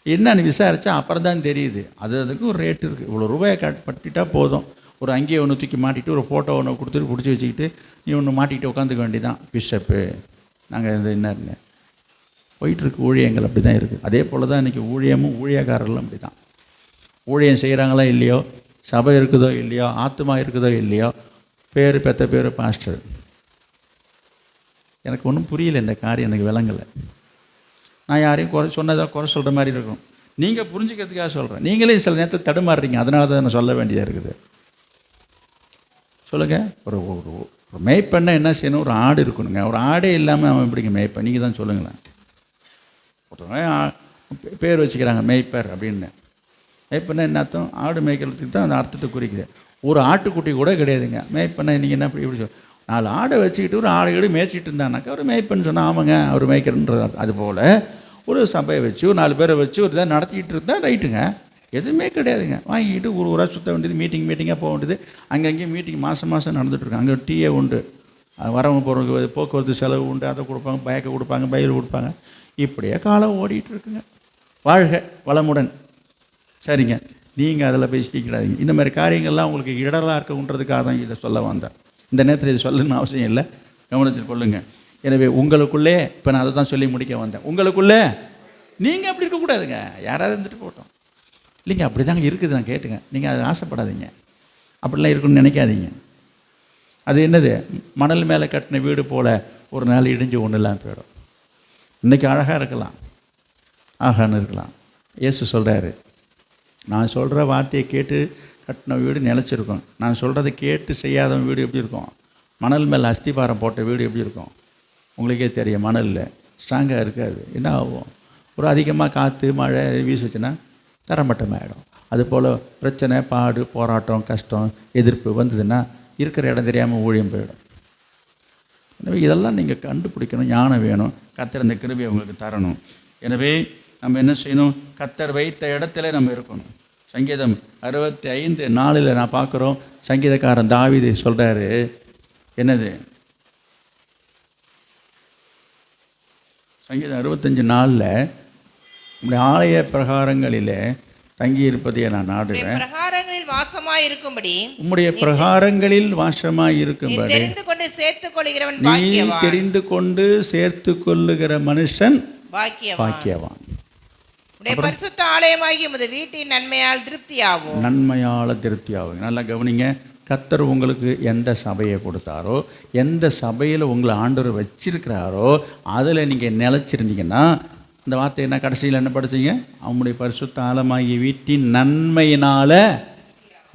என்னன்னு விசாரித்தா அப்புறம் தான் தெரியுது, அதுக்கு ஒரு ரேட்டு இருக்குது. இவ்வளோ ரூபாயை பட்டிட்டா போதும். ஒரு அங்கேயே ஒன்று தூக்கி மாட்டிட்டு ஒரு ஃபோட்டோ ஒன்று கொடுத்துட்டு பிடிச்சி வச்சுக்கிட்டு நீ ஒன்று மாட்டிக்கிட்டு உட்காந்துக்க வேண்டியதான். பிஷப்பு நாங்கள் இது என்னங்க போயிட்டுருக்கு. ஊழியங்கள் அப்படி தான் இருக்குது. அதே போல் தான் இன்றைக்கி ஊழியமும் ஊழியக்காரர்களும் அப்படி தான். ஊழியம் செய்கிறாங்களா இல்லையோ, சபை இருக்குதோ இல்லையோ, ஆத்மா இருக்குதோ இல்லையோ, பெத்த பேர் பாஸ்டர். எனக்கு ஒன்றும் புரியல, இந்த காரியம் எனக்கு விளங்கலை. நான் யாரையும் குறை சொல்கிற மாதிரி இருக்கும். நீங்கள் புரிஞ்சுக்கிறதுக்காக சொல்கிறேன். நீங்களே சில நேரத்தில் தடுமாறுறீங்க, அதனால தான் நான் சொல்ல வேண்டியதாக இருக்குது. சொல்லுங்கள். ஒரு மேய்ப்பண்ண என்ன செய்யணும்? ஒரு ஆடு இருக்கணுங்க. ஒரு ஆடே இல்லாமல் அவன் எப்படிங்க மேய்ப்பன்? நீங்கள் தான் சொல்லுங்களேன். ஒருத்தவங்க பேர் வச்சுக்கிறாங்க மேய்ப்பர் அப்படின்னு. மேய்ப்பண்ண என்ன அர்த்தம்? ஆடு மேய்க்கிறதுக்கு தான் அந்த அர்த்தத்தை குறிக்கிறேன். ஒரு ஆட்டுக்குட்டி கூட கிடையாதுங்க. மேய்ப்பண்ண நீங்கள் என்ன இப்படி சொல் 4 ஆடை வச்சுக்கிட்டு ஒரு ஆடு மேய்ச்சிட்டு இருந்தானாக்கா அவர் மேய்ப்பன்னு சொன்னால் ஆமாங்க அவர் மேய்க்கிறன்ற. அதுபோல் ஒரு சபையை வச்சு ஒரு 4 பேரை வச்சு ஒரு இதாக நடத்திக்கிட்டு இருந்தால் ரைட்டுங்க. எதுவுமே கிடையாதுங்க. வாங்கிக்கிட்டு ஒரு ஊராக சுற்ற வேண்டியது, மீட்டிங்காக போக வேண்டியது. அங்கங்கேயும் மீட்டிங் மாதம் நடந்துகிட்ருக்கு. அங்கே டீயே உண்டு, வரவங்க போகிறவங்க போக்குவரத்து செலவு உண்டு, அதை கொடுப்பாங்க, பயக்க கொடுப்பாங்க, பயிர் கொடுப்பாங்க. இப்படியே காலம் ஓடிட்டுருக்குங்க. வாழ்க வளமுடன். சரிங்க, நீங்கள் அதில் போய் சிக்கிக்கிடாதீங்க. இந்த மாதிரி காரியங்கள்லாம் உங்களுக்கு இடலாக இருக்குன்றதுக்காக தான் இதை சொல்ல வந்தேன். இந்த நேரத்தில் இது சொல்லணும்னு அவசியம் இல்லை, கவனத்தில் கொள்ளுங்கள். எனவே உங்களுக்குள்ளே இப்போ நான் அதை தான் சொல்லி முடிக்க வந்தேன். உங்களுக்குள்ளே நீங்கள் அப்படி இருக்கக்கூடாதுங்க. யாராவது இருந்துட்டு போட்டோம் இல்லைங்க, அப்படி தாங்க இருக்குது. நான் கேட்டுங்க, நீங்கள் அதை ஆசைப்படாதீங்க. அப்படிலாம் இருக்குன்னு நினைக்காதீங்க. அது என்னது? மணல் மேலே கட்டின வீடு போல் ஒரு நாள் இடிஞ்சு ஒன்றும் இல்லாமல் போயிடும். இன்றைக்கி அழகாக இருக்கலாம், ஆகான்னு இருக்கலாம். இயேசு சொல்கிறாரு, நான் சொல்கிற வார்த்தையை கேட்டு கட்டின வீடு நிலச்சிருக்கும். நான் சொல்கிறத கேட்டு செய்யாதவன் வீடு எப்படி இருக்கும்? மணல் மேலே அஸ்திபாரம் போட்ட வீடு எப்படி இருக்கும்? உங்களுக்கே தெரியும். மணலில் ஸ்ட்ராங்காக இருக்காது. என்ன ஆகும்? ஒரு அதிகமாக காற்று மழை வீசுச்சுன்னா தரமட்டமாகிடும். அதுபோல் பிரச்சனை, பாடு, போராட்டம், கஷ்டம், எதிர்ப்பு வந்ததுன்னா இருக்கிற இடம் தெரியாமல் ஊழியம் போயிடும். எனவே இதெல்லாம் நீங்கள் கண்டுபிடிக்கணும். ஞானம் வேணும். கர்த்தர் இந்த கிருபையை உங்களுக்கு தரணும். எனவே நம்ம என்ன செய்யணும்? கர்த்தர் வைத்த இடத்துல நம்ம இருக்கணும். சங்கீதம் 65:4 நான் பார்க்குறோம். சங்கீதக்காரன் தாவீது சொல்கிறாரு, என்னது? சங்கீதம் 65:4 உங்களுடைய ஆலய பிரகாரங்களிலே தங்கி இருப்பதையே நான் நாடுவேன். பிரகாரங்களில் வாசமாய் இருக்கும்படி, உம்முடைய பிரகாரங்களில் வாசமாய் இருக்கும்படி தெரிந்து கொண்டு சேர்த்துக் கொள்கிறவன் நீ பாக்கியவான். தெரிந்து கொண்டு சேர்த்து கொள்ளுகிற மனுஷன் பாக்கியவான். உடைய பரிசுத்த ஆலயமாகி உமது வீட்டின் நன்மையால் திருப்தியாகும். நன்மையால் திருப்தியாகும். நல்லா கவனிங்க. கர்த்தர் உங்களுக்கு எந்த சபையை கொடுத்தாரோ, எந்த சபையில் உங்களை ஆண்டவர் வச்சிருக்கிறாரோ அதில் நீங்கள் நிலச்சிருந்தீங்கன்னா, இந்த வார்த்தை என்ன கடைசியில் என்ன படிச்சிங்க? அவங்களுடைய பரிசுத்த ஆலயமாகிய வீட்டின்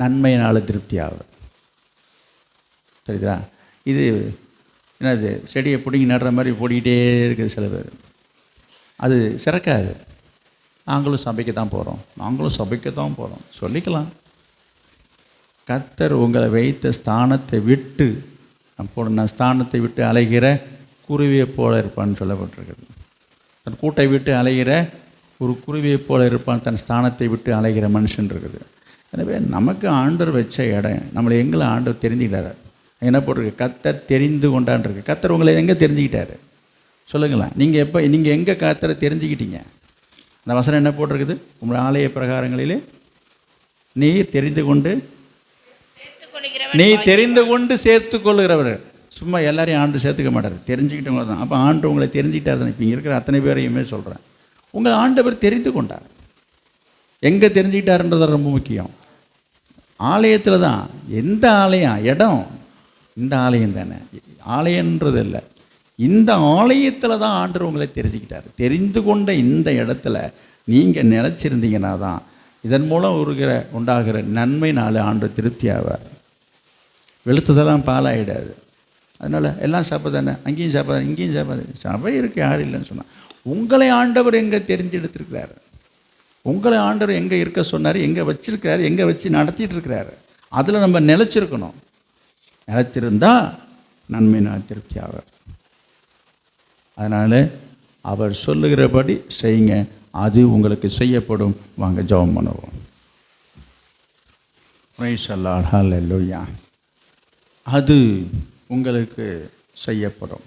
நன்மையினால் திருப்தியாகும். சரிதா? இது என்னது? செடியை பிடிங்கி நடுற மாதிரி போடிக்கிட்டே இருக்குது சில பேர். அது சிறக்காது. நாங்களும் சபைக்கு தான் போகிறோம் சொல்லிக்கலாம். கர்த்தர் உங்களை வைத்த ஸ்தானத்தை விட்டு ஸ்தானத்தை விட்டு அலைகிற குருவியை போல இருப்பான்னு சொல்லப்பட்டிருக்குது. தன் கூட்டை விட்டு அலைகிற ஒரு குருவியை போல இருப்பான், தன் ஸ்தானத்தை விட்டு அலைகிற மனுஷன் இருக்குது. எனவே நமக்கு ஆண்டவர் வச்ச இடம், நம்மளை எங்களை ஆண்டவர் தெரிஞ்சுக்கிட்டாரு. என்ன போட்டிருக்கு? கர்த்தர் தெரிந்து கொண்டான்ருக்கு. கர்த்தர் உங்களை எங்கே தெரிஞ்சுக்கிட்டாரு சொல்லுங்களேன். நீங்கள் எங்கே கர்த்தரை தெரிஞ்சுக்கிட்டீங்க? அந்த வசனம் என்ன போட்டிருக்குது? உங்கள் ஆலய பிரகாரங்களிலே நீ தெரிந்து கொண்டு சேர்த்து கொள்ளுகிறவர். சும்மா எல்லாரையும் ஆண்டு சேர்த்துக்க மாட்டார், தெரிஞ்சுக்கிட்டவங்க தான். அப்போ ஆண்டு உங்களை தெரிஞ்சுக்கிட்டார் தான். இப்போ இங்கே இருக்கிற அத்தனை பேரையுமே சொல்கிறேன், உங்கள் ஆண்டவர் தெரிந்து கொண்டார். எங்கே தெரிஞ்சுக்கிட்டாருன்றது ரொம்ப முக்கியம். ஆலயத்தில் தான். எந்த ஆலயம்? இடம் இந்த ஆலயம் தானே, ஆலயன்றது இல்லை. இந்த ஆலயத்தில் தான் ஆண்டவர் உங்களை தெரிஞ்சுக்கிட்டார். தெரிந்து கொண்ட இந்த இடத்துல நீங்கள் நிலச்சிருந்தீங்கன்னா தான் இதன் மூலம் உண்டாகிற நன்மைனால ஆண்டவர் திருப்தி ஆவார். வெளுத்ததெல்லாம் பாலாயிடாது. அதனால் எல்லாம் சபை தானே, அங்கேயும் சபை தானே, இங்கேயும் சபை தானே. சபை இருக்குது, யாரும் இல்லைன்னு சொன்னால். உங்களை ஆண்டவர் எங்கே தெரிஞ்சு எடுத்துருக்கிறாரு? உங்களை ஆண்டவர் எங்கே இருக்க சொன்னார், எங்கே வச்சுருக்கிறாரு, எங்கே வச்சு நடத்திட்டு இருக்கிறாரு. அதில் நம்ம நிலச்சிருக்கணும். நிலச்சிருந்தால் நன்மையினால் திருப்தி ஆவார். அதனால் அவர் சொல்லுகிறபடி செய்யுங்க, அது உங்களுக்கு செய்யப்படும். வாங்க ஜெபம் பண்ணுவோம். பிரைஸ் தி லார்ட், ஹல்லேலூயா. அது உங்களுக்கு செய்யப்படும்.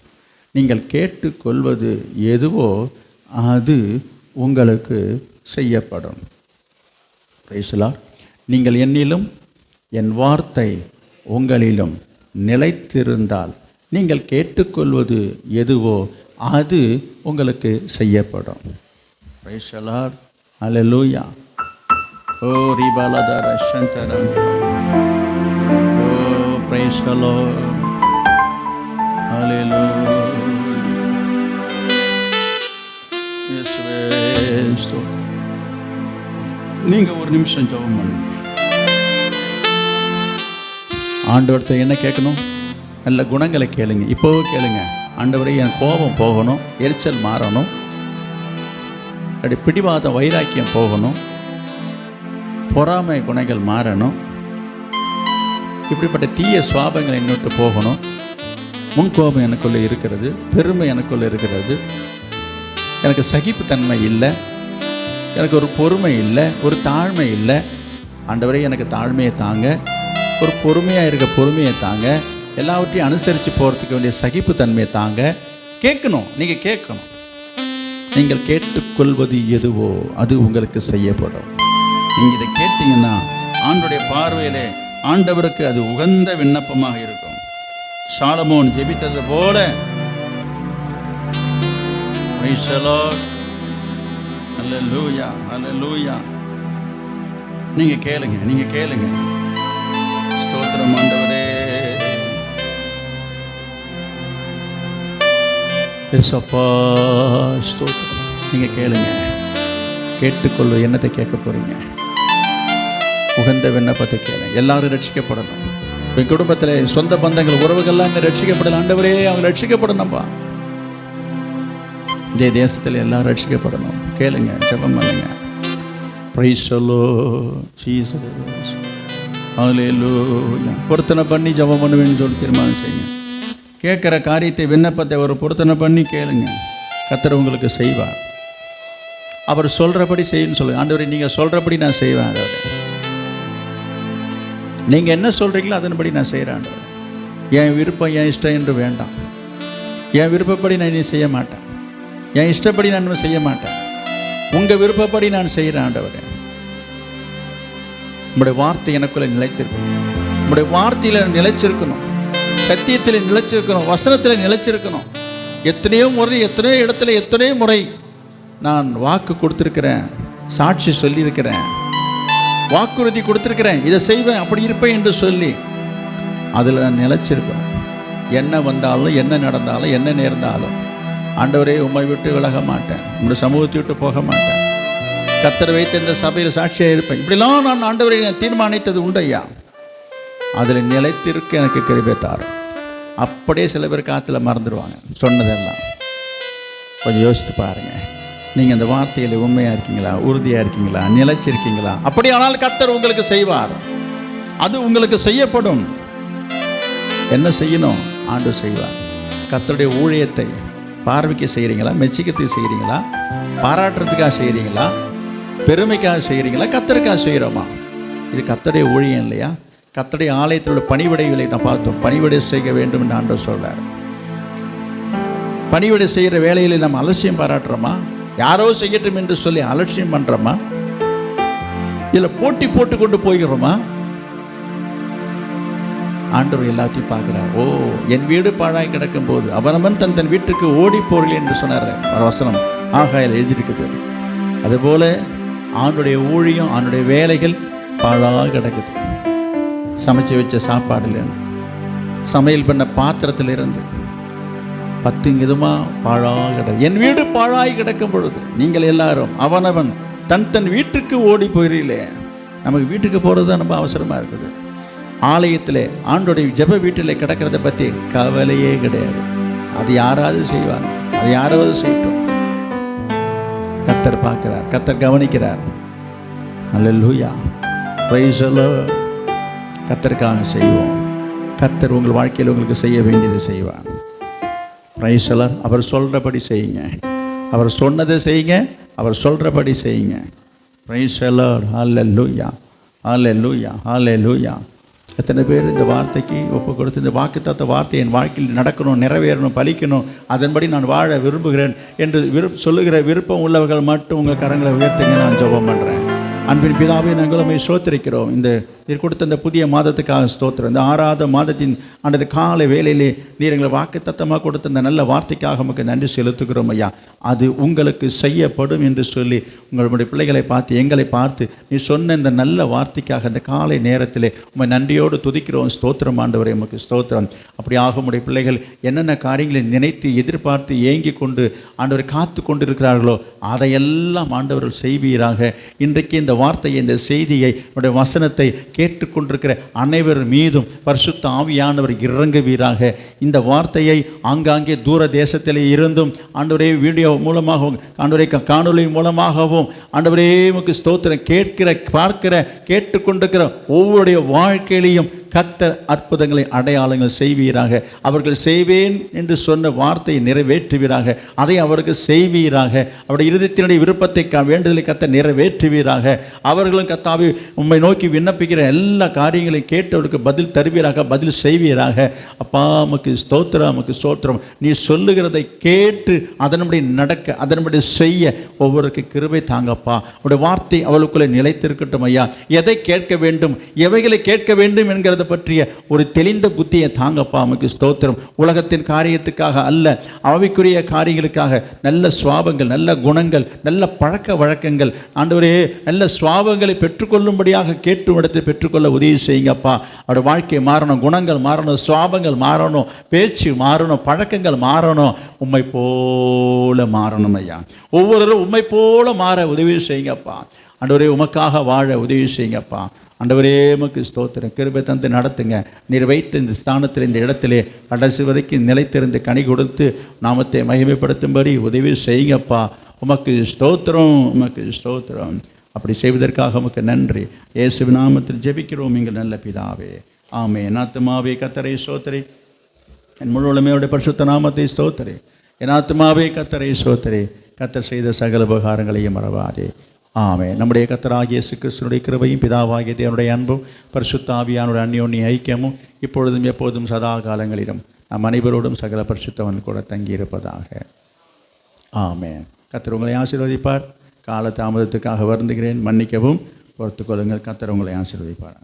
நீங்கள் கேட்டுக்கொள்வது எதுவோ அது உங்களுக்கு செய்யப்படும். Praise the Lord. நீங்கள் என்னிலும் என் வார்த்தை உங்களிலும் நிலைத்திருந்தால் நீங்கள் கேட்டுக்கொள்வது எதுவோ அது உங்களுக்கு செய்யப்படும். Praise the Lord, hallelujah. ஓ ரிபாலதர சந்தரம். ஓ பிரைஸ் தி லார்ட், ஹல்லேலூயா. இயேசுவே ஸ்தோத்திரம். நீங்க ஒரு நிமிஷம் ஜெபம் பண்ணுங்க. ஆண்டவர்கிட்ட என்ன கேட்கணும்? நல்ல குணங்களை கேளுங்க. இப்போவே கேளுங்க. ஆண்டவரே, என் கோபம் போகணும், எரிச்சல் மாறணும், அப்படி பிடிவாதம் வைராக்கியம் போகணும், பொறாமை குணங்கள் மாறணும், இப்படிப்பட்ட தீய சுவாபங்கள் என்னோட்டு போகணும், முன்கோபம் எனக்குள்ளே இருக்கிறது, பெருமை எனக்குள்ளே இருக்கிறது, எனக்கு சகிப்புத்தன்மை இல்லை, எனக்கு ஒரு பொறுமை இல்லை, ஒரு தாழ்மை இல்லை. ஆண்டவரே, எனக்கு தாழ்மையை தாங்க, ஒரு பொறுமையாக இருக்க பொறுமையை தாங்க, எல்லாவற்றையும் அனுசரித்து போகிறதுக்கு வேண்டிய சகிப்புத்தன்மையை தாங்க. கேட்கணும். நீங்கள் கேட்கணும். நீங்கள் கேட்டுக்கொள்வது எதுவோ அது உங்களுக்கு செய்யப்படும். நீங்கள் இதை கேட்டீங்கன்னா ஆண்டவருடைய பார்வையிலே ஆண்டவருக்கு அது உகந்த விண்ணப்பமாக இருக்கும். சாலமோன் ஜெபித்தது போல. பிரைஸ் தி லார்ட், ஹல்லேலூயா, ஹல்லேலூயா. நீங்கள் கேளுங்க. ஸ்தோத்திரம் ஆண்டவரே. ஏசப்பா ஸ்தோத்திரம். நீங்கள் கேளுங்க, கேட்டுக்கொள்ள என்னத்தை கேட்க போகிறீங்க? உகந்த விண்ணப்பத்தை கேளுங்க. எல்லாரும் ரட்சிக்கப்படணும். என் குடும்பத்தில் சொந்த பந்தங்கள் உறவுகள்லாம் இன்னும் ரட்சிக்கப்படல. ஆண்டவரே அவங்க ரட்சிக்கப்படணும்ப்பா. இந்த தேசத்தில் எல்லாரும் ரட்சிக்கப்படணும். கேளுங்க, ஜெபம் பண்ணுங்க. Praise the Lord Jesus. Hallelujah. பொருத்தனை பண்ணி ஜெபம் பண்ணுவேன்னு சொல்லி தீர்மானம் செய்யுங்க. கேட்குற காரியத்தை விண்ணப்பத்தை ஒரு பொருத்தனை பண்ணி கேளுங்க. கர்த்தர் உங்களுக்கு செய்வார். அவர் சொல்கிறபடி செய்யணும்னு சொல்லுங்கள். ஆண்டவரே நீங்கள் சொல்கிறபடி நான் செய்வேன். ஆண்டவரே நீங்கள் என்ன சொல்கிறீங்களோ அதன்படி நான் செய்கிறேன். ஆண்டவரே என் விருப்பம் என் இஷ்டம் என்று வேண்டாம். என் விருப்பப்படி நான் இனி செய்ய மாட்டேன். என் இஷ்டப்படி நான் செய்ய மாட்டேன். உங்கள் விருப்பப்படி நான் செய்கிறேன். ஆண்டவரே உங்களுடைய வார்த்தை எனக்குள்ளே நிலைத்திருக்கணும். உங்களுடைய வார்த்தையில் நிலைச்சிருக்கணும். சத்தியத்தில் நிலைச்சிருக்கணும். வசனத்தில் நிலைச்சிருக்கணும். எத்தனையோ முறை, எத்தனையோ இடத்துல, எத்தனையோ முறை நான் வாக்கு கொடுத்துருக்கிறேன், சாட்சி சொல்லியிருக்கிறேன், வாக்குறுதி கொடுத்துருக்கிறேன், இதை செய்வேன், அப்படி இருப்பேன் என்று சொல்லி அதில் நான் நிலைச்சிருக்கணும். என்ன வந்தாலும், என்ன நடந்தாலும், என்ன நேர்ந்தாலும் ஆண்டவரே உம்மை விட்டு விலக மாட்டேன், உங்களுடைய சமூகத்தை விட்டு போக மாட்டேன், கர்த்தர் வைத்த இந்த சபையில் சாட்சியாக இருப்பேன். இப்படிலாம் நான் ஆண்டவரை தீர்மானித்தது உண்டையா. அதில் நிலைத்திருக்க எனக்கு கிருபை தாரும். அப்படியே சில பேர் காற்றுல மறந்துடுவாங்க சொன்னதெல்லாம். கொஞ்சம் யோசித்து பாருங்கள். நீங்கள் அந்த வார்த்தையில் உண்மையாக இருக்கீங்களா, உறுதியாக இருக்கீங்களா, நிலைச்சிருக்கீங்களா? அப்படியானால் கர்த்தர் உங்களுக்கு செய்வார். அது உங்களுக்கு செய்யப்படும். என்ன செய்யணும்? ஆண்டவர் செய்வார். கர்த்தருடைய ஊழியத்தை பார்வைக்கு செய்கிறீங்களா, மெச்சிக்கத்துக்கு செய்கிறீங்களா, பாராட்டுறதுக்காக செய்கிறீங்களா, பெருமைக்காக செய்கிறீங்களா, கர்த்தருக்காக செய்கிறோமா? இது கர்த்தருடைய ஊழியம் இல்லையா? கர்த்தருடைய ஆலயத்தில் உள்ள பணிவிடைகளை நான் பார்த்தோம். பணிவிடை செய்ய வேண்டும் என்று ஆண்டவர் சொல்றார். பணிவிடை செய்கிற வேலையில் நம்ம அலட்சியம் பாராட்டுறோமா? யாரோ செய்யட்டும் என்று சொல்லி அலட்சியம் பண்ணுறோமா? இல்லை போட்டி போட்டு கொண்டு போகிறோமா? ஆண்டவர் எல்லாத்தையும் பார்க்குறார். ஓ, என் வீடு பாழாய் கிடக்கும் போது அவனவன் தன் வீட்டுக்கு ஓடி போறீர்கள் என்று சொன்னார். ஒரு வசனம் ஆகாயில் எழுதியிருக்குது. அதுபோல் ஆண்டுடைய ஊழியம், ஆண்டுடைய வேலைகள் பாழாக கிடக்குது. சமைச்சு வச்ச சாப்பாடுலேருந்து, சமையல் பண்ண பாத்திரத்திலிருந்து 10 விதமாக பாழாக கிடக்கு. என் வீடு பாழாய் கிடக்கும் பொழுது நீங்கள் எல்லாரும் அவனவன் தன் வீட்டுக்கு ஓடி போகிறீங்களே. நமக்கு வீட்டுக்கு போகிறது தான் ரொம்ப அவசரமாக இருக்குது. ஆலயத்தில் ஆண்டோடைய ஜெப வீட்டில் கிடக்கிறத பற்றி கவலையே கிடையாது. அது யாராவது செய்வாங்க, அது யாராவது செய்யட்டும். கர்த்தர் பார்க்கிறார், கர்த்தர் கவனிக்கிறார். அல்லேலூயா, பிரைஸ் தி லார்ட். கர்த்தருக்காக செய்வோம். கர்த்தர் உங்கள் வாழ்க்கையில் உங்களுக்கு செய்ய வேண்டியதை செய்வார். Price the Lord. அவர் சொல்கிறபடி செய்யுங்க. அவர் சொன்னதை செய்யுங்க. அவர் சொல்கிறபடி செய்யுங்க. Praise the Lord. Hallelujah, hallelujah, hallelujah. எத்தனை பேர் இந்த வார்த்தைக்கு ஒப்பு கொடுத்து இந்த வாக்குத்தத்த வார்த்தை என் வாழ்க்கையில் நடக்கணும், நிறைவேறணும், பலிக்கணும், அதன்படி நான் வாழ விரும்புகிறேன் என்று சொல்லுகிற விருப்பம் உள்ளவர்கள் மட்டும் உங்கள் கரங்களை உயர்த்துங்க. நான் ஜெபம் பண்ணுறேன். அன்பின் பிதாவே, நாங்கள் உம்மை ஸ்தோத்திரிக்கிறோம். இந்த நீர் கொடுத்த இந்த புதிய மாதத்துக்காக ஸ்தோத்திரம். இந்த 6வது மாதத்தின் அந்த காலை வேளையிலே நீர் எங்களை வாக்குத்தத்தமாக கொடுத்த இந்த நல்ல வார்த்தைக்காக நமக்கு நன்றி செலுத்துகிறோம் ஐயா. அது உங்களுக்கு செய்யப்படும் என்று சொல்லி உங்களுடைய பிள்ளைகளை பார்த்து, எங்களை பார்த்து நீ சொன்ன இந்த நல்ல வார்த்தைக்காக இந்த காலை நேரத்திலே உம்மை நன்றியோடு துதிக்கிறோம். ஸ்தோத்திரம் ஆண்டவரே, உமக்கு ஸ்தோத்திரம். அப்படியாக உம்முடைய பிள்ளைகள் என்னென்ன காரியங்களை நினைத்து எதிர்பார்த்து ஏங்கி கொண்டு ஆண்டவரை காத்து கொண்டு இருக்கிறார்களோ அதையெல்லாம் ஆண்டவர்கள் செய்வீராக. இன்றைக்கு இந்த வார்த்தையை, இந்த செய்தியை, உடைய வசனத்தை கேட்டுக்கொண்டிருக்கிற அனைவர் மீதும் பரிசுத்த ஆவியானவர் இறங்குவீராக. இந்த வார்த்தையை ஆங்காங்கே தூர தேசத்திலே இருந்தும் ஆண்டவரே வீடியோ மூலமாகவும், ஆண்டவரே காணொலி மூலமாகவும் ஆண்டவரே உமக்கு ஸ்தோத்திரம் கேட்கிற, பார்க்கிற, கேட்டுக்கொண்டிருக்கிற ஒவ்வொருடைய வாழ்க்கையிலையும் கர்த்தர் அற்புதங்களை, அடையாளங்கள் செய்வீராக. அவர்கள் செய்வேன் என்று சொன்ன வார்த்தையை நிறைவேற்றுவீராக. அதை அவருக்கு செய்வீராக. அவருடைய இருதயத்தினுடைய விருப்பத்தை, வேண்டுதலை கர்த்தர் நிறைவேற்றுவீராக. அவர்களும் கர்த்தாவே உம்மை நோக்கி விண்ணப்பிக்கிற எல்லா காரியங்களையும் கேட்டு அவருக்கு பதில் தருவீராக, பதில் செய்வீராக. அப்பா உமக்கு ஸ்தோத்திரம், உமக்கு ஸ்தோத்திரம். நீ சொல்லுகிறதை கேட்டு அதன்படி நடக்க, அதன்படி செய்ய ஒவ்வொருக்கு கிருபை தாங்கப்பா. உடைய வார்த்தை அவளுக்குள்ளே நிலைத்திருக்கட்டும் ஐயா. எதை கேட்க வேண்டும், எவைகளை கேட்க வேண்டும் என்கிறத இருக்கிறத பற்றிய ஒரு தெளிந்த புத்தியை தாங்கப்பா. உமக்கு ஸ்தோத்திரம். உலகத்தின் காரியத்துக்காக அல்ல, ஆவிக்குரிய காரியங்களுக்காக நல்ல சுவாபங்கள், நல்ல குணங்கள், நல்ல பழக்க வழக்கங்கள் ஆண்டவரே, நல்ல சுவாபங்களை பெற்றுக்கொள்ளும்படியாக கேட்டு இடத்தை பெற்றுக்கொள்ள உதவி செய்யுங்கப்பா. அவருடைய வாழ்க்கை மாறணும், குணங்கள் மாறணும், சுவாபங்கள் மாறணும், பேச்சு மாறணும், பழக்கங்கள் மாறணும், உம்மை போல மாறணும் ஐயா. ஒவ்வொருவரும் உம்மை போல மாற உதவி செய்யுங்கப்பா. ஆண்டவரே, உமக்காக வாழ உதவி செய்யுங்கப்பா. ஆண்டவரே, உமக்கு ஸ்தோத்திரம். கிருபை தந்து நடத்துங்க. நீர் வைத்த இந்த ஸ்தானத்தில், இந்த இடத்திலே கடைசி வரைக்கும் நிலைத்திருந்து கனி கொடுத்து நாமத்தை மகிமைப்படுத்தும்படி உதவி செய்யுங்கப்பா. உமக்கு ஸ்தோத்திரம், உமக்கு ஸ்தோத்திரம். அப்படி செய்வதற்காக உமக்கு நன்றி. இயேசுவின் நாமத்தில் ஜெபிக்கிறோம் எங்கள் நல்ல பிதாவே, ஆமென். ஆத்துமாவே கர்த்தரை ஸ்தோத்திரி, என் முழு உலமையோட பரிசுத்த நாமத்தை ஸ்தோத்திரி. என் ஆத்துமாவே கர்த்தரை ஸ்தோத்திரி, கர்த்தர் செய்த சகல உபகாரங்களையும் மறவாதே. ஆமென். நம்முடைய கர்த்தராகிய இயேசு கிறிஸ்துவினுடைய கிருபையும் பிதாவாகிய தேவனுடைய அன்பும் பரிசுத்த ஆவியானுடைய அந்யோன்ய ஐக்கியமும் இப்பொழுதும் எப்போதும் சதா காலங்களிலும் நம் அனைவரோடும் சகல பரிசுத்தவன் கூட தங்கியிருப்பதாக. ஆமென். கர்த்தர் உங்களை ஆசீர்வதிப்பார். கால தாமதத்துக்காக வருந்துகிறேன், மன்னிக்கவும், பொறுத்துக்கொள்ளுங்கள். கர்த்தர் உங்களை ஆசீர்வதிப்பார்.